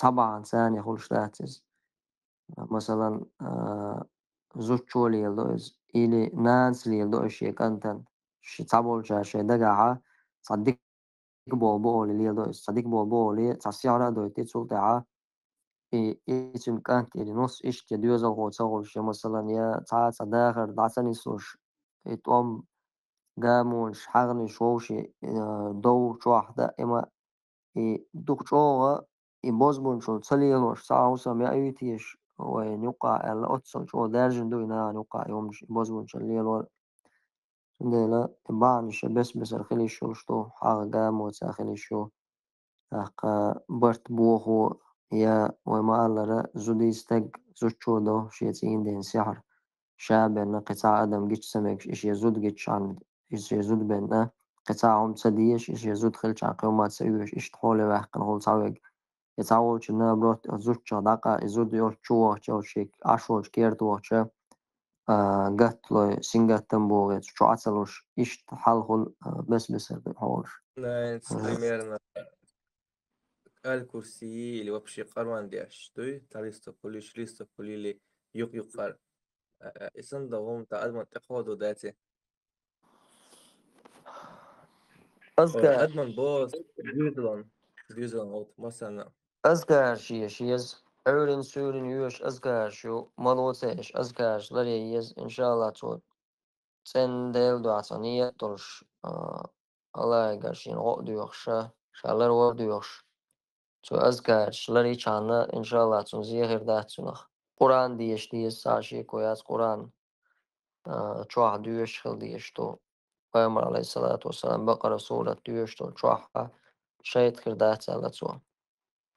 طبعا ثاني خلش داتز مثلا زوجو ليلدوز إلي نانس ليلدوز كانتن شي تابول شي دقاعة صدق بولي ليلدوز صدق بولي تصيارة دويتي تسولتها إيشم كانت إلي نص إيش كديوز الغوصة شي مثلا يا تعا داخر دعساني سوش إتوم قاموش حغني شوشي دو شواحدة إما دوك شوغا بوزبون شو تسليلوش ساوسا ما أيتيش ونقع الأتسون شو دارجن دوينا نقع يوم بوزبون شليلو سندلا بانش بس الخلي شو شتو حاجة موتا خلي شو حق برت بوخو يا وما الله زودي استق زوجو دو شيتين دين سحر شاب إن قطاع آدم جيش سمك إيش يزود جيش عند إيش يزود بيننا قطاعهم تسديش إيش يزود خلش عن قومات سويش إيش تحول واحد نقول صاوج يتعول شنا بروت زوج دقة يزود يرشوا أو شيء عشوش كيرتوش قتل سنجات تنبوغ شو عسلوش إيش تحلل بس بحولش. примерно الكرسي اللي вообще карман дяш, то есть талисто кули шлисто кулили юк إسن دوم تأدمن تقوى داتي أذكر أدمن بوس ديوزلان أوت مثلا أذكر شيز أولين سورين يوش أذكر شو ملوتش أذكر لريز إن شاء الله تود سندل دعسانية تلش الله يقرشين غقد يخشى شالر ورد يخش تو أذكر لري چانا إن شاء الله تنزيه غير دات سنخ قرآن ديش ساشي كوياس قرآن چوح ديوش خل ديشتو پیامبر علیه الصلاة والسلام بقرة سورة ديوشتو چوحها شاید خردات سالتو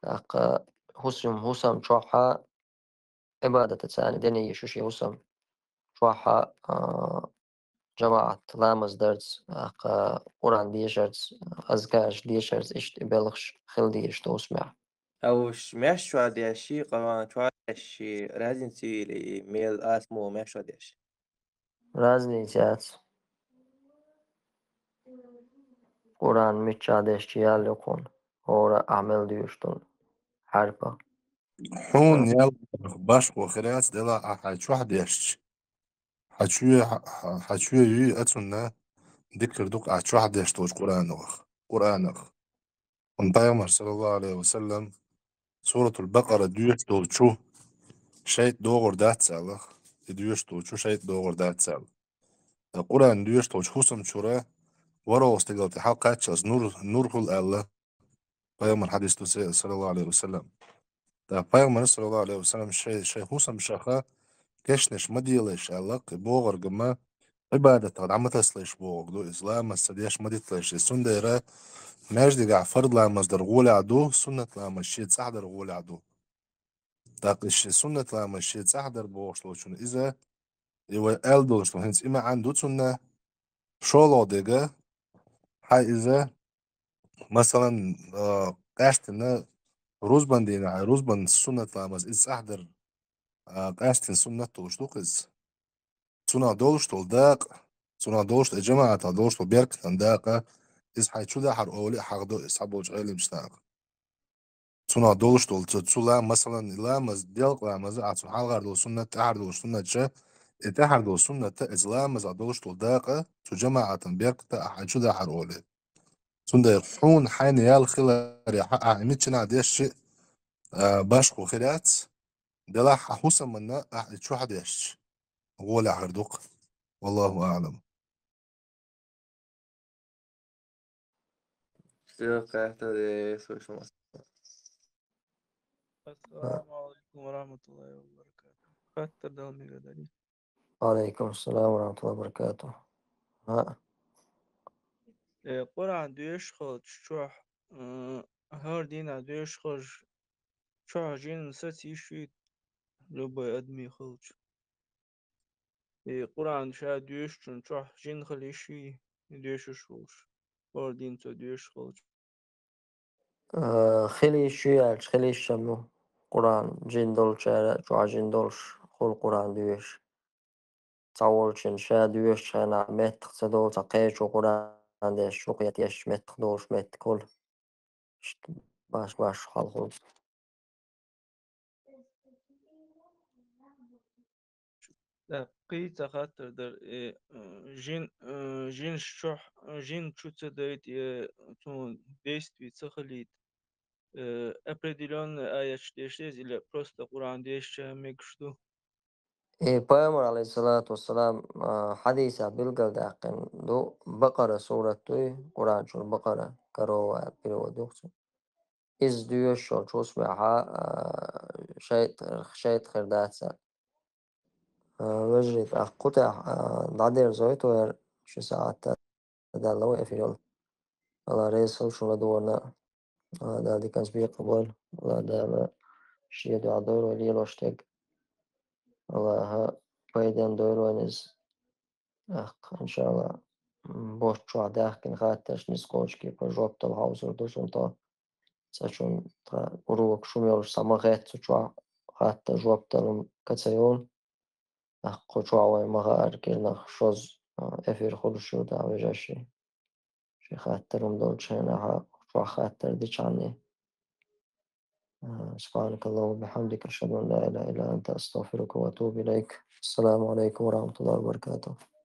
أق حسم چوحها عبادة تاني دني يشوشي حسم چوحها جماعة لامز درس أق قرآن ديشرز أذكاش ديشرز إشت بلغش خل ديشتو اسمع أو مش شو دياشي قوان شو دياشي رازين سيلي ميل اسمو مش شو دياشي رازني تيات قرآن ميتشادش جيال يكون هورا أعمل ديوشتون حربة حون يلا باش وخيرات دلا حاج واحد يشت حاجوية يي أتونا ذكر دوك حاج واحد يشتوش قرآن ونبيامر صلى الله عليه وسلم سورة البقرة ديوش دول شو شيء دوغر دات سالة ديوش توشو شيء دوغر دات سالة القرآن ديوش توش حسن شورا ورا استقلت حلقات شاز نور هو الله بيوم الحديث صلى الله عليه وسلم ده بيوم صلى الله عليه وسلم شيء حسن بشاخة كشنش مديلش الله بوغر جما عبادة عم تسلش بوغ دو إسلام السديش مديتلش السندرة ماجد قاع فرض لا مصدر غول عدو سنة لا مشيت سحدر غول عدو تاقش سنة لا مشيت سحدر بوغش لوشون إذا يو ألدوش هنس إما عنده سنة شولو ديجا هاي إذا مثلا قاشتنا روزبان دينا روزبان سنة لا مز إز أحدر قاشتن سنة توشتوق إز سنة دولش تول داق سنة دولش الجماعة دولش تول بيرك تنداقة إز حي شو ده حر أولي حقدو إسحبوش عيلي مشتاق سنة دولش تول تسولا مثلا لا مز ديالق لا مز عطسو حالغار دول سنة تحر دول سنة جا اتحر دول سنة إزلام مز دولش تول داقة تو جماعة بيرك تا حي شو ده حر أولي سنة يرحون حين يال خلال يحقق عميتشنا ديش شيء باشكو خلات دلا حوسا منا شو حد يش غول عردوق والله أعلم Stilqaahtada social آه، السلام عليكم ورحمة الله وبركاته. حتى دومي قدري. وعليكم السلام ورحمة الله وبركاته. ها قرآن دويش خود شوح هار دينا دويش خود شوح جين ستي شويت لبا أدمي خلج. قرآن شا دويش چون شوح جين خليشي دويش شوش. هار دين تو دويش خود. خیلی شیعش خیلی شنو قرآن جین دولش جوا جین دولش خول قرآن دویش تعولشن شا دویش شنا مت خدول تقيش وقرآن ديش شقيت يش مت خدولش مت كل باش خالخول قيت خاطر در جين شوح جين شو تدايت تون ديست في تخليت определенная аяч дешез или просто Kur'an дешче мекшду. پیامبر علیه الصلاة والسلام حدیث بالقل داقن دو بقرة سورة توي قرآن شو البقرة كرو بيرو دوخت إز دويش شو شوس معها شيء خردات وجريت قطع بعدين زويت شو ساعات ده لو يفيل الله رئيس شو لدورنا ده دي كان سبيق قبول الله ده شيء دو عدور ولي لوشتك الله بايدن دور ونز إن شاء الله boš čuva dehkin häätäs niskočki po žoptel hausurdus un to sečun ta uruok šumjolus sama hetsu čuva häätä žoptelum katsajun ko čuva vai maha ärkilna šoz efir hulshu da vejashi shi häätärum dolčena ha čuva häätär dičani سبحانك اللهم وبحمدك أشهد أن لا إله إلا أنت أستغفرك وأتوب إليك السلام عليكم ورحمة الله وبركاته